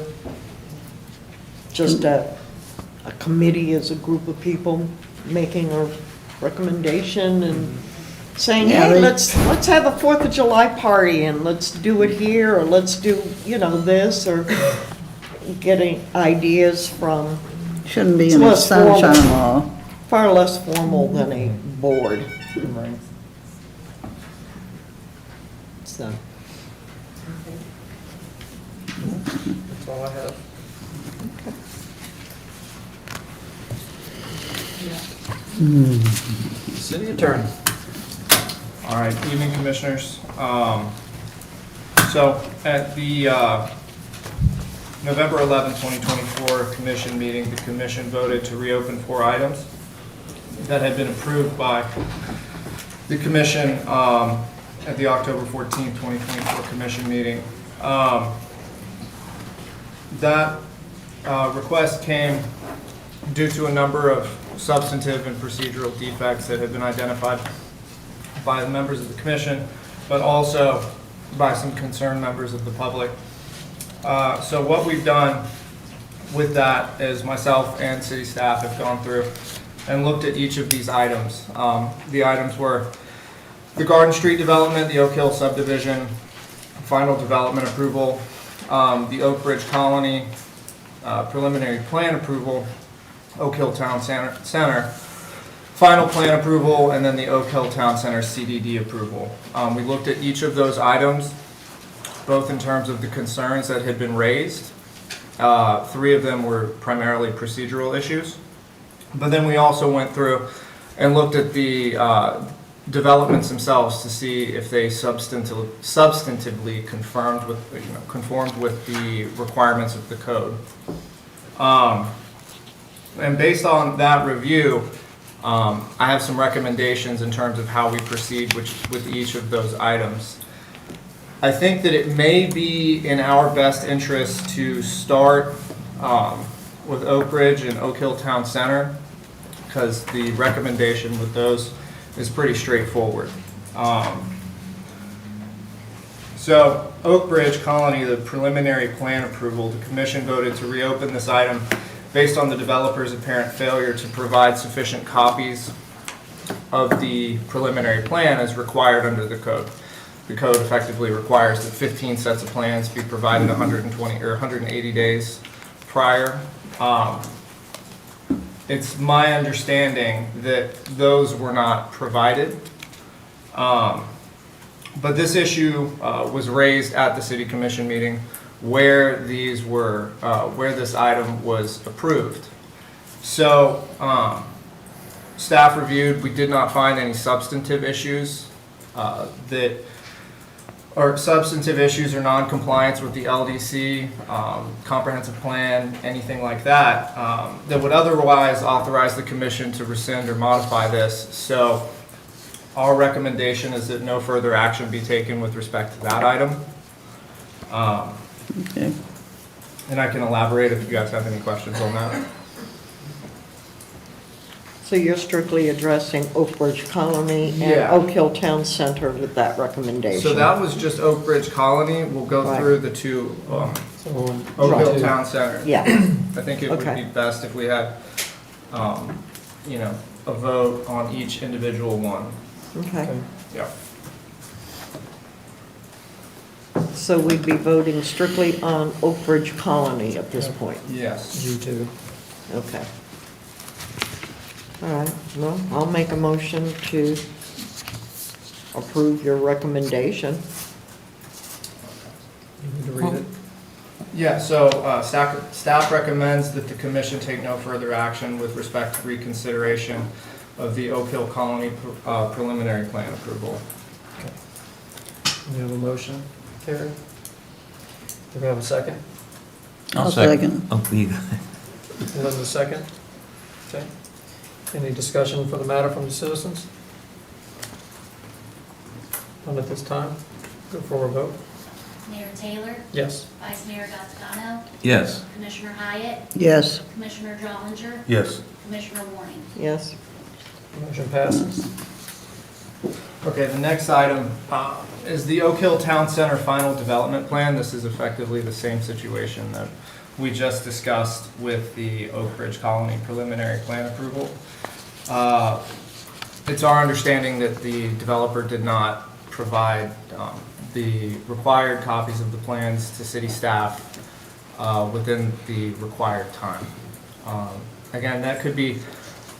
just a committee is a group of people making a recommendation and saying, Yeah, hey, they- let's have a 4th of July party and let's do it here, or let's do, you know, this, or getting ideas from. Shouldn't be It's in a less formal. sunshine law. Far less formal than a board. Right. So, That's all I have. City Attorney. All right, evening commissioners. So at the November 11, 2024 commission meeting, the commission voted to reopen 4 items that had been approved by the commission at the October 14, 2024 commission meeting. That request came due to a number of substantive and procedural defects that had been identified by the members of the commission, but also by some concerned members of the public. So what we've done with that is myself and city staff have gone through and looked at each of these items. The items were the Garden Street development, the Oak Hill subdivision, final development approval, the Oak Ridge Colony preliminary plan approval, Oak Hill Town Center final plan approval, and then the Oak Hill Town Center CDD approval. We looked at each of those items, both in terms of the concerns that had been raised. 3 of them were primarily procedural issues. But then we also went through and looked at the developments themselves to see if they substantively conformed with the requirements of the code. And based on that review, I have some recommendations in terms of how we proceed with each of those items. I think that it may be in our best interest to start with Oak Ridge and Oak Hill Town Center, because the recommendation with those is pretty straightforward. So Oak Ridge Colony, the preliminary plan approval, the commission voted to reopen this item based on the developer's apparent failure to provide sufficient copies of the preliminary plan as required under the code. The code effectively requires that 15 sets of plans be provided 120 or 180 days prior. It's my understanding that those were not provided. But this issue was raised at the city commission meeting where these were, where this item was approved. So staff reviewed, we did not find any substantive issues or substantive issues or non-compliance with the LDC, comprehensive plan, anything like that, that would otherwise authorize the commission to rescind or modify this. So our recommendation is that no further action be taken with respect to that item. Okay. And I can elaborate if you guys have any questions on that. So you're strictly addressing Oak Ridge Colony and Yeah. Oak Hill Town Center with that recommendation? So that was just Oak Ridge Colony. We'll go Right. through the 2 Oak Right. Hill Town Center. Yeah. I think it would Okay. be best if we had, a vote on each individual one. Okay. Yeah. So we'd be voting strictly on Oak Ridge Colony at this point? Yes. You too. Okay. All right, well, I'll make a motion to approve your recommendation. You need to read it. Yeah, so staff recommends that the commission take no further action with respect to reconsideration of the Oak Hill Colony preliminary plan approval. We have a motion, Terry? Do we have a second? I'll second. Oh, you Elizabeth, second? Okay. Any discussion for the matter from the citizens? None at this time. Go for a vote. Mayor Taylor? Yes. Vice Mayor Gattagano? Yes. Commissioner Hyatt? Yes. Commissioner Drollinger? Yes. Commissioner Warning? Yes? Motion passes. Okay, the next item is the Oak Hill Town Center final development plan. This is effectively the same situation that we just discussed with the Oak Ridge Colony preliminary plan approval. It's our understanding that the developer did not provide the required copies of the plans to city staff within the required time. Again, that could be,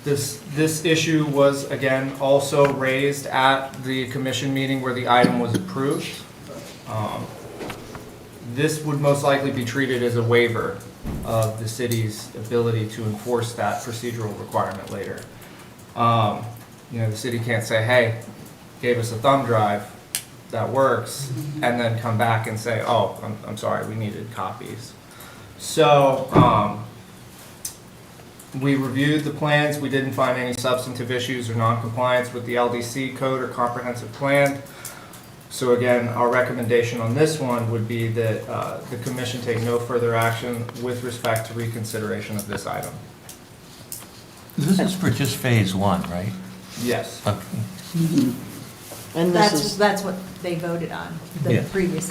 this issue was again also raised at the commission meeting where the item was approved. This would most likely be treated as a waiver of the city's ability to enforce that procedural requirement later. You know, the city can't say, hey, gave us a thumb drive that works, and then come back and say, oh, I'm sorry, we needed copies. So, we reviewed the plans, we didn't find any substantive issues or non-compliance with the LDC code or comprehensive plan. So again, our recommendation on this one would be that the commission take no further action with respect to reconsideration of this item. This is for just phase one, right? Yes. Okay. And this is, That's what they voted on, the Yeah. previous.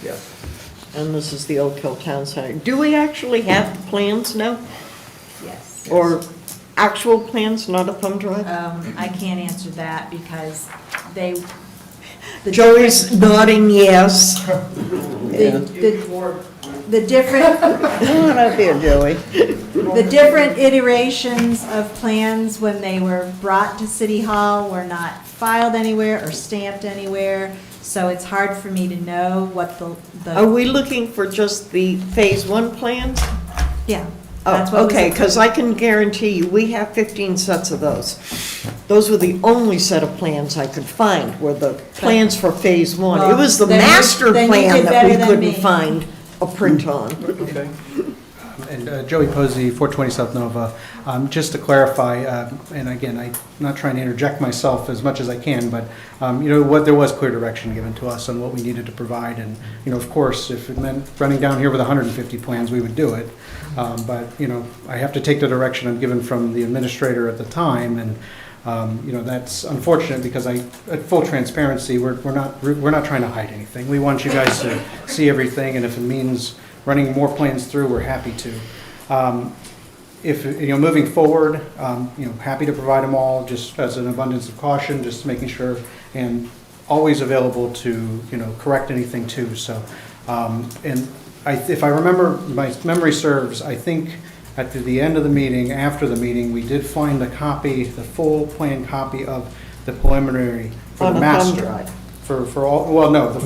Yes. and this is the Oak Hill Town Center. Do we actually have the plans now? Yes. Or actual plans, not a thumb drive? I can't answer that because they. Joey's nodding yes. The different. Come on up here, Joey. The different iterations of plans when they were brought to City Hall were not filed anywhere or stamped anywhere, so it's hard for me to know what the. Are we looking for just the phase one plans? Yeah. That's what Oh, was okay, approved. because I can guarantee you, we have 15 sets of those. Those were the only set of plans I could find, were the plans for phase one. It Well, was the then you- master then you plan did that we better than couldn't me. find a print on. Okay. And Joey Posey, 420 South Nova. Just to clarify, and again, I'm not trying to interject myself as much as I can, but, you know, what, there was clear direction given to us on what we needed to provide. And, you know, of course, if it meant running down here with 150 plans, we would do it. But, you know, I have to take the direction I'm given from the administrator at the time. And, you know, that's unfortunate because at full transparency, we're not trying to hide anything. We want you guys to see everything, and if it means running more plans through, we're happy to. If, you know, moving forward, you know, happy to provide them all, just as an abundance of caution, just making sure, and always available to, you know, correct anything too. So, and if I remember, my memory serves, I think at the end of the meeting, after the meeting, we did find a copy, the full plan copy of the preliminary for On the a thumb master. drive. For all, well, no, the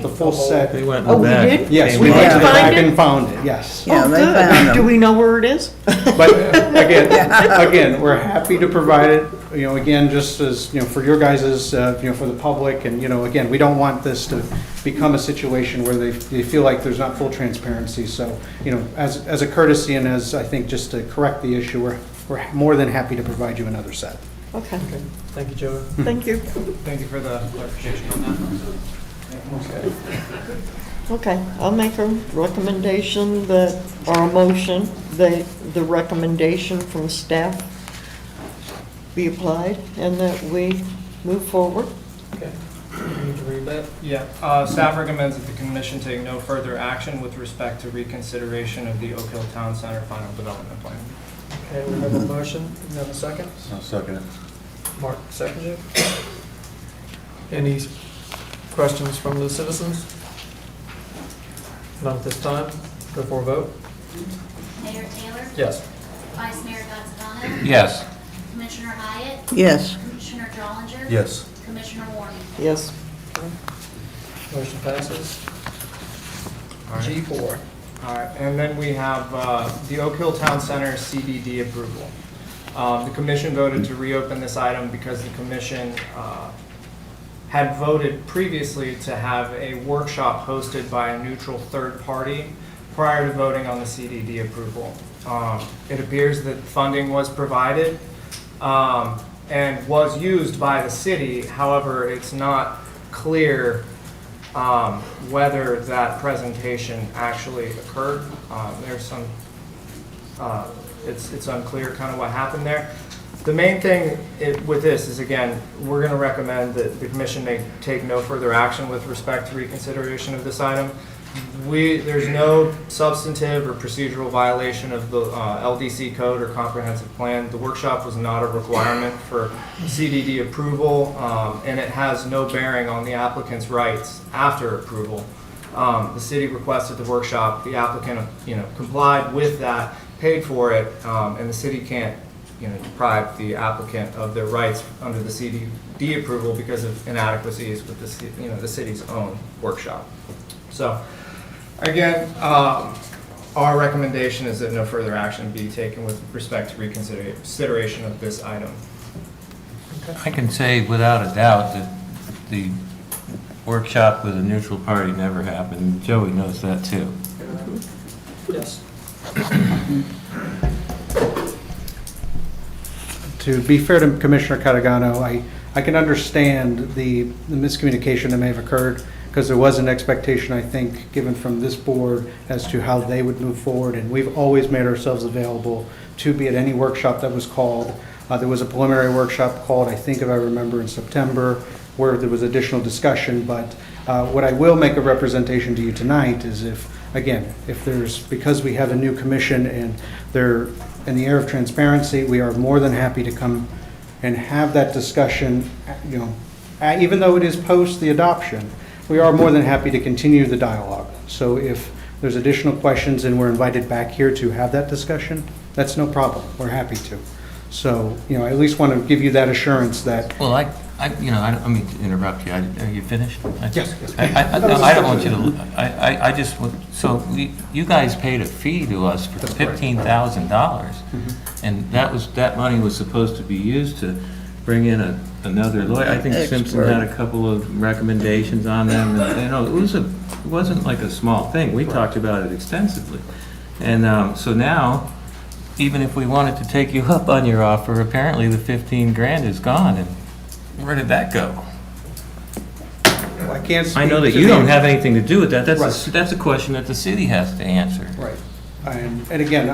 full set. They went in Oh, the we back. did? Yes, We we went did to the find back it? and found it, yes. Oh, good. Do we know where it is? But again, we're happy to provide it, you know, again, just as, you know, for your guys', you know, for the public. And, you know, again, we don't want this to become a situation where they feel like there's not full transparency. So, you know, as a courtesy and as, I think, just to correct the issue, we're more than happy to provide you another set. Okay, Thank you, Joey. thank you. Thank you for the clarification on that. Okay. Okay, I'll make a recommendation that, or a motion, that the recommendation from staff be applied and that we move forward. Okay. You need to read that? Yeah, staff recommends that the commission take no further action with respect to reconsideration of the Oak Hill Town Center final development plan. Okay, we have a motion. We have a second. I'll second it. Mark, seconded. Any questions from the citizens? None at this time. Go for a vote. Mayor Taylor? Yes. Vice Mayor Gazzarano? Yes. Commissioner Hyatt? Yes. Commissioner Dollinger? Yes. Commissioner Warren? Yes. Motion passes. All right. G4. All right, and then we have the Oak Hill Town Center CDD approval. The commission voted to reopen this item because the commission had voted previously to have a workshop hosted by a neutral third party prior to voting on the CDD approval. It appears that funding was provided and was used by the city. However, it's not clear whether that presentation actually occurred. There's some, it's unclear kind of what happened there. The main thing with this is, again, we're going to recommend that the commission may take no further action with respect to reconsideration of this item. There's no substantive or procedural violation of the LDC code or comprehensive plan. The workshop was not a requirement for CDD approval, and it has no bearing on the applicant's rights after approval. The city requested the workshop, the applicant, complied with that, paid for it, and the city can't, deprive the applicant of their rights under the CDD approval because of inadequacies with the city's own workshop. So, again, our recommendation is that no further action be taken with respect to reconsideration of this item. I can say without a doubt that the workshop with a neutral party never happened. Joey knows that too. Yes. To be fair to Commissioner Catagano, I can understand the miscommunication that may have occurred, because there was an expectation, I think, given from this board as to how they would move forward, and we've always made ourselves available to be at any workshop that was called. There was a preliminary workshop called, I think if I remember, in September, where there was additional discussion, but what I will make a representation to you tonight is if there's, because we have a new commission and they're in the air of transparency, we are more than happy to come and have that discussion, even though it is post the adoption, we are more than happy to continue the dialogue. So if there's additional questions and we're invited back here to have that discussion, that's no problem. We're happy to. So, I at least want to give you that assurance that. Well, I don't mean to interrupt you. Are you finished? Yes. I don't want you to, I just, so you guys paid a fee to us for $15,000. And that money was supposed to be used to bring in another lawyer. I think Simpson had a couple of recommendations on them. And, it wasn't like a small thing. We talked about it extensively. And so now, even if we wanted to take you up on your offer, apparently the 15 grand is gone. And where did that go? Well, I can't speak I know that to you the- don't have anything to do with that. Right. That's a question that the city has to answer. Right. And again,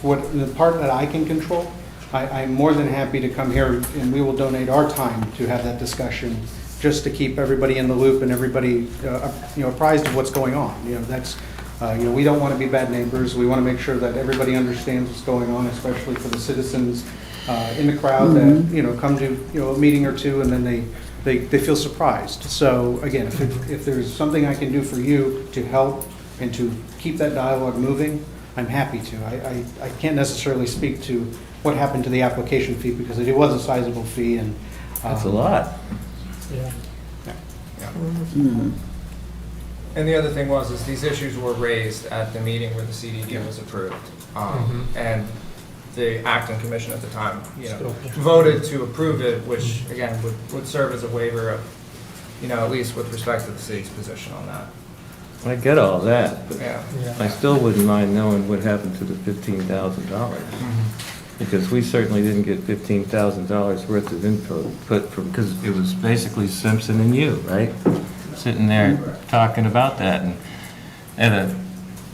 what the part that I can control, I'm more than happy to come here and we will donate our time to have that discussion, just to keep everybody in the loop and everybody, apprised of what's going on. We don't want to be bad neighbors. We want to make sure that everybody understands what's going on, especially for the citizens in the crowd that, come to, a meeting or two and then they feel surprised. So again, if there's something I can do for you to help and to keep that dialogue moving, I'm happy to. I can't necessarily speak to what happened to the application fee because it was a sizable fee and. That's a lot. Yeah. And the other thing is these issues were raised at the meeting where the CDD was approved. And the acting commission at the time, voted to approve it, which again would serve as a waiver of, at least with respect to the city's position on that. I get all that, but Yeah. I still wouldn't mind knowing what happened to the $15,000. Because we certainly didn't get $15,000 worth of input from, because it was basically Simpson and you, right? Sitting there talking about that, and at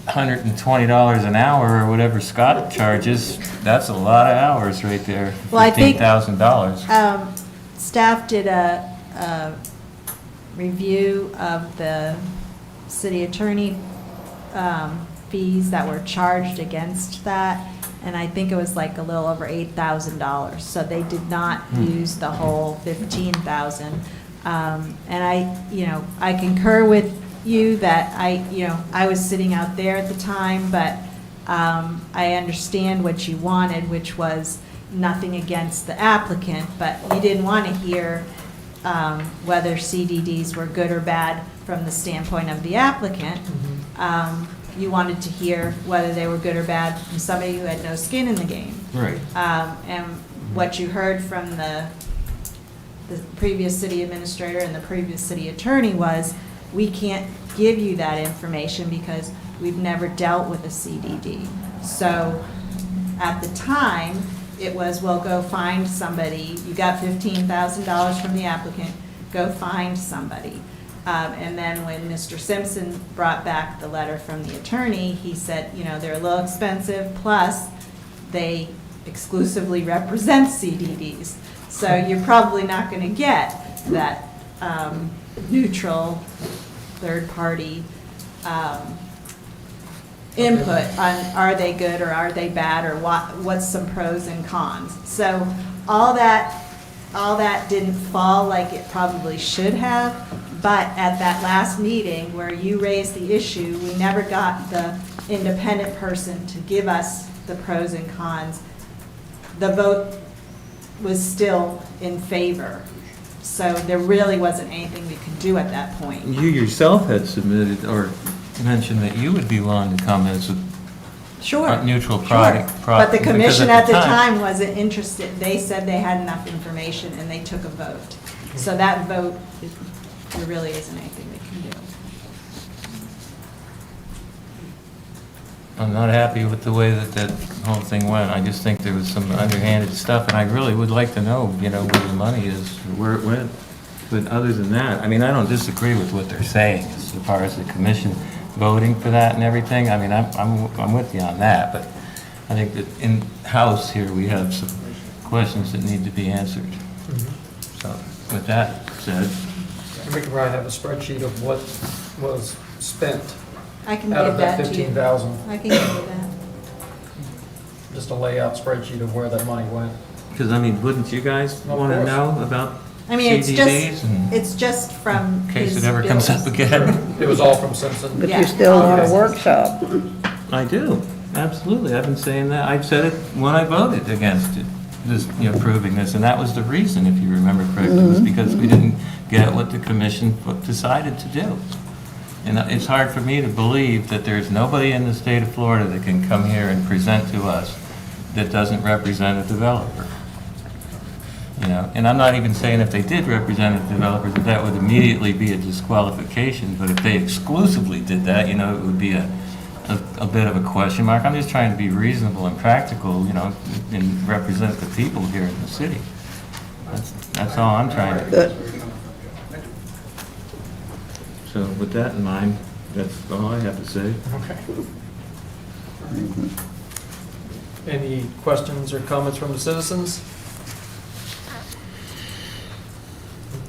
$120 an hour or whatever Scott charges, that's a lot of hours right there, Well, I think, $15,000. Staff did a review of the city attorney fees that were charged against that, and I think it was like a little over $8,000. So they did not use the whole $15,000. And I concur with you that I was sitting out there at the time, but I understand what you wanted, which was nothing against the applicant, but you didn't want to hear whether CDDs were good or bad from the standpoint of the applicant. You wanted to hear whether they were good or bad from somebody who had no skin in the game. Right. And what you heard from the previous city administrator and the previous city attorney was, we can't give you that information because we've never dealt with a CDD. So at the time, it was, well, go find somebody. You got $15,000 from the applicant, go find somebody. And then when Mr. Simpson brought back the letter from the attorney, he said, they're a little expensive, plus they exclusively represent CDDs. So you're probably not going to get that neutral third-party input on are they good or are they bad, or what's some pros and cons. So all that didn't fall like it probably should have. But at that last meeting where you raised the issue, we never got the independent person to give us the pros and cons. The vote was still in favor. So there really wasn't anything we could do at that point. You yourself had submitted or mentioned that you would be willing to come as a Sure. neutral Sure. product. But the because commission at the time wasn't interested. They said they had enough information and they took a vote. So that vote, there really isn't anything they can do. I'm not happy with the way that that whole thing went. I just think there was some underhanded stuff, and I really would like to know, where the money is, where it went. But other than that, I mean, I don't disagree with what they're saying as far as the commission voting for that and everything. I mean, I'm with you on that, but I think that in-house here, we have some questions that need to be answered. So with that said, We could probably have a spreadsheet of what was spent I can out give of that that to you. 15,000. I can give you that. Just a layout spreadsheet of where that money went. because I mean, wouldn't you guys Of want to course. know about I mean, CDBs and it's just from in case his it ever comes bills. up again? It was all from Simpson. But Yeah. you still want a Okay. workshop. I do, absolutely. I've been saying that. I've said it when I voted against it, this, approving this, and that was the reason, if you remember correctly, was because we didn't get what the commission decided to do. And it's hard for me to believe that there's nobody in the state of Florida that can come here and present to us that doesn't represent a developer. And I'm not even saying if they did represent a developer, that would immediately be a disqualification, but if they exclusively did that, it would be a bit of a question mark. I'm just trying to be reasonable and practical, and represent the people here in the city. That's all I'm trying to do. Good. So with that in mind, that's all I have to say. Okay. Any questions or comments from the citizens?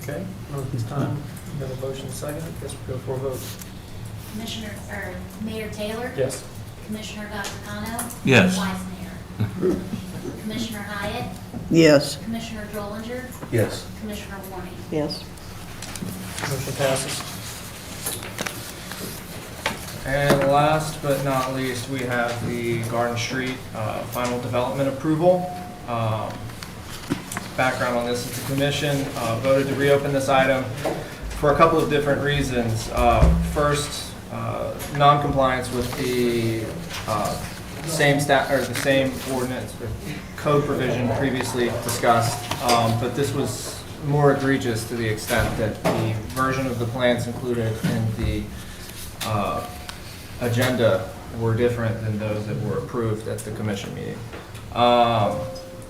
Okay, well, at this time, we have a motion second. I guess we go for a vote. Mayor Taylor? Yes. Commissioner Vaccarano? Yes. Vice Mayor? Commissioner Hyatt? Yes. Commissioner Drollinger? Yes. Commissioner Warning? Yes. Motion passes. And last but not least, we have the Garden Street final development approval. Background on this is the commission voted to reopen this item for a couple of different reasons. First, non-compliance with the same ordinance or code provision previously discussed, but this was more egregious to the extent that the version of the plans included in the agenda were different than those that were approved at the commission meeting.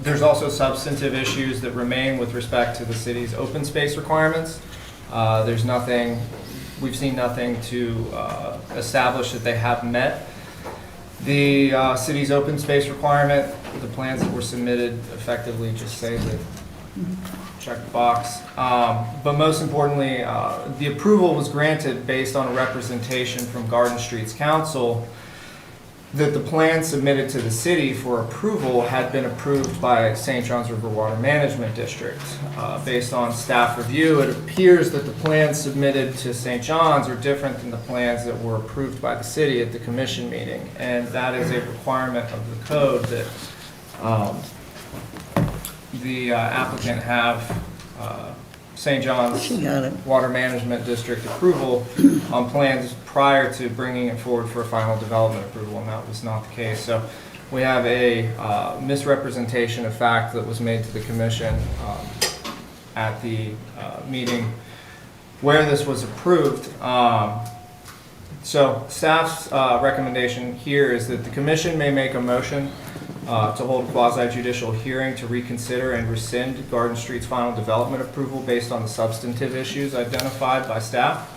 There's also substantive issues that remain with respect to the city's open space requirements. We've seen nothing to establish that they have met the city's open space requirement. The plans that were submitted effectively just say that, check the box. But most importantly, the approval was granted based on a representation from Garden Street's council that the plan submitted to the city for approval had been approved by St. Johns River Water Management District. Based on staff review, it appears that the plans submitted to St. John's are different than the plans that were approved by the city at the commission meeting. And that is a requirement of the code that the applicant have St. John's Water Management District approval on plans prior to bringing it forward for a final development approval, and that was not the case. So we have a misrepresentation of fact that was made to the commission at the meeting where this was approved. So staff's recommendation here is that the commission may make a motion to hold a quasi-judicial hearing to reconsider and rescind Garden Street's final development approval based on the substantive issues identified by staff.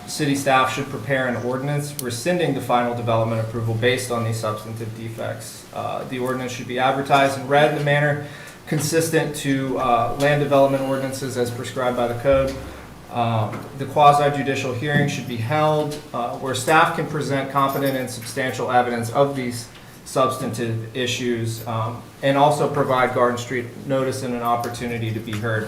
City staff should prepare an ordinance rescinding the final development approval based on these substantive defects. The ordinance should be advertised and read in a manner consistent to land development ordinances as prescribed by the code. The quasi-judicial hearing should be held where staff can present competent and substantial evidence of these substantive issues, and also provide Garden Street notice and an opportunity to be heard.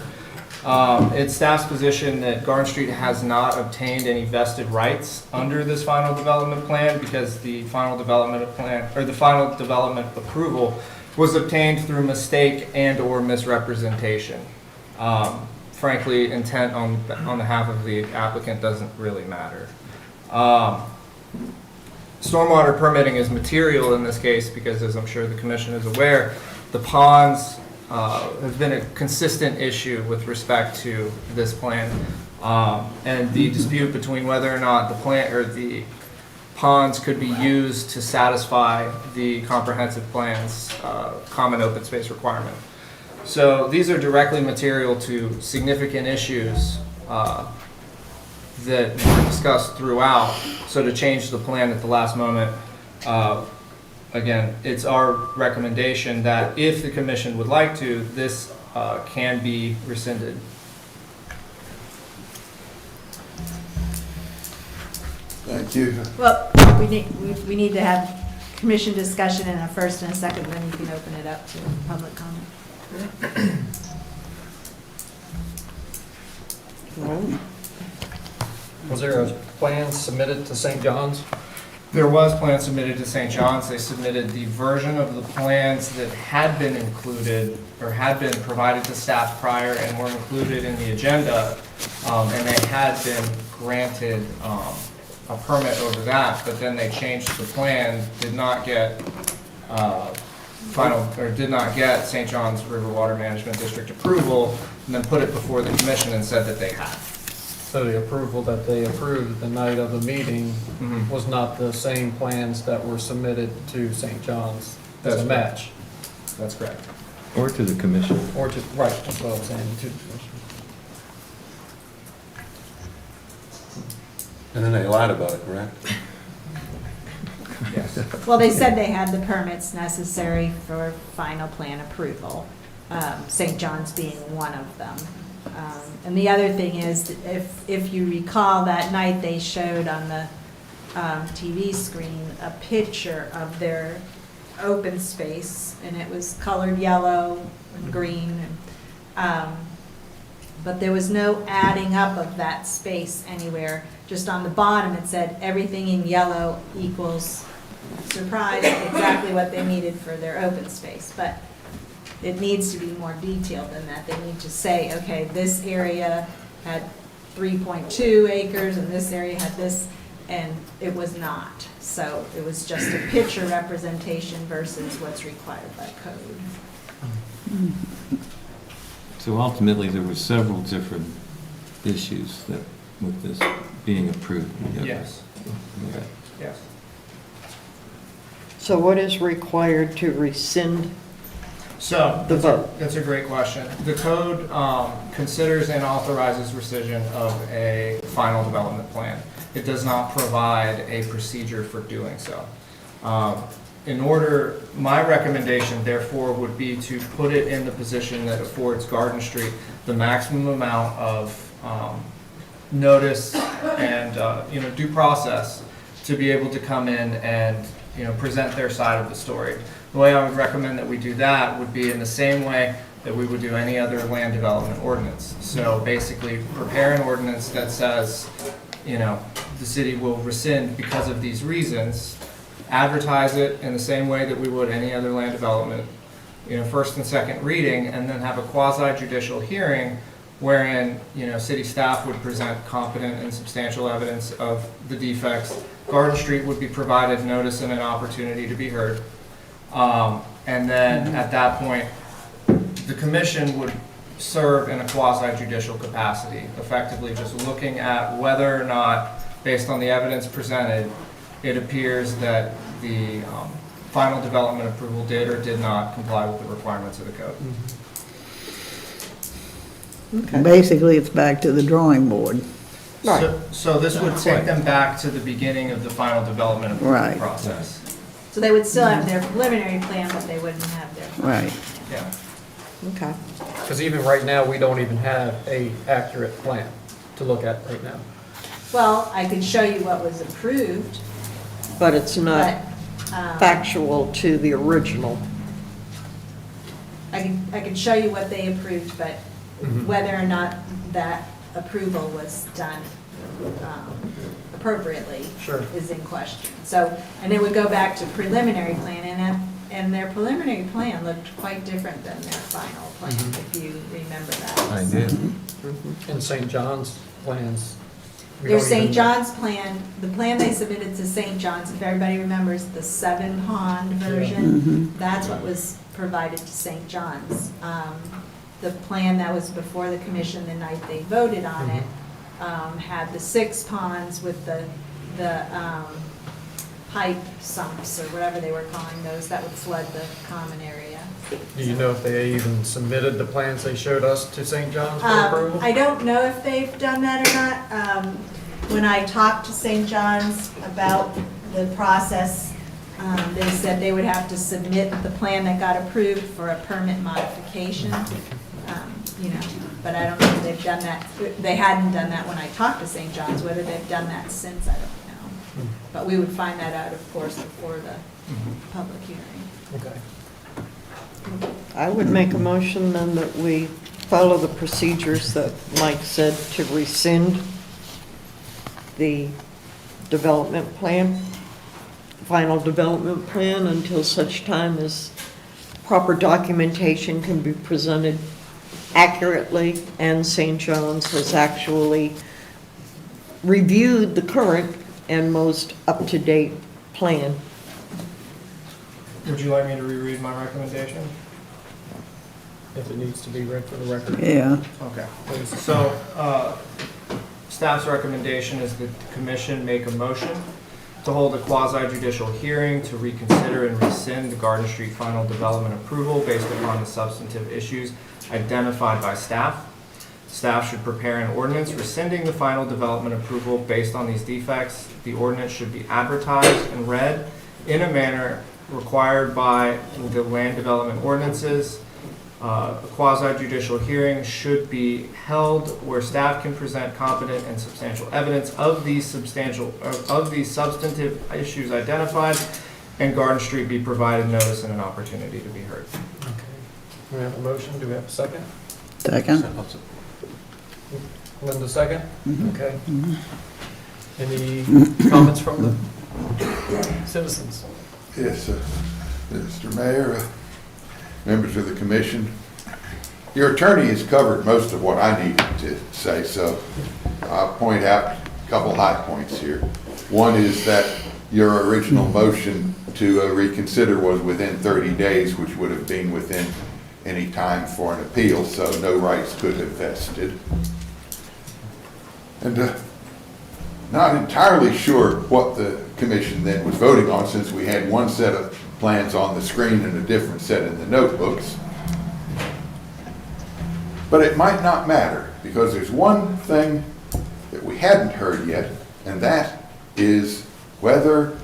It's staff's position that Garden Street has not obtained any vested rights under this final development plan because the final development plan, or the final development approval, was obtained through mistake and or misrepresentation. Frankly, intent on behalf of the applicant doesn't really matter. stormwater permitting is material in this case because, as I'm sure the commission is aware, the ponds have been a consistent issue with respect to this plan. And the dispute between whether or not the plant or the ponds could be used to satisfy the comprehensive plan's common open space requirement. So these are directly material to significant issues that were discussed throughout. So to change the plan at the last moment, again, it's our recommendation that if the commission would like to, this can be rescinded. Thank you. Well, we need to have commission discussion in a first and a second, then you can open it up to public comment. Was there a plan submitted to St. John's? There was plans submitted to St. John's. They submitted the version of the plans that had been included or had been provided to staff prior and were included in the agenda. And they had been granted a permit over that, but then they changed the plan, did not get did not get St. John's River Water Management District approval, and then put it before the commission and said that they had. So the approval that they approved the night of the meeting was not the same plans that were submitted to St. John's as a match? That's correct. Or to the commission. Or to, right, that's what I'm saying, to the commission. And then they lied about it, correct? Yes. Well, they said they had the permits necessary for final plan approval, St. John's being one of them. And the other thing is, if you recall, that night they showed on the TV screen a picture of their open space, and it was colored yellow and green. But there was no adding up of that space anywhere. Just on the bottom, it said everything in yellow equals, surprise, exactly what they needed for their open space. But it needs to be more detailed than that. They need to say, okay, this area had 3.2 acres and this area had this, and it was not. So it was just a picture representation versus what's required by code. So ultimately, there were several different issues that, with this being approved. Yes. Okay. Yes. So what is required to rescind So, the vote? That's a great question. The code considers and authorizes rescission of a final development plan. It does not provide a procedure for doing so. My recommendation therefore would be to put it in the position that affords Garden Street the maximum amount of notice and due process to be able to come in and present their side of the story. The way I would recommend that we do that would be in the same way that we would do any other land development ordinance. So basically, prepare an ordinance that says, the city will rescind because of these reasons, advertise it in the same way that we would any other land development, first and second reading, and then have a quasi-judicial hearing wherein, city staff would present competent and substantial evidence of the defects. Garden Street would be provided notice and an opportunity to be heard. And then at that point, the commission would serve in a quasi-judicial capacity, effectively just looking at whether or not, based on the evidence presented, it appears that the final development approval did or did not comply with the requirements of the code. Okay. Basically, it's back to the drawing board. Right. So this would take them back to the beginning of the final development approval Right. process. So they would still have their preliminary plan, but they wouldn't have their. Right. Yeah. Okay. Because even right now, we don't even have a accurate plan to look at right now. Well, I could show you what was approved, But it's not but factual to the original. I could show you what they approved, but whether or not that approval was done appropriately is in question. So, and it would go back to preliminary plan, and their preliminary plan looked quite different than their final plan, if you remember that. I did. And St. John's plans We Their don't St. even- John's plan, the plan they submitted to St. John's, if everybody remembers the 7-pond version, that's what was provided to St. John's. The plan that was before the commission the night they voted on it had the 6 ponds with the pipe sumps, or whatever they were calling those, that would flood the common area. Do you know if they even submitted the plans they showed us to St. John's for approval? I don't know if they've done that or not. When I talked to St. John's about the process, they said they would have to submit the plan that got approved for a permit modification. You know, but I don't know if they've done that. They hadn't done that when I talked to St. John's. Whether they've done that since, I don't know. But we would find that out, of course, before the public hearing. Okay. I would make a motion then that we follow the procedures that Mike said to rescind the development plan, final development plan, until such time as proper documentation can be presented accurately and St. John's has actually reviewed the current and most up-to-date plan. Would you like me to reread my recommendation? If it needs to be read for the record. Yeah. Okay. So, staff's recommendation is that the commission make a motion to hold a quasi-judicial hearing to reconsider and rescind the Garden Street final development approval based upon the substantive issues identified by staff. Staff should prepare an ordinance rescinding the final development approval based on these defects. The ordinance should be advertised and read in a manner required by the land development ordinances. A quasi-judicial hearing should be held where staff can present competent and substantial evidence of these substantive issues identified, and Garden Street be provided notice and an opportunity to be heard. Okay. We have a motion. Do we have a second? Second. Linda, second? Okay. Any comments from the citizens? Yes, Mr. Mayor, members of the commission. Your attorney has covered most of what I needed to say, so I'll point out a couple high points here. One is that your original motion to reconsider was within 30 days, which would have been within any time for an appeal, so no rights could have vested. And not entirely sure what the commission then was voting on, since we had one set of plans on the screen and a different set in the notebooks. But it might not matter, because there's one thing that we hadn't heard yet, and that is whether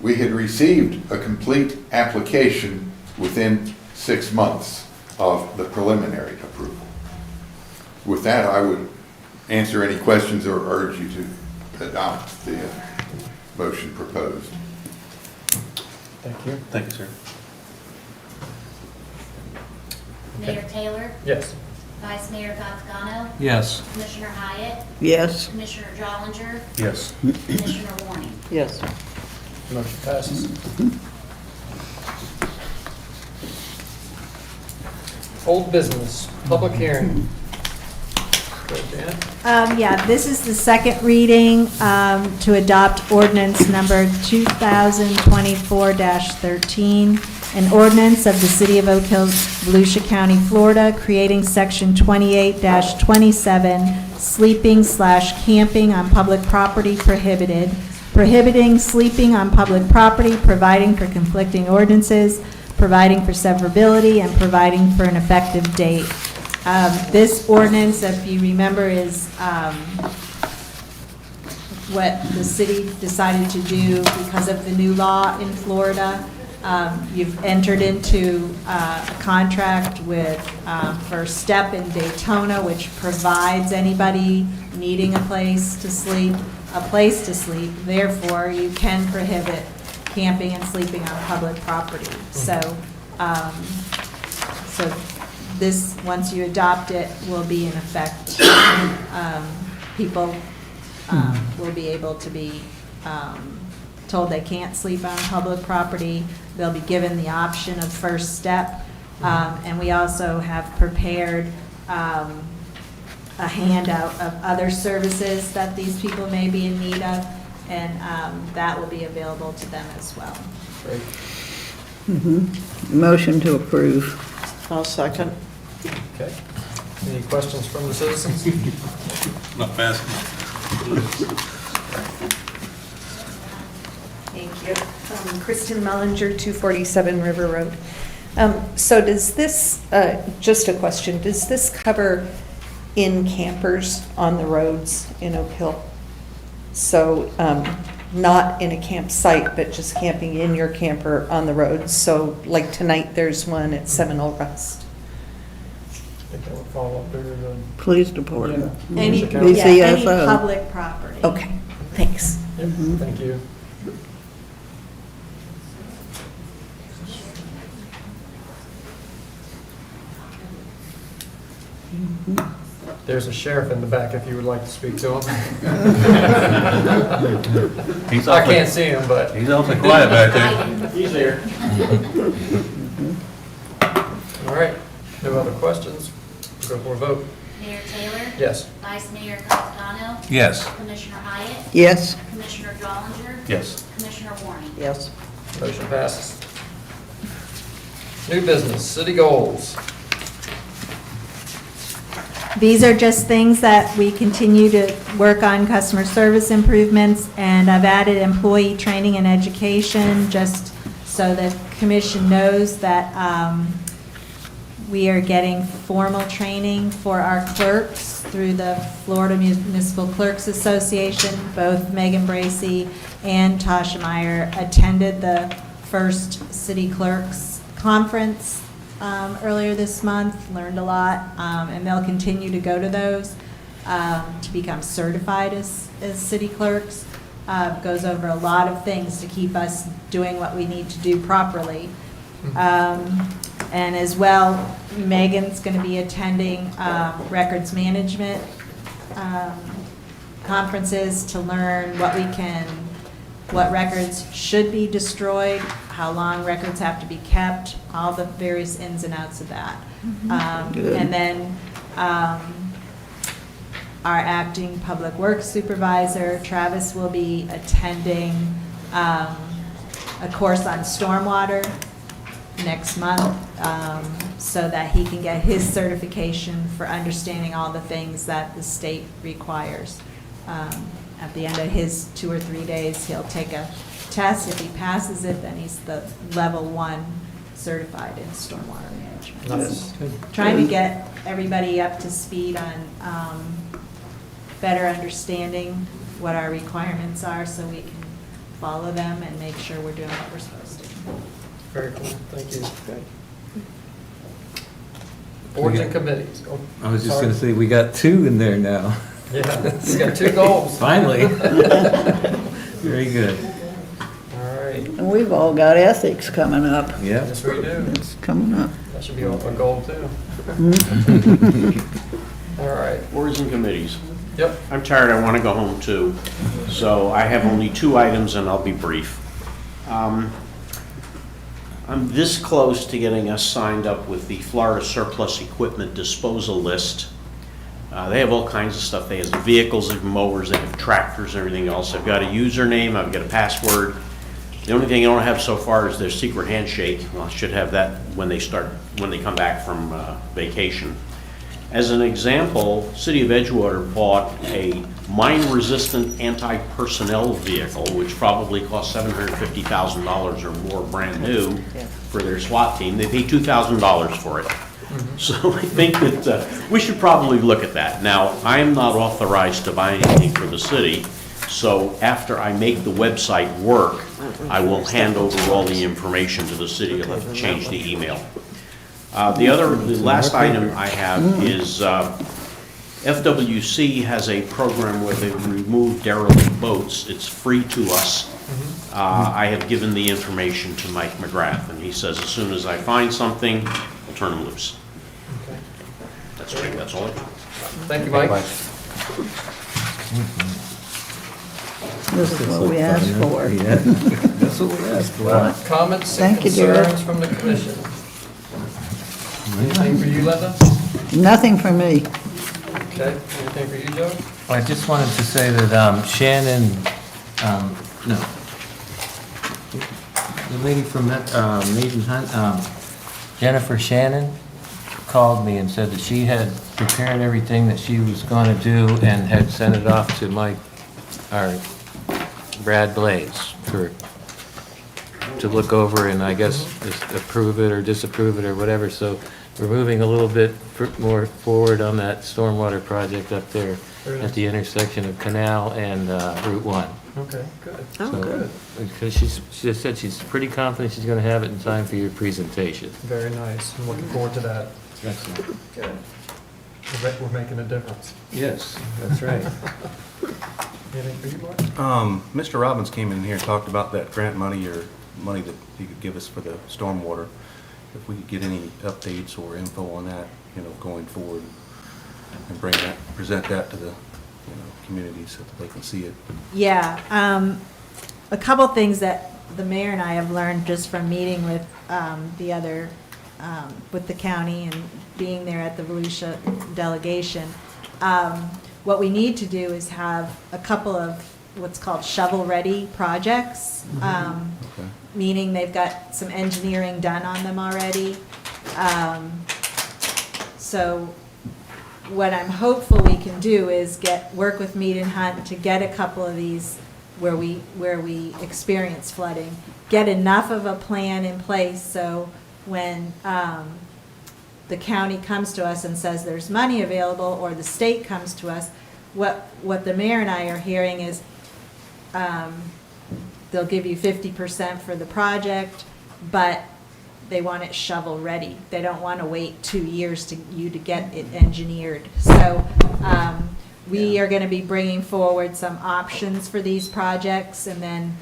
we had received a complete application within 6 months of the preliminary approval. With that, I would answer any questions or urge you to adopt the motion proposed. Thank you. Thank you, sir. Mayor Taylor? Yes. Vice Mayor Gazzagano? Yes. Commissioner Hyatt? Yes. Commissioner Jollinger? Yes. Commissioner Warning? Yes. Motion passes. Old business, public hearing. Go, Dan. Yeah, this is the second reading to adopt ordinance number 2024-13, an ordinance of the City of Oak Hills, Volusia County, Florida, creating section 28-27, sleeping/camping on public property prohibited, prohibiting sleeping on public property, providing for conflicting ordinances, providing for severability, and providing for an effective date. This ordinance, if you remember, is what the city decided to do because of the new law in Florida. You've entered into a contract with First Step in Daytona, which provides anybody needing a place to sleep. Therefore, you can prohibit camping and sleeping on public property. So this, once you adopt it, will be in effect. People will be able to be told they can't sleep on public property. They'll be given the option of First Step. And we also have prepared a handout of other services that these people may be in need of, and that will be available to them as well. Great. Motion to approve. I'll second. Okay. Any questions from the citizens? Not fast. Thank you. Kristen Mellinger, 247 River Road. So does this, just a question, does this cover in campers on the roads in Oak Hill? So not in a campsite, but just camping in your camper on the roads? So like tonight, there's one at Seminole Rest. I think that would fall up there. Police department. Any, BCSO. yeah, any public property. Okay, thanks. Yep, thank you. There's a sheriff in the back if you would like to speak to him. I can't see him, but. He's awfully quiet back there. He's here. All right, no other questions? Go for a vote. Mayor Taylor? Yes. Vice Mayor Casano? Yes. Commissioner Hyatt? Yes. Commissioner Dollinger? Yes. Commissioner Warren? Yes. Motion passes. New business, city goals. These are just things that we continue to work on, customer service improvements, and I've added employee training and education just so that commission knows that we are getting formal training for our clerks through the Florida Municipal Clerks Association. Both Megan Bracy and Tasha Meyer attended the first City Clerks Conference earlier this month, learned a lot, and they'll continue to go to those to become certified as city clerks. Goes over a lot of things to keep us doing what we need to do properly. And as well, Megan's going to be attending records management conferences to learn what records should be destroyed, how long records have to be kept, all the various ins and outs of that. Good. And then our acting public works supervisor, Travis, will be attending a course on stormwater next month so that he can get his certification for understanding all the things that the state requires. At the end of his 2 or 3 days, he'll take a test. If he passes it, then he's the level 1 certified in stormwater management. Nice. Trying to get everybody up to speed on better understanding what our requirements are so we can follow them and make sure we're doing what we're supposed to. Very cool, thank you. Boards and committees. Oh, I was just sorry. gonna say, we got 2 in there now. Yeah, we got 2 goals. Finally. Very good. All right. And we've all got ethics coming up. Yeah. Yes, we do. It's coming up. That should be a goal too. All right. Boards and committees. Yep. I'm tired, I want to go home too. So I have only 2 items and I'll be brief. I'm this close to getting us signed up with the Florida Surplus Equipment Disposal List. They have all kinds of stuff. They have vehicles, they have mowers, they have tractors and everything else. I've got a username, I've got a password. The only thing I don't have so far is their secret handshake. Well, I should have that when they come back from vacation. As an example, City of Edgewater bought a mine-resistant anti-personnel vehicle, which probably cost $750,000 or more brand new for their SWAT team. They paid $2,000 for it. So I think that we should probably look at that. Now, I am not authorized to buy anything for the city, so after I make the website work, I will hand over all the information to the city. You'll have to change the email. The last item I have is FWC has a program where they remove derelict boats. It's free to us. I have given the information to Mike McGrath, and he says as soon as I find something, I'll turn them loose. Okay. That's great, that's all I do. Thank you, Mike. This is what we asked for. Yeah, that's what we asked for. Comments and Thank you, dear. concerns from the commission? Anything for you, Linda? Nothing for me. Okay, anything for you, Joe? I just wanted to say that Shannon, no, the lady from Maiden Hunt, Jennifer Shannon, called me and said that she had prepared everything that she was going to do and had sent it off to Brad Blaze to look over and I guess just approve it or disapprove it or whatever. So we're moving a little bit more forward on that stormwater project up there at the intersection of Canal and Route 1. Okay, good. So, Good. because she just said she's pretty confident she's going to have it in time for your presentation. Very nice. I'm looking forward to that. Excellent. Good. We're making a difference. Yes, that's right. Anything for you, Mark? Mr. Robbins came in here and talked about that grant money or money that he could give us for the stormwater. If we could get any updates or info on that, going forward and present that to the, community so that they can see it. Yeah, a couple things that the mayor and I have learned just from meeting with with the county and being there at the Volusia delegation. What we need to do is have a couple of what's called shovel-ready projects, meaning they've got some engineering done on them already. So what I'm hopeful we can do is work with Mead and Hunt to get a couple of these where we experience flooding, get enough of a plan in place so when the county comes to us and says there's money available, or the state comes to us, what the mayor and I are hearing is they'll give you 50% for the project, but they want it shovel ready. They don't want to wait 2 years to get it engineered. So we are going to be bringing forward some options for these projects, and then,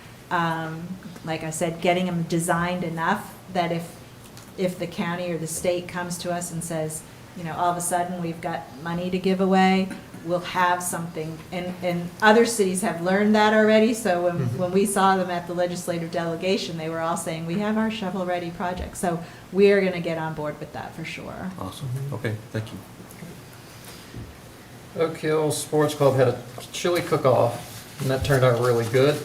like I said, getting them designed enough that if the county or the state comes to us and says, all of a sudden we've got money to give away, we'll have something. And other cities have learned that already, so when we saw them at the legislative delegation, they were all saying, we have our shovel-ready project. So we're going to get on board with that for sure. Awesome. Okay, thank you. Oak Hill Sports Club had a chili cook-off, and that turned out really good.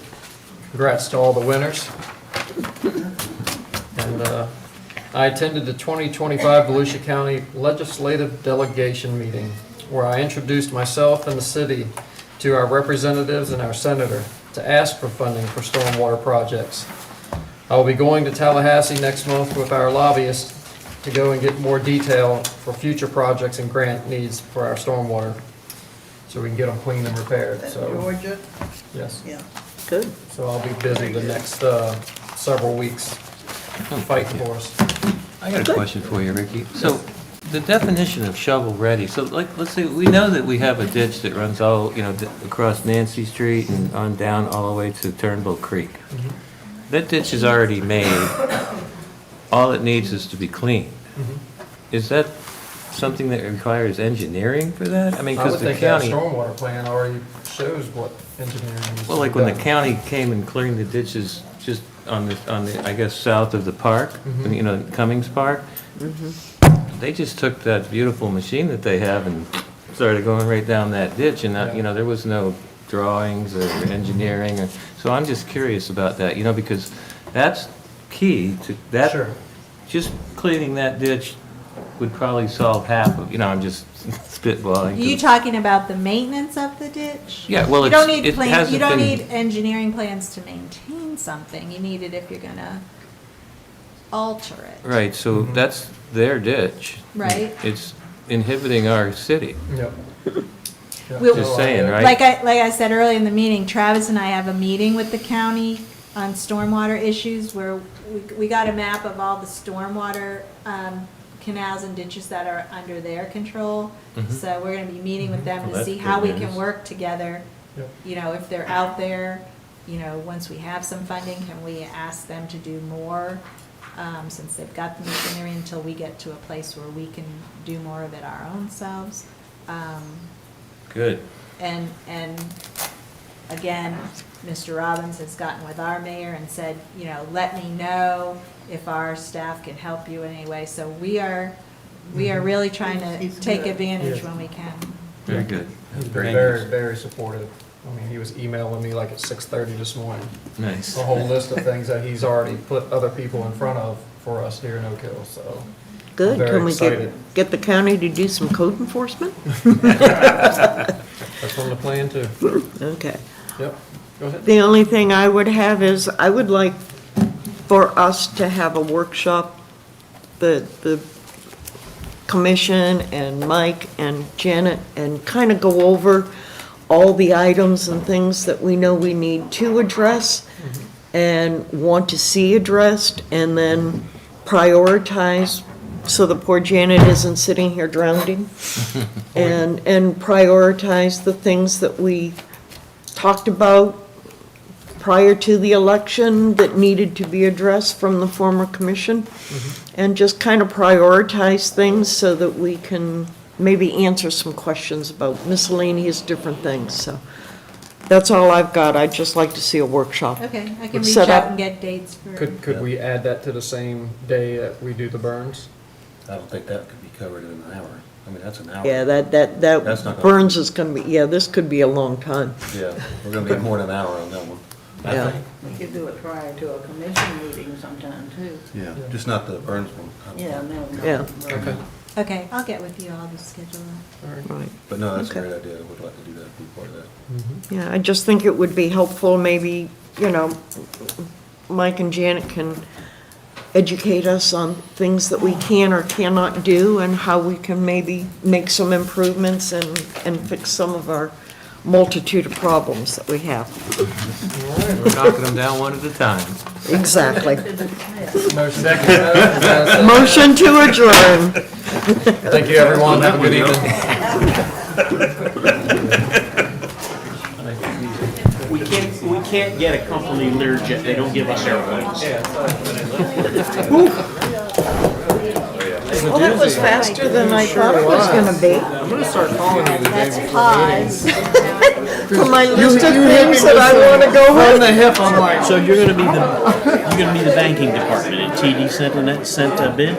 Congrats to all the winners. And I attended the 2025 Volusia County Legislative Delegation meeting, where I introduced myself and the city to our representatives and our senator to ask for funding for stormwater projects. I will be going to Tallahassee next month with our lobbyist to go and get more detail for future projects and grant needs for our stormwater, so we can get them clean and repaired. So, Georgia? yes. Yeah, good. So I'll be busy the next several weeks fighting for us. I got a question for you, Ricky. So the definition of shovel-ready, so let's say, we know that we have a ditch that runs all, across Nancy Street and on down all the way to Turnbull Creek. That ditch is already made. All it needs is to be cleaned. Is that something that requires engineering for that? I mean, I because would the think that county, stormwater plan already shows what engineering needs to well, be like when the done. county came and cleaned the ditches just on the, I guess, south of the park, Cummings Park, they just took that beautiful machine that they have and started going right down that ditch, and there was no drawings or engineering, so I'm just curious about that, because that's key to that. Sure. Just cleaning that ditch would probably solve half of, I'm just spitballing. Are you talking about the maintenance of the ditch? Yeah, well, You don't it need hasn't you don't been- need engineering plans to maintain something. You need it if you're gonna alter it. Right, so that's their ditch. Right. It's inhibiting our city. Yep. We'll- Just saying, right? Like I said earlier in the meeting, Travis and I have a meeting with the county on stormwater issues where we got a map of all the stormwater canals and ditches that are under their control. So we're gonna be meeting with them Well, to that's see good how we news. can work together. Yep. If they're out there, once we have some funding, can we ask them to do more? Since they've got the machinery, until we get to a place where we can do more of it our own selves. Good. And again, Mr. Robbins has gotten with our mayor and said, let me know if our staff can help you in any way. So we are really trying to He's take good. advantage Yeah. when we can. Very good. Very, very, very supportive. I mean, he was emailing me like at 6:30 this morning. Nice. A whole list of things that he's already put other people in front of for us here in Oak Hill, so. Good, I'm very can we excited. get the county to do some code enforcement? That's on the plan too. Okay. Yep, go ahead. The only thing I would have is, I would like for us to have a workshop, the commission and Mike and Janet, and kind of go over all the items and things that we know we need to address and want to see addressed, and then prioritize, so the poor Janet isn't sitting here drowning, and prioritize the things that we talked about prior to the election that needed to be addressed from the former commission, and just kind of prioritize things so that we can maybe answer some questions about miscellaneous different things, so. That's all I've got. I'd just like to see a workshop. Okay, I can Let's reach set out up- and get dates for. Could we add that to the same day that we do the burns? I don't think that could be covered in an hour. I mean, that's an hour. Yeah, That's that not gonna- Burns is gonna be, yeah, this could be a long time. Yeah, we're gonna need more than an hour on that one. I Yeah. think. We could do it prior to a commission meeting sometime too. Yeah, just not the Burns one. Yeah, no. Yeah. Okay. Okay, I'll get with you, I'll just schedule that. Right. But no, that's a Okay. great idea. I would like to do that, be part of that. Yeah, I just think it would be helpful, maybe, you know, Mike and Janet can educate us on things that we can or cannot do, and how we can maybe make some improvements and fix some of our multitude of problems that we have. We're knocking them down one at a time. Exactly. Motion. Motion to adjourn. Thank you, everyone. Have a good evening. We can't get a company Learjet, they don't give us airplanes. Well, that was faster than I thought it was gonna be. I'm gonna start calling you the day That's before the meeting. For my list of things that I wanna go From with. the hip, I'm like. So you're gonna be the banking department, and TD sent a bid?